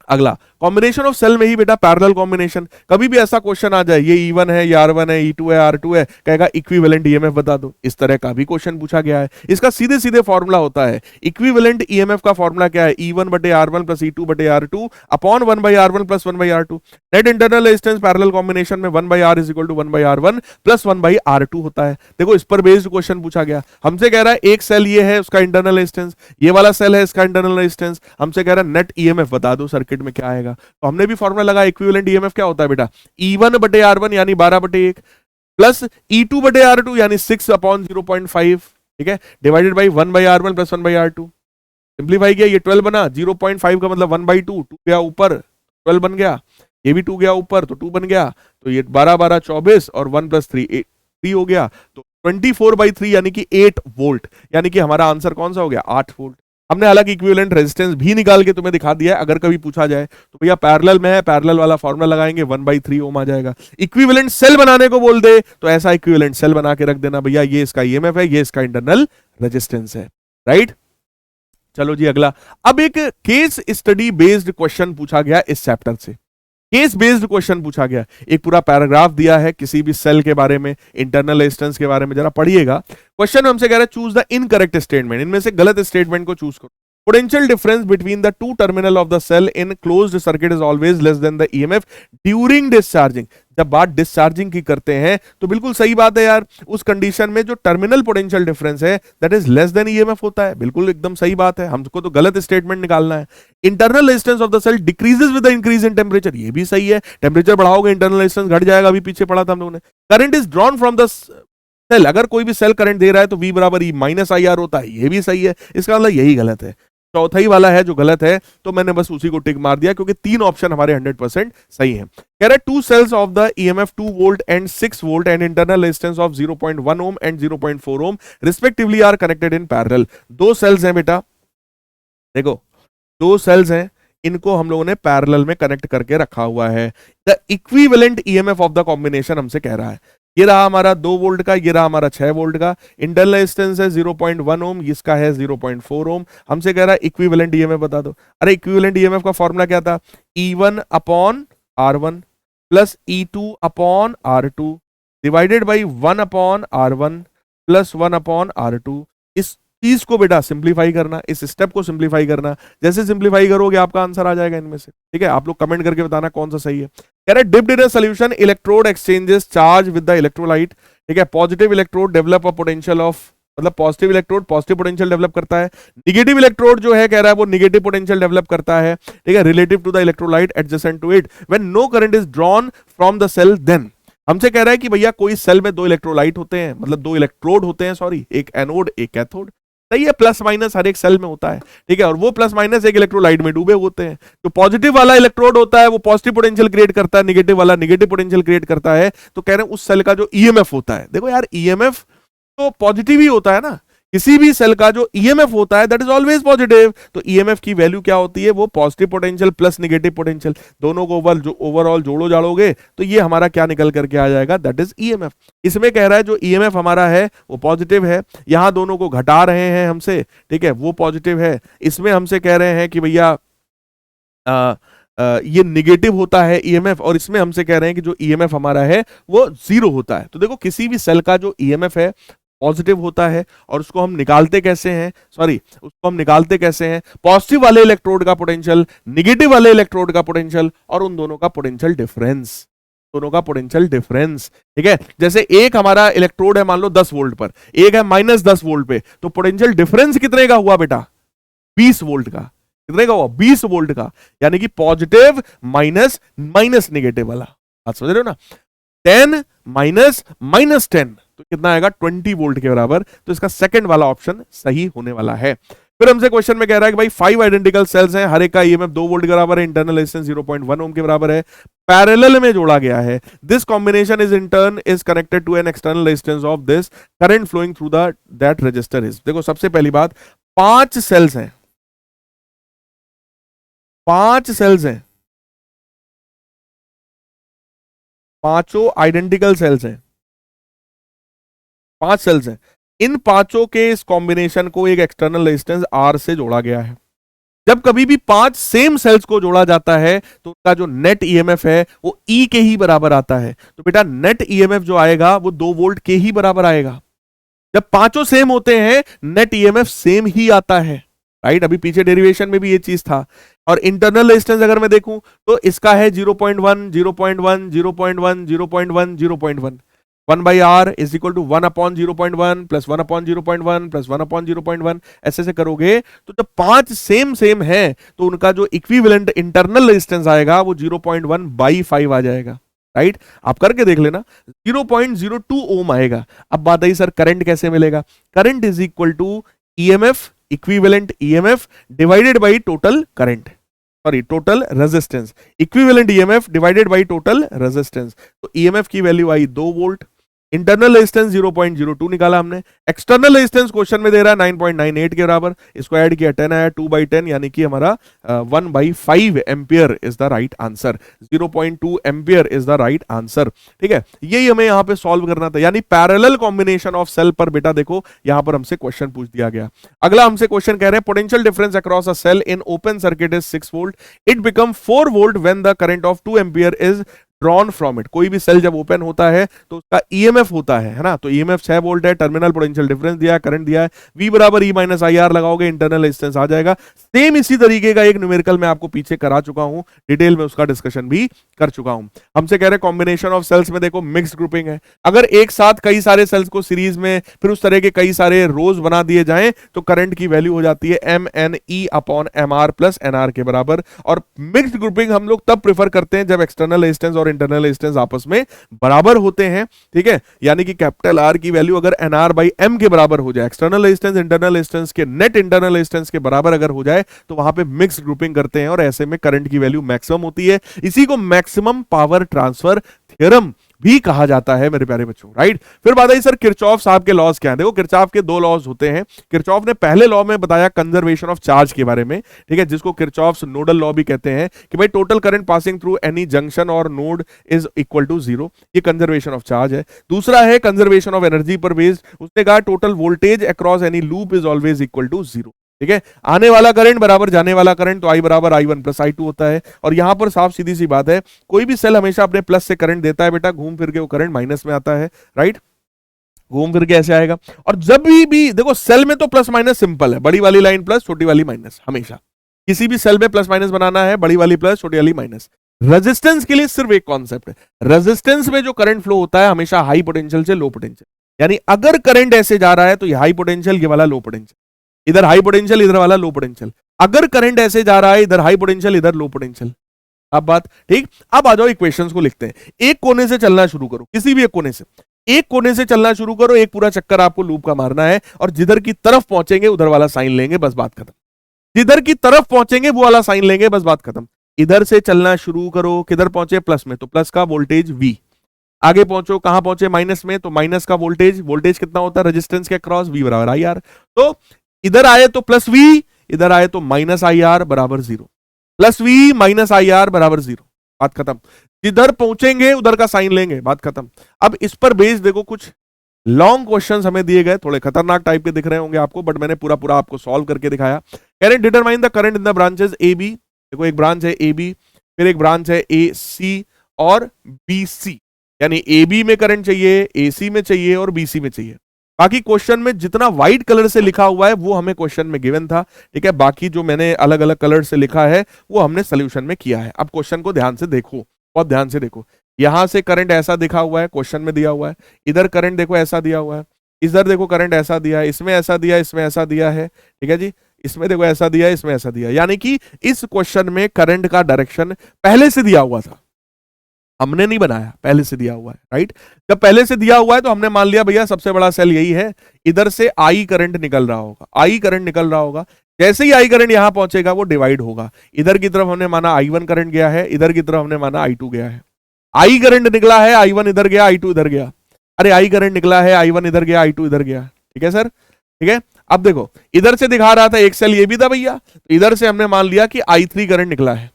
अगला कॉम्बिनेशन ऑफ सेल में ही बेटा पैरेलल कॉम्बिनेशन, कभी भी ऐसा क्वेश्चन आ जाए ये E1 है, ये R1 है, E2 है, R2 है, कहेगा इक्विवेलेंट ईएमएफ बता दो, इस तरह का भी क्वेश्चन पूछा गया है। इसका सीधे सीधे फॉर्मूला होता है, इक्विवेलेंट ईएमएफ का फॉर्मूला क्या है, E1 बटे R1 प्लस E2 बटे R2 upon 1 by R1 plus 1 by R2। Net internal resistance parallel combination में 1 by R is equal to 1 by R1 plus 1 by R2 होता है। देखो इस पर बेस्ड क्वेश्चन पूछा गया, हमसे कह रहा है एक सेल ये है, उसका इंटरनल रेजिस्टेंस, ये वाला सेल है, इसका इंटरनल रेजिस्टेंस, हमसे कह रहा है नेट ईएमएफ बता दो सर्किट में क्या आएगा। तो हमने भी फॉर्मूला लगा, इक्विवेलेंट ईएमएफ क्या होता है बेटा, E1 बटे R1 यानी 12 बटे 1 प्लस E2 बटे R2 यानी 6 अपॉन 0.5, ठीक है, divided by 1 by R1 plus 1 by R2। Simplify किया, ये 12 बना, 0.5 का मतलब 1 बाई 2, 2 गया ऊपर 12 बन गया, ये भी 2 गया ऊपर तो 2 बन गया, तो ये 12 12 24 और 1 प्लस 3 3 हो गया, तो 24/3 यानी कि 8 वोल्ट, यानी कि हमारा आंसर कौन सा हो गया 8 वोल्ट। हमने हालांकि इक्विवेलेंट रेजिस्टेंस भी निकाल के तुम्हें दिखा दिया है, अगर कभी पूछा जाए तो भैया पैरेलल में है, पैरेलल वाला फॉर्मूला लगाएंगे, 1/3 ओम आ जाएगा। इक्विवेलेंट सेल बनाने को बोल दे तो ऐसा इक्विवेलेंट सेल बना के रख देना भैया, ये इसका ईएमएफ है, ये इसका इंटरनल रेजिस्टेंस है, राइट। चलो जी अगला, अब एक केस स्टडी बेस्ड क्वेश्चन पूछा गया इस चैप्टर से, केस बेस्ड क्वेश्चन पूछा गया, एक पूरा पैराग्राफ दिया है किसी भी सेल के बारे में, इंटरनल रेजिस्टेंस के बारे में, जरा पढ़िएगा। क्वेश्चन हमसे कह रहा है चूज द इनकरेक्ट स्टेटमेंट, इनमें से गलत स्टेटमेंट को चूज करो। Potential difference between the two terminal of the cell in closed circuit is always less than the EMF during discharging. जब बात डिस्चार्जिंग की करते हैं तो बिल्कुल सही बात है यार, उस कंडीशन में जो टर्मिनल पोटेंशियल डिफरेंस है that is less than EMF होता है, बिल्कुल एकदम सही बात है, हमको तो गलत स्टेटमेंट निकालना है। Internal resistance of the cell decreases with the increase in temperature, ये भी सही है, टेंपरेचर बढ़ाओगे इंटरनल रेजिस्टेंस घट जाएगा, अभी पीछे पढ़ा था हम लोगों ने। Current is drawn from the cell, अगर कोई भी सेल करंट दे रहा है तो V बराबर E माइनस आई आर होता है, ये भी सही है, इसका मतलब यही गलत है। चौथा ही वाला है जो गलत है, तो मैंने बस उसी को टिक मार दिया क्योंकि 3 ऑप्शन हमारे 100% सही हैं। कह रहा है two cells of the EMF 2 volt and 6 volt and internal resistance of 0.1 ohm and 0.4 ohm respectively are connected in parallel. 2 cells हैं बेटा, देखो 2 सेल्स हैं, इनको हम लोगों ने पैरेलल में कनेक्ट करके रखा हुआ है। The equivalent EMF of the combination हमसे कह रहा है, ये रहा हमारा 2 वोल्ट का, ये रहा हमारा 6 वोल्ट का, इंटरनल रेजिस्टेंस है 0.1 ओम, इसका है 0.4 ओम। हमसे कह रहा है इक्विवेलेंट ईएमएफ बता दो। अरे इक्विवेलेंट ईएमएफ का फॉर्मूला क्या था, E1 upon R1 plus E2 upon R2 divided by 1 upon R1 plus 1 upon R2। इस चीज को बेटा सिंप्लीफाई करना, इस स्टेप को सिंप्लीफाई करना, जैसे सिंप्लीफाई करोगे आपका आंसर आ जाएगा इनमें से। ठीक है, आप लोग कमेंट करके बताना कौन सा सही है। कह रहे dipped in a solution electrode exchanges charge with the electrolyte. ठीक है, positive electrode develop a potential of, मतलब positive electrode positive potential develop करता है, निगेटिव इलेक्ट्रोड जो है कह रहा है वो निगेटिव पोटेंशियल डेवलप करता है। ठीक है, relative to the electrolyte adjacent to it when no current is drawn from the cell then. हमसे कह रहा है कि भैया कोई सेल में दो इलेक्ट्रोलाइट होते हैं, मतलब दो इलेक्ट्रोड होते हैं, सॉरी, एक एनोड एक कैथोड। सही है, प्लस माइनस हर एक सेल में होता है। ठीक है, और वो प्लस माइनस एक इलेक्ट्रोलाइट में डूबे होते हैं। तो पॉजिटिव वाला इलेक्ट्रोड होता है वो पॉजिटिव पोटेंशियल क्रिएट करता है, निगेटिव वाला निगेटिव पोटेंशियल क्रिएट करता है। तो कह रहे हैं उस सेल का जो ईएमएफ होता है, देखो यार ईएमएफ तो पॉजिटिव ही होता है ना, किसी भी सेल का जो ईएमएफ होता है दैट इज ऑलवेज पॉजिटिव। तो ईएमएफ की वैल्यू क्या होती है, वो positive potential plus negative potential, दोनों को ओवरऑल जोड़ो जाड़ोगे तो ये हमारा क्या निकल करके आ जाएगा, दैट इज ईएमएफ। इसमें कह रहा है जो ईएमएफ हमारा है वो पॉजिटिव है, यहां दोनों को घटा रहे हैं हमसे। ठीक है, वो पॉजिटिव है, इसमें हमसे कह रहे हैं कि भैया ये निगेटिव होता है ईएमएफ, और इसमें हमसे कह रहे हैं कि जो ईएमएफ हमारा है वो जीरो होता है। तो देखो किसी भी सेल का जो ईएमएफ है पॉजिटिव होता है, और उसको हम निकालते कैसे हैं, उसको हम निकालते कैसे हैं, पॉजिटिव वाले इलेक्ट्रोड का पोटेंशियल, निगेटिव वाले इलेक्ट्रोड का पोटेंशियल, और उन दोनों का पोटेंशियल डिफरेंस, दोनों का पोटेंशियल डिफरेंस। ठीक है, जैसे एक हमारा इलेक्ट्रोड है मान लो 10 वोल्ट पर, एक है माइनस 10 वोल्ट पे, तो पोटेंशियल डिफरेंस कितने का हुआ बेटा, 20 वोल्ट का। कितने का हुआ, 20 वोल्ट का, यानी कि पॉजिटिव माइनस माइनस निगेटिव वाला। बात समझ रहे हो ना, 10 माइनस माइनस 10 तो कितना आएगा, 20 वोल्ट के बराबर। तो इसका सेकंड वाला ऑप्शन सही होने वाला है। फिर हमसे क्वेश्चन में कह रहा है कि भाई 5 आइडेंटिकल सेल्स हैं, हर एक का ईएमएफ 2 वोल्ट के बराबर है, इंटरनल रेजिस्टेंस 0.1 ओम के बराबर है, पैरेलल में जोड़ा गया है। This combination is in turn is connected to an external resistance of this current flowing through the that resistor is. देखो सबसे पहली बात, 5 सेल्स हैं, 5 सेल्स हैं, पांचों आइडेंटिकल सेल्स हैं, 5 सेल्स हैं, इन पांचों के इस कॉम्बिनेशन को एक एक्सटर्नल रेजिस्टेंस R से जोड़ा गया है। जब कभी भी 5 सेम सेल्स को जोड़ा जाता है तो उनका जो नेट ईएमएफ है वो E के ही बराबर आता है। तो बेटा नेट ईएमएफ जो आएगा वो 2 वोल्ट के ही बराबर आएगा। जब पांचों सेम होते हैं नेट ईएमएफ सेम ही आता है, राइट। अभी पीछे डेरिवेशन में भी ये चीज था। और इंटरनल रेजिस्टेंस अगर मैं देखूं तो इसका है 0.1 0.1 0.1 0.1 0.1 1 by r is equal to 1 upon 0.1 plus 1 upon 0.1 plus 1 upon 0.1। ऐसे से करोगे तो जब 5 सेम है तो उनका जो इक्विवेलेंट इंटरनल रेजिस्टेंस आएगा वो 0.1 बाई 5 आ जाएगा, राइट। आप करके देख लेना, 0.02 ओम आएगा। अब बात आई सर करंट कैसे मिलेगा, current is equal to EMF, equivalent EMF divided by total current, sorry total resistance, equivalent EMF divided by total resistance. तो ईएमएफ की वैल्यू आई 2 वोल्ट, इंटरनल रेजिस्टेंस 0.02 निकाला हमने, एक्सटर्नल रेजिस्टेंस क्वेश्चन में दे रहा है 9.98 के बराबर, इसको ऐड किया 10 आया, 2/10 यानी कि हमारा 1/5 ampere is the right answer, 0.2 ampere is the right answer. ठीक है, यही हमें यहाँ पे सॉल्व करना था, यानी पैरेलल कॉम्बिनेशन ऑफ सेल पर बेटा देखो यहाँ पर हमसे क्वेश्चन पूछ दिया गया। अगला हमसे क्वेश्चन कह रहे हैं potential difference across a cell in open circuit is 6 volt, it become 4 volt when the current of 2 ampere is drawn from it. कोई भी सेल जब ओपन होता है तो उसका ईएमएफ होता है ना, तो ईएमएफ 6 वोल्ट है, टर्मिनल पोटेंशियल डिफरेंस दिया है, करंट दिया है, V बराबर E माइनस आई आर लगाओगे, इंटरनल रेजिस्टेंस आ जाएगा। सेम इसी तरीके का एक न्यूमेरिकल मैं आपको पीछे करा चुका हूं, डिटेल में उसका डिस्कशन भी कर चुका हूं। हमसे कह रहे हैं कॉम्बिनेशन ऑफ सेल्स में देखो मिक्स्ड ग्रुपिंग है, अगर एक साथ कई सारे सेल्स को सीरीज में फिर उस तरह के कई सारे रोज बना दिए जाएं तो करंट की वैल्यू हो जाती है MNE upon MR plus NR के बराबर। और मिक्स्ड ग्रुपिंग हम लोग तब प्रेफर करते हैं जब एक्सटर्नल रेजिस्टेंस और इंटरनल रेजिस्टेंस आपस में बराबर होते हैं। ठीक है, यानी कि कैपिटल R की वैल्यू अगर NR बाई M के बराबर हो जाए, एक्सटर्नल रेजिस्टेंस इंटरनल रेजिस्टेंस के नेट इंटरनल रेजिस्टेंस के बराबर अगर हो जाए तो वहां पे मिक्स ग्रुपिंग करते हैं और ऐसे में करंट की वैल्यू मैक्सिमम होती है। इसी को मैक्सिमम पावर ट्रांसफर थ्योरम भी कहा जाता है मेरे प्यारे बच्चों, राइट। फिर बात आई सर किरचॉफ साहब के लॉज क्या हैं। देखो किरचॉफ के 2 लॉज होते हैं। किरचॉफ ने पहले लॉ में बताया कंजर्वेशन ऑफ चार्ज के बारे में, ठीक है, जिसको किरचॉफ्स नोडल लॉ भी कहते हैं कि भाई total current passing through any junction और नोड इज इक्वल टू 0, ये कंजर्वेशन ऑफ चार्ज है। दूसरा है कंजर्वेशन ऑफ एनर्जी पर बेस्ड, उसने कहा total voltage across any loop is always equal to 0। ठीक है, आने वाला करंट बराबर जाने वाला करंट, तो आई बराबर I1 प्लस I2 होता है। और यहां पर साफ सीधी सी बात है, कोई भी सेल हमेशा अपने प्लस से करंट देता है बेटा, घूम फिर के वो करंट माइनस में आता है, राइट, घूम फिर के ऐसे आएगा। और जब भी देखो सेल में तो प्लस माइनस सिंपल है, बड़ी वाली लाइन प्लस छोटी वाली माइनस, हमेशा किसी भी सेल में प्लस माइनस बनाना है, बड़ी वाली प्लस छोटी वाली माइनस। रेजिस्टेंस के लिए सिर्फ एक कॉन्सेप्ट है, रेजिस्टेंस में जो करंट फ्लो होता है हमेशा हाई पोटेंशियल से लो पोटेंशियल, यानी अगर करंट ऐसे जा रहा है तो ये हाई पोटेंशियल, ये वाला लो पोटेंशियल, इधर हाई पोटेंशियल इधर वाला लो पोटेंशियल, अगर करंट ऐसे जा रहा है इधर हाई पोटेंशियल इधर लो पोटेंशियल। अब बात ठीक, अब आ जाओ इक्वेशंस को लिखते हैं। एक कोने से चलना शुरू करो, किसी भी एक कोने से, एक कोने से चलना शुरू करो, एक पूरा चक्कर आपको लूप का मारना है, और जिधर की तरफ पहुंचेंगे उधर वाला साइन लेंगे, बस बात खत्म। जिधर की तरफ पहुंचेंगे वो वाला साइन लेंगे, बस बात खत्म। इधर से चलना शुरू करो, किधर पहुंचे प्लस में, तो प्लस का वोल्टेज V, आगे पहुंचो कहां पहुंचे माइनस में, तो माइनस का वोल्टेज, वोल्टेज कितना होता है रेजिस्टेंस के अक्रॉस, V बराबर IR। तो इधर आए तो प्लस V, इधर आए तो माइनस IR बराबर 0, प्लस V माइनस IR बराबर 0, बात खत्म। जिधर पहुंचेंगे उधर का साइन लेंगे, बात खत्म। अब इस पर बेस देखो, कुछ लॉन्ग क्वेश्चंस हमें दिए गए, थोड़े खतरनाक टाइप के दिख रहे होंगे आपको, बट मैंने पूरा पूरा आपको सॉल्व करके दिखाया। Can determine the current in the branches A B, देखो एक ब्रांच है ए बी, फिर एक ब्रांच है ए सी और बी सी, यानी ए बी में करंट चाहिए, ए सी में चाहिए और बी सी में चाहिए। बाकी क्वेश्चन में जितना व्हाइट कलर से लिखा हुआ है वो हमें क्वेश्चन में गिवन था, ठीक है, बाकी जो मैंने अलग अलग कलर से लिखा है वो हमने सोल्यूशन में किया है। अब क्वेश्चन को ध्यान से देखो, बहुत ध्यान से देखो, यहां से करंट ऐसा दिखा हुआ है, क्वेश्चन में दिया हुआ है, इधर करंट देखो ऐसा दिया हुआ है, इधर देखो करंट ऐसा दिया है, इसमें ऐसा दिया, इसमें ऐसा दिया है, ठीक है जी, इसमें देखो ऐसा दिया, इसमें ऐसा दिया, यानी कि इस क्वेश्चन में करंट का डायरेक्शन पहले से दिया हुआ था, हमने नहीं बनाया, पहले से दिया हुआ है, राइट। जब पहले से दिया हुआ है तो हमने मान लिया भैया सबसे बड़ा सेल यही है, इधर से आई करंट निकल रहा होगा, आई करंट निकल रहा होगा, जैसे ही आई करंट यहां पहुंचेगा वो डिवाइड होगा, इधर की तरफ हमने माना I1 करंट गया है, इधर की तरफ हमने माना I2 गया है। आई करंट निकला है, I1 इधर गया, I2 इधर गया, अरे आई करंट निकला है, I1 इधर गया, I2 इधर गया, ठीक है सर, ठीक है। अब देखो इधर से दिखा रहा था एक सेल ये भी था भैया, तो इधर से हमने मान लिया कि I3 करंट निकला है,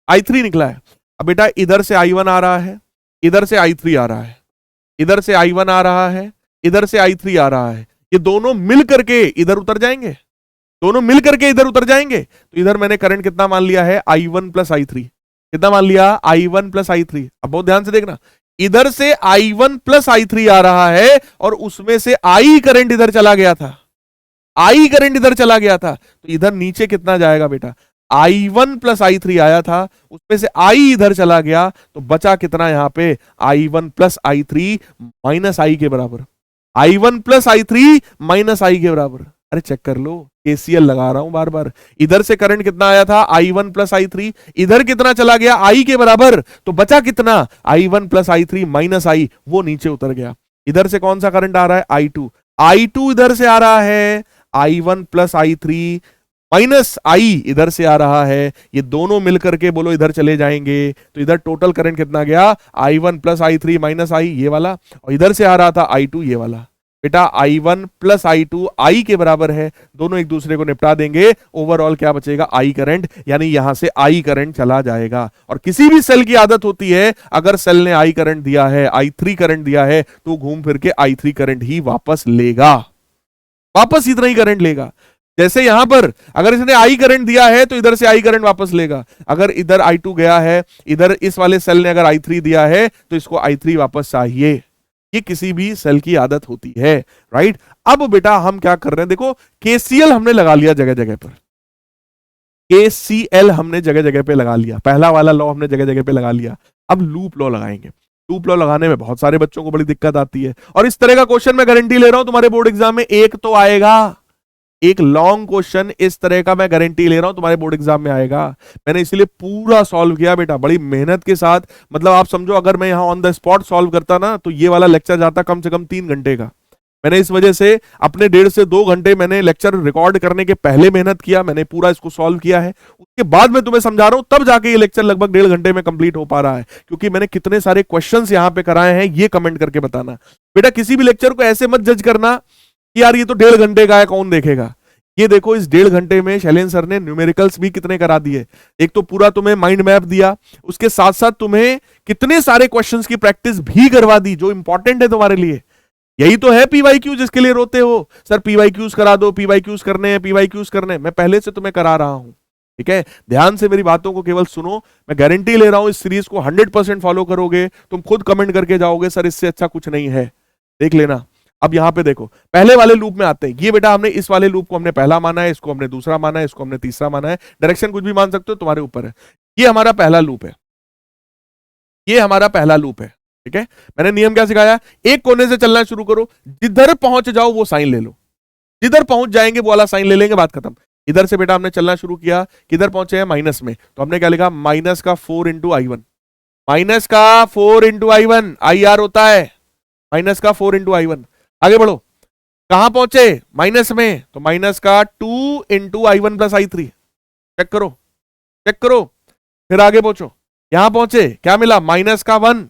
I3 निकला है। अब बेटा इधर से I1 आ रहा है, इधर से I3 आ रहा है, इधर से I1 आ रहा है, इधर से I3 आ रहा है, ये दोनों मिल करके इधर उतर जाएंगे, दोनों मिल करके इधर उतर जाएंगे। तो इधर मैंने करंट कितना मान लिया है, I1 प्लस I3, कितना मान लिया, I1 प्लस I3। अब बहुत ध्यान से देखना, इधर से I1 प्लस I3 आ रहा है और उसमें से I करंट इधर चला गया था, I करंट इधर चला गया था, तो इधर नीचे कितना जाएगा बेटा, I1 प्लस I3 आया था, उसमें से I इधर चला गया, तो बचा कितना यहां पे, I1 plus I3 minus I के बराबर, I1 plus I3 minus I के बराबर। अरे चेक कर लो, KCL लगा रहा हूं बार बार, इधर से करंट कितना आया था, I1 प्लस I3, इधर कितना चला गया, I के बराबर, तो बचा कितना, I1 plus I3 minus I, वो नीचे उतर गया। इधर से कौन सा करंट आ रहा है, I2, I2 इधर से आ रहा है, I1 plus I3 minus I इधर से आ रहा है, ये दोनों मिलकर के बोलो इधर चले जाएंगे, तो इधर टोटल करंट कितना गया, I1 plus I3 minus I ये वाला, और इधर से आ रहा था I2 ये वाला। बेटा I1 प्लस I2 I के बराबर है, दोनों एक दूसरे को निपटा देंगे, ओवरऑल क्या बचेगा, I करंट, यानी यहां से I करंट चला जाएगा। और किसी भी सेल की आदत होती है, अगर सेल ने I करंट दिया है, I3 करंट दिया है, तो घूम फिर के I3 करंट ही वापस लेगा, वापस इतना ही करंट लेगा। जैसे यहां पर अगर इसने I करंट दिया है तो इधर से I करंट वापस लेगा, अगर इधर I2 गया है, इधर इस वाले सेल ने अगर I3 दिया है तो इसको I3 वापस चाहिए, ये किसी भी सेल की आदत होती है, राइट। अब बेटा हम क्या कर रहे हैं, देखो KCL हमने लगा लिया जगह जगह पर, KCL हमने जगह जगह पे लगा लिया, पहला वाला लॉ हमने जगह जगह पे लगा लिया। अब लूप लॉ लगाएंगे, लूप लॉ लगाने में बहुत सारे बच्चों को बड़ी दिक्कत आती है, और इस तरह का क्वेश्चन मैं गारंटी ले रहा हूं तुम्हारे बोर्ड एग्जाम में एक तो आएगा, एक लॉन्ग क्वेश्चन इस तरह का मैं गारंटी ले रहा हूं तुम्हारे बोर्ड एग्जाम में आएगा। मैंने इसलिए पूरा सॉल्व किया बेटा, बड़ी मेहनत के साथ, मतलब आप समझो अगर मैं यहां ऑन द स्पॉट सॉल्व करता ना तो ये वाला लेक्चर जाता कम से कम 3 घंटे का। मैंने इस वजह से अपने 1.5 से 2 घंटे मैंने लेक्चर रिकॉर्ड करने के पहले मेहनत किया, मैंने पूरा इसको सॉल्व किया है, उसके बाद मैं तुम्हें समझा रहा हूं, तब जाके ये लेक्चर लगभग 1.5 घंटे में कंप्लीट हो पा रहा है, क्योंकि मैंने कितने सारे क्वेश्चंस यहां पे कराए हैं ये कमेंट करके बताना। बेटा किसी भी लेक्चर को ऐसे मत जज करना कि यार ये तो 1.5 घंटे का है, कौन देखेगा। ये देखो इस 1.5 घंटे में शैलेंद्र सर ने न्यूमेरिकल्स भी कितने करा दिए, एक तो पूरा तुम्हें माइंड मैप दिया, उसके साथ साथ तुम्हें कितने सारे क्वेश्चंस की प्रैक्टिस भी करवा दी जो इंपॉर्टेंट है तुम्हारे लिए। यही तो है पीवाईक्यू जिसके लिए रोते हो सर पीवाईक्यूज करा दो, पीवाईक्यूज करने हैं, पीवाईक्यूज करने हैं। मैं पहले से तुम्हें करा रहा हूं, ठीक है। ध्यान से मेरी बातों को केवल सुनो, मैं गारंटी ले रहा हूं इस सीरीज को 100% फॉलो करोगे, तुम खुद कमेंट करके जाओगे सर इससे अच्छा कुछ नहीं है, देख लेना। अब यहां पे देखो, पहले वाले लूप में आते हैं। ये बेटा हमने इस वाले लूप को हमने पहला माना है, इसको हमने दूसरा माना है, इसको हमने तीसरा माना है। डायरेक्शन कुछ भी मान सकते हो, तुम्हारे ऊपर है। ये हमारा पहला लूप है, ये हमारा पहला लूप है, ठीक है। मैंने नियम क्या सिखाया, एक कोने से चलना शुरू करो, जिधर पहुंच जाओ वो साइन ले लो, जिधर पहुंच जाएंगे वो वाला साइन ले लेंगे, बात खत्म। इधर से बेटा हमने चलना शुरू किया, किधर पहुंचे हैं, माइनस में, तो हमने क्या लिखा, माइनस का 4 इंटू आई वन, माइनस का 4 into I one, I R होता है माइनस का 4 इंटू आई वन। आगे बढ़ो, कहां पहुंचे, माइनस में, तो माइनस का 2 into I one plus I three, check करो, चेक करो। फिर आगे पहुंचो, यहां पहुंचे, क्या मिला, माइनस का 1,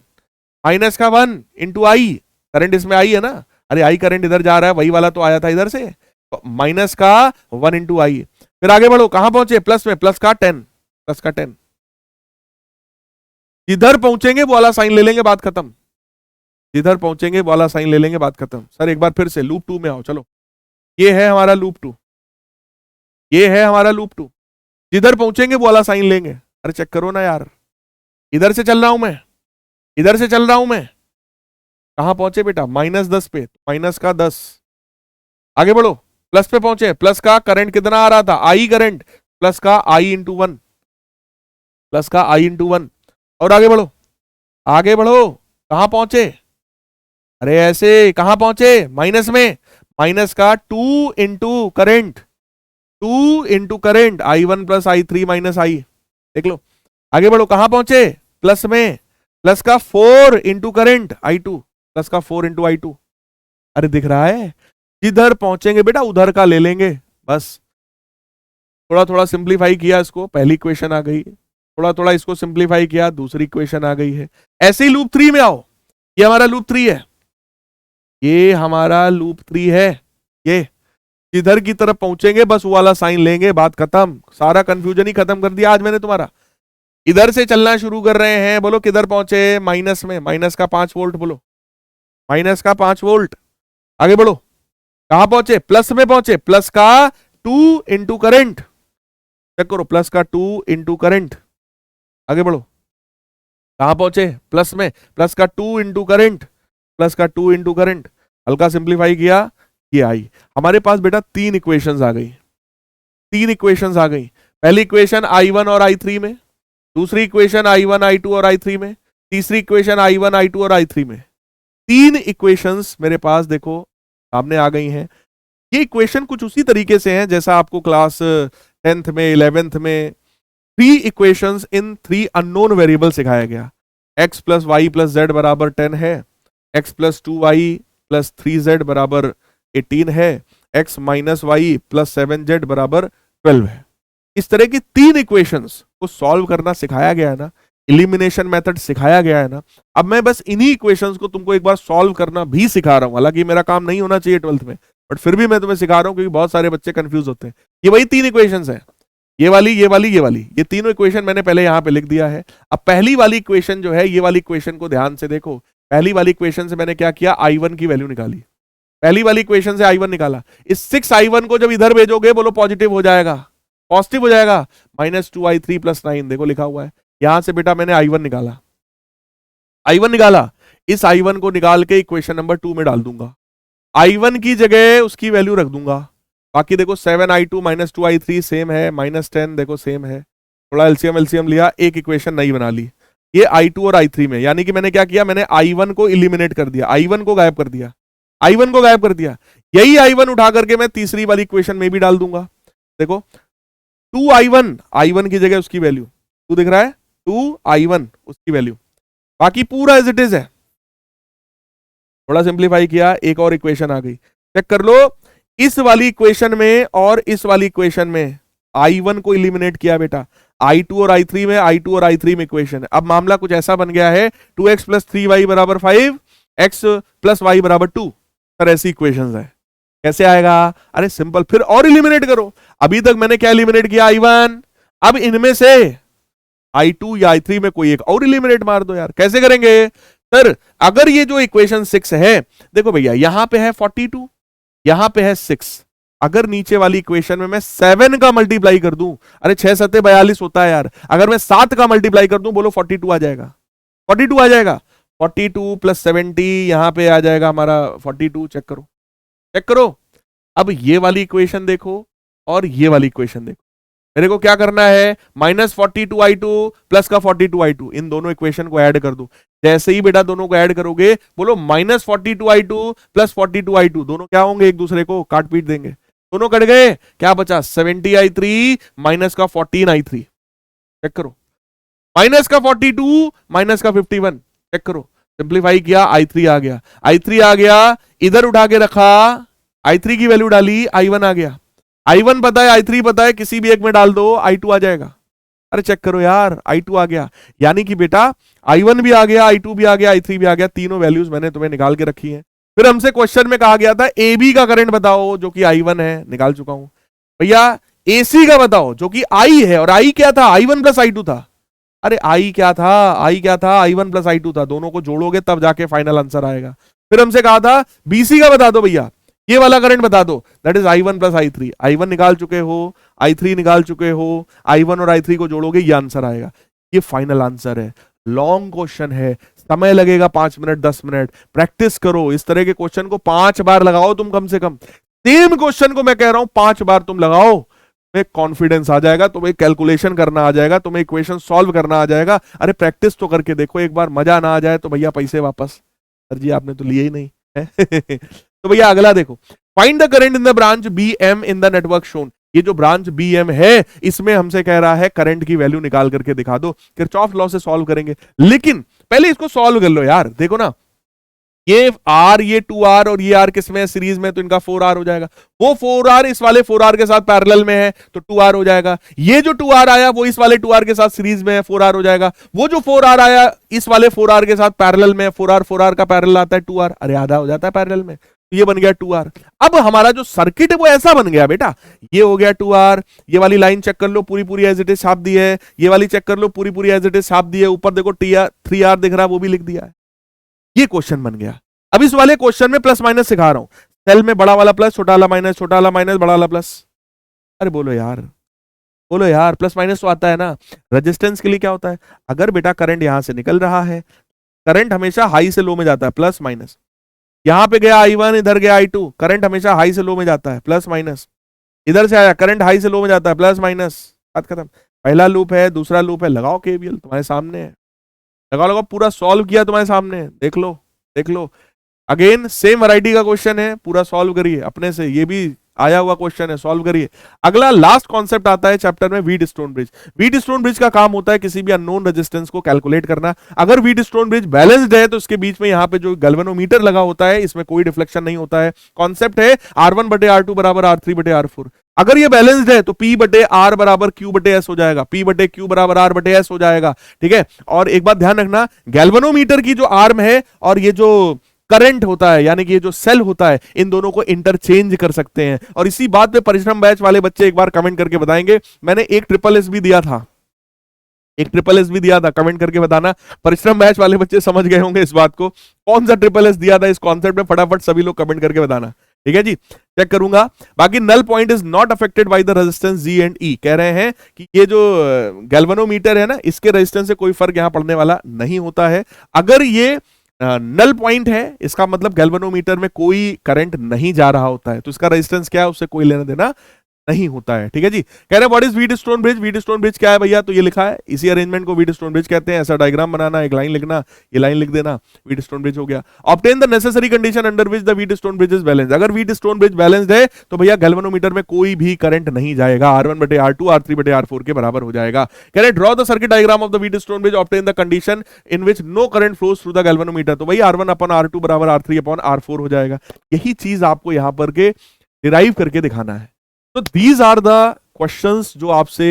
माइनस का 1 इंटू आई, करंट इसमें आई है ना, अरे आई करंट इधर जा रहा है, वही वाला तो आया था इधर से, तो माइनस का 1 इंटू आई। फिर आगे बढ़ो, कहां पहुंचे, प्लस में, प्लस का 10, प्लस का 10, जिधर पहुंचेंगे वो वाला साइन ले लेंगे, बात खत्म। जिधर पहुंचेंगे वो वाला साइन ले लेंगे, बात खत्म। सर एक बार फिर से लूप 2 में आओ, चलो। ये है हमारा लूप 2, ये है हमारा लूप 2, जिधर पहुंचेंगे वो वाला साइन लेंगे। अरे चेक करो ना यार, इधर से चल रहा हूं मैं, इधर से चल रहा हूं मैं, कहां पहुंचे बेटा, -10 पे, माइनस का 10। आगे बढ़ो, प्लस पे पहुंचे, प्लस का करंट कितना आ रहा था, आई करंट, प्लस का आई इंटू 1, प्लस का आई इंटू 1। और आगे बढ़ो, आगे बढ़ो, कहां पहुंचे, अरे ऐसे कहां पहुंचे, माइनस में, माइनस का 2 into current, 2 into current, I one plus I three minus I, देख लो। आगे बढ़ो, कहां पहुंचे, प्लस में, प्लस का 4 into current, I two, plus का 4 इंटू आई टू। अरे दिख रहा है, जिधर पहुंचेंगे बेटा उधर का ले लेंगे, बस। थोड़ा थोड़ा सिंप्लीफाई किया इसको, पहली इक्वेशन आ गई, थोड़ा थोड़ा इसको सिंप्लीफाई किया, दूसरी इक्वेशन आ गई है। ऐसे ही लूप 3 में आओ, ये हमारा लूप 3 है, ये हमारा लूप 3 है, ये जिधर की तरफ पहुंचेंगे बस वो वाला साइन लेंगे, बात खत्म। सारा कंफ्यूजन ही खत्म कर दिया आज मैंने तुम्हारा। इधर से चलना शुरू कर रहे हैं, बोलो किधर पहुंचे, माइनस में, माइनस का 5 वोल्ट, बोलो माइनस का 5 वोल्ट। आगे बढ़ो, कहां पहुंचे, प्लस में पहुंचे, प्लस का 2 इंटू करेंट, चेक करो, प्लस का 2 इंटू करेंट। आगे बढ़ो, कहां पहुंचे, प्लस में, प्लस का 2 इंटू करेंट, प्लस का 2 इंटू करेंट। हल्का सिंप्लीफाई किया, ये आई हमारे पास बेटा 3 इक्वेशंस आ गई, 3 इक्वेशंस आ गई। पहली इक्वेशन i1 और i3 में, दूसरी इक्वेशन i1 i2 और i3 में, तीसरी इक्वेशन i1 i2 और i3 में। 3 इक्वेशंस मेरे पास देखो सामने आ गई हैं। ये इक्वेशन कुछ उसी तरीके से हैं जैसा आपको क्लास 10th में 11th में 3 इक्वेशंस इन 3 अननोन वेरिएबल सिखाया गया। x plus Y plus Z बराबर 10 है, x plus 2y plus 3z बराबर 18 है, x minus Y plus 7z बराबर 12 है। इस तरह की 3 इक्वेशंस को सॉल्व करना सिखाया गया है ना, इलिमिनेशन मेथड सिखाया गया है ना। अब मैं बस इन्हीं इक्वेशंस को तुमको एक बार सॉल्व करना भी सिखा रहा हूं, हालांकि मेरा काम नहीं होना चाहिए 12th में, बट फिर भी मैं तुम्हें सिखा रहा हूं क्योंकि बहुत सारे बच्चे कंफ्यूज होते हैं। ये वही 3 इक्वेशंस हैं, ये वाली, ये वाली, ये वाली, ये तीनों इक्वेशन मैंने पहले यहां पे लिख दिया है। अब पहली वाली इक्वेशन जो है, ये वाली इक्वेशन को ध्यान से देखो। पहली वाली इक्वेशन से मैंने क्या किया, i1 की वैल्यू निकाली, पहली वाली इक्वेशन से i1 निकाला। इस 6i1 को जब इधर भेजोगे बोलो पॉजिटिव हो जाएगा, पॉजिटिव हो जाएगा, -2i3 + 9 देखो लिखा हुआ है। यहां से बेटा मैंने i1 निकाला, i1 निकाला, इस i1 को निकाल के इक्वेशन नंबर 2 में डाल दूंगा, i1 की जगह उसकी वैल्यू रख दूंगा। बाकी देखो 7i2 - 2i3 सेम है, -10 देखो सेम है, थोड़ा एलसीएम लिया, एक इक्वेशन नई बना ली, ये i2 और i3 में। यानी कि मैंने क्या किया, मैंने i1 को इलिमिनेट कर दिया, i1 को गायब कर दिया, i1 को गायब कर दिया। यही i1 उठा करके मैं तीसरी वाली इक्वेशन में भी डाल दूंगा। देखो 2i1, i1 की जगह उसकी वैल्यू 2 दिख रहा है, 2i1 उसकी वैल्यू, बाकी पूरा एज इट इज है। थोड़ा सिंप्लीफाई किया, एक और इक्वेशन आ गई, चेक कर लो। इस वाली इक्वेशन में और इस वाली इक्वेशन में i1 को इलिमिनेट किया बेटा, i2 और i3 में, i2 और i3 में इक्वेशन है। अब मामला कुछ ऐसा बन गया है, 2x + 3y = 5, x + y = 2। Sir ऐसी इक्वेशंस है, कैसे आएगा, अरे सिंपल, फिर और इलिमिनेट करो। अभी तक मैंने क्या इलिमिनेट किया, i1, अब इनमें से i2 या i3 में कोई एक और इलिमिनेट मार दो यार। कैसे करेंगे, सर अगर ये जो इक्वेशन 6 है, देखो भैया यहां पे है 42, यहां पे है 6, अगर नीचे वाली इक्वेशन में मैं 7 का मल्टीप्लाई कर दूं, अरे 6 7 42 होता है यार, अगर मैं 7 का मल्टीप्लाई कर दूं, बोलो 42 आ जाएगा, 42 आ जाएगा, 42 प्लस 70 यहां पे आ जाएगा हमारा 42, चेक करो, चेक करो। अब ये वाली इक्वेशन देखो और ये वाली इक्वेशन देखो, मेरे को क्या करना है, -42i2 प्लस का 42i2, इन दोनों इक्वेशन को ऐड कर दो। जैसे ही बेटा दोनों को ऐड करोगे, बोलो -42i2 प्लस 42i2, दोनों क्या होंगे, एक दूसरे को काट पीट देंगे, दोनों कट गए, क्या बचा 70i3 माइनस का 14i3, चेक करो, माइनस का 42 माइनस का 51, चेक करो, सिंप्लीफाई किया, i3 आ गया, i3 आ गया, इधर उठा के रखा, i3 की वैल्यू डाली, i1 आ गया, i1 पता है, i3 पता है, किसी भी एक में डाल दो, i2 आ जाएगा। अरे चेक करो यार, i2 आ गया, यानी कि बेटा i1 भी आ गया, i2 भी आ गया, i3 भी आ गया, तीनों वैल्यूज मैंने तुम्हें निकाल के रखी हैं। फिर हमसे क्वेश्चन में कहा गया था AB का करंट बताओ, जो कि i1 है, निकाल चुका हूं। भैया AC का बताओ, जो कि I है, और I क्या था, i1 प्लस i2 था। अरे I क्या था, I क्या था, i1 प्लस i2 था, दोनों को जोड़ोगे तब जाके फाइनल आंसर आएगा। फिर हमसे कहा था BC का बता दो भैया, ये वाला करंट बता दो, that is i1 plus i3, i1 निकाल चुके हो, i3 निकाल चुके हो, i1 और i3 को जोड़ोगे, ये आंसर आएगा, ये फाइनल आंसर है। लॉन्ग क्वेश्चन है, समय लगेगा 5 मिनट 10 मिनट, प्रैक्टिस करो, इस तरह के क्वेश्चन को 5 बार लगाओ तुम, कम से कम सेम क्वेश्चन को मैं कह रहा हूं 5 बार तुम लगाओ, तुम्हें कॉन्फिडेंस आ जाएगा, तुम्हें कैलकुलेशन करना आ जाएगा, तुम्हें इक्वेशन सॉल्व करना आ जाएगा। अरे प्रैक्टिस तो करके देखो एक बार, मजा ना आ जाए तो भैया पैसे वापस, सर जी आपने तो लिए ही नहीं है। तो भैया अगला देखो, find the current in the branch BM in the network shown. ये जो ब्रांच BM है, इसमें हमसे कह रहा है करंट की वैल्यू निकाल करके दिखा दो। किरचॉफ लॉ से सॉल्व करेंगे, लेकिन पहले इसको सॉल्व कर लो यार। देखो ना, ये R, ये 2R और ये R किसमें है, सीरीज में, तो इनका 4R हो जाएगा। वो 4R इस वाले 4R के साथ पैरेलल में है तो 2R हो जाएगा। ये जो 2R आया वो इस वाले 2R के साथ सीरीज में है, 4R हो जाएगा। वो जो 4R आया इस वाले 4R के साथ पैरेलल में है, 4R का पैरेलल आता है 2R, अरे आधा हो जाता है पैरेलल में, तो ये बन गया 2R। अब हमारा जो सर्किट है वो ऐसा बन गया बेटा, ये हो गया 2R, ये वाली लाइन चेक कर लो, पूरी पूरी एज इट इज छाप दी है, ये वाली चेक कर लो, पूरी पूरी एज इट इज छाप दी है, ऊपर देखो 3R दिख रहा है, वो भी लिख दिया है। ये क्वेश्चन बन गया। अब इस वाले क्वेश्चन में प्लस माइनस सिखा रहा हूं, सेल में बड़ा वाला प्लस, छोटा वाला माइनस, छोटा वाला माइनस, बड़ा वाला प्लस। अरे बोलो यार, बोलो यार, प्लस माइनस तो आता है ना। रेजिस्टेंस के लिए क्या होता है, अगर बेटा करंट यहां से निकल रहा है, करंट हमेशा हाई से लो में जाता है, प्लस माइनस। यहां पे गया i1, इधर गया i2, करंट हमेशा हाई से लो में जाता है, प्लस माइनस। इधर से आया, करंट हाई से लो में जाता है, प्लस माइनस, बात खत्म। पहला लूप है, दूसरा लूप है, लगाओ KVL, तुम्हारे सामने है, लगाओ लगाओ, पूरा सॉल्व किया तुम्हारे सामने, देख लो देख लो। अगेन सेम वैरायटी का क्वेश्चन है, पूरा सॉल्व करिए अपने से, ये भी आया हुआ क्वेश्चन है, सॉल्व करिए। अगला लास्ट कॉन्सेप्ट आता है चैप्टर में, wheat stone bridge. Wheat stone bridge का काम होता है किसी भी अननोन रेजिस्टेंस को कैलकुलेट करना। अगर व्हीट स्टोन ब्रिज बैलेंस्ड है तो इसके बीच में यहाँ पे जो गैल्वेनोमीटर लगा होता है, इसमें कोई डिफ्लेक्शन नहीं होता है। कॉन्सेप्ट है R1/R2 बराबर R3/R4। अगर ये बैलेंस्ड है तो P/R बराबर Q/S हो जाएगा, P/Q बराबर R/S हो जाएगा, ठीक है। और एक बात ध्यान रखना, गैल्वेनोमीटर की जो आर्म है और ये जो करंट होता है, यानी कि ये जो सेल होता है, इन दोनों को इंटरचेंज कर सकते हैं। और इसी बात पे परिश्रम बैच वाले बच्चे एक बार कमेंट करके बताएंगे। मैंने एक SSS भी दिया था, एक SSS भी दिया था, कमेंट करके बताना। परिश्रम बैच वाले बच्चे समझ गए होंगे इस बात को, कौन सा SSS दिया था इस कॉन्सेप्ट में, फटाफट सभी लोग कमेंट करके बताना, ठीक है जी। चेक करूंगा। बाकी null point is not affected by the resistance G and E। कह रहे हैं कि ये जो गैल्वेनोमीटर है ना, इसके रेजिस्टेंस से कोई फर्क यहां पड़ने वाला नहीं होता है। अगर ये नल पॉइंट है, इसका मतलब गैल्वेनोमीटर में कोई करंट नहीं जा रहा होता है, तो इसका रेजिस्टेंस क्या है, उससे कोई लेना देना नहीं होता है, ठीक है जी। कह रहे हैं what is wheat stone bridge. Wheat stone bridge क्या है भैया, तो ये लिखा है, इसी अरेंजमेंट को व्हीट स्टोन ब्रिज कहते हैं। ऐसा डायग्राम बनाना, एक लाइन लिखना, ये लाइन लिख देना, व्हीट स्टोन ब्रिज हो गया। Obtain the necessary condition under which the Wheatstone bridge is balanced. अगर व्हीट स्टोन ब्रिज बैलेंस्ड है तो भैया गैल्वेनोमीटर में कोई भी करंट नहीं जाएगा, R1/R2 R3/R4 के बराबर हो जाएगा। कह रहे draw the circuit diagram of the Wheatstone bridge, obtain the condition in which no current flows through the galvanometer. तो भैया R1/R2 बराबर R3/R4 हो जाएगा। यही चीज आपको यहां पर के डिराइव करके दिखाना है। तो दीज आर द क्वेश्चंस जो आपसे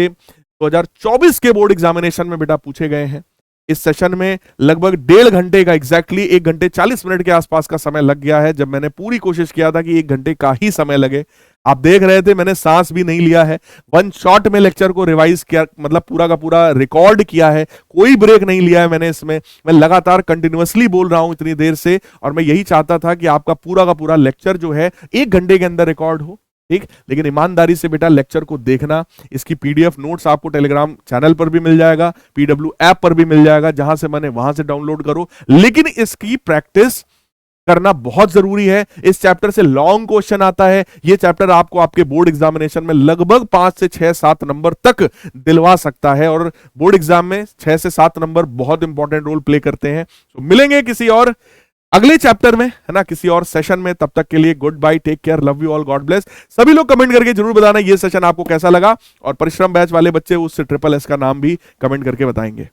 2024 के बोर्ड एग्जामिनेशन में बेटा पूछे गए हैं। इस सेशन में लगभग 1.5 घंटे का, एग्जैक्टली 1 घंटे 40 मिनट के आसपास का समय लग गया है, जब मैंने पूरी कोशिश किया था कि 1 घंटे का ही समय लगे। आप देख रहे थे मैंने सांस भी नहीं लिया है, वन शॉट में लेक्चर को रिवाइज किया, मतलब पूरा का पूरा रिकॉर्ड किया है, कोई ब्रेक नहीं लिया है मैंने इसमें। मैं लगातार कंटिन्यूअसली बोल रहा हूं इतनी देर से, और मैं यही चाहता था कि आपका पूरा का पूरा लेक्चर जो है 1 घंटे के अंदर रिकॉर्ड हो, ठीक। लेकिन ईमानदारी से बेटा लेक्चर को देखना, इसकी पीडीएफ नोट्स आपको टेलीग्राम चैनल पर भी मिल जाएगा, पीडब्ल्यू ऐप पर भी मिल जाएगा, जहां से मैंने वहां से डाउनलोड करो। लेकिन इसकी प्रैक्टिस करना बहुत जरूरी है। इस चैप्टर से लॉन्ग क्वेश्चन आता है, ये चैप्टर आपको आपके बोर्ड एग्जामिनेशन में लगभग 5 से 6 7 नंबर तक दिलवा सकता है, और बोर्ड एग्जाम में 6 से 7 नंबर बहुत इंपॉर्टेंट रोल प्ले करते हैं। तो मिलेंगे किसी और अगले चैप्टर में, है ना, किसी और सेशन में। तब तक के लिए goodbye, take care, love you all, God bless. सभी लोग कमेंट करके जरूर बताना ये सेशन आपको कैसा लगा, और परिश्रम बैच वाले बच्चे उस SSS का नाम भी कमेंट करके बताएंगे।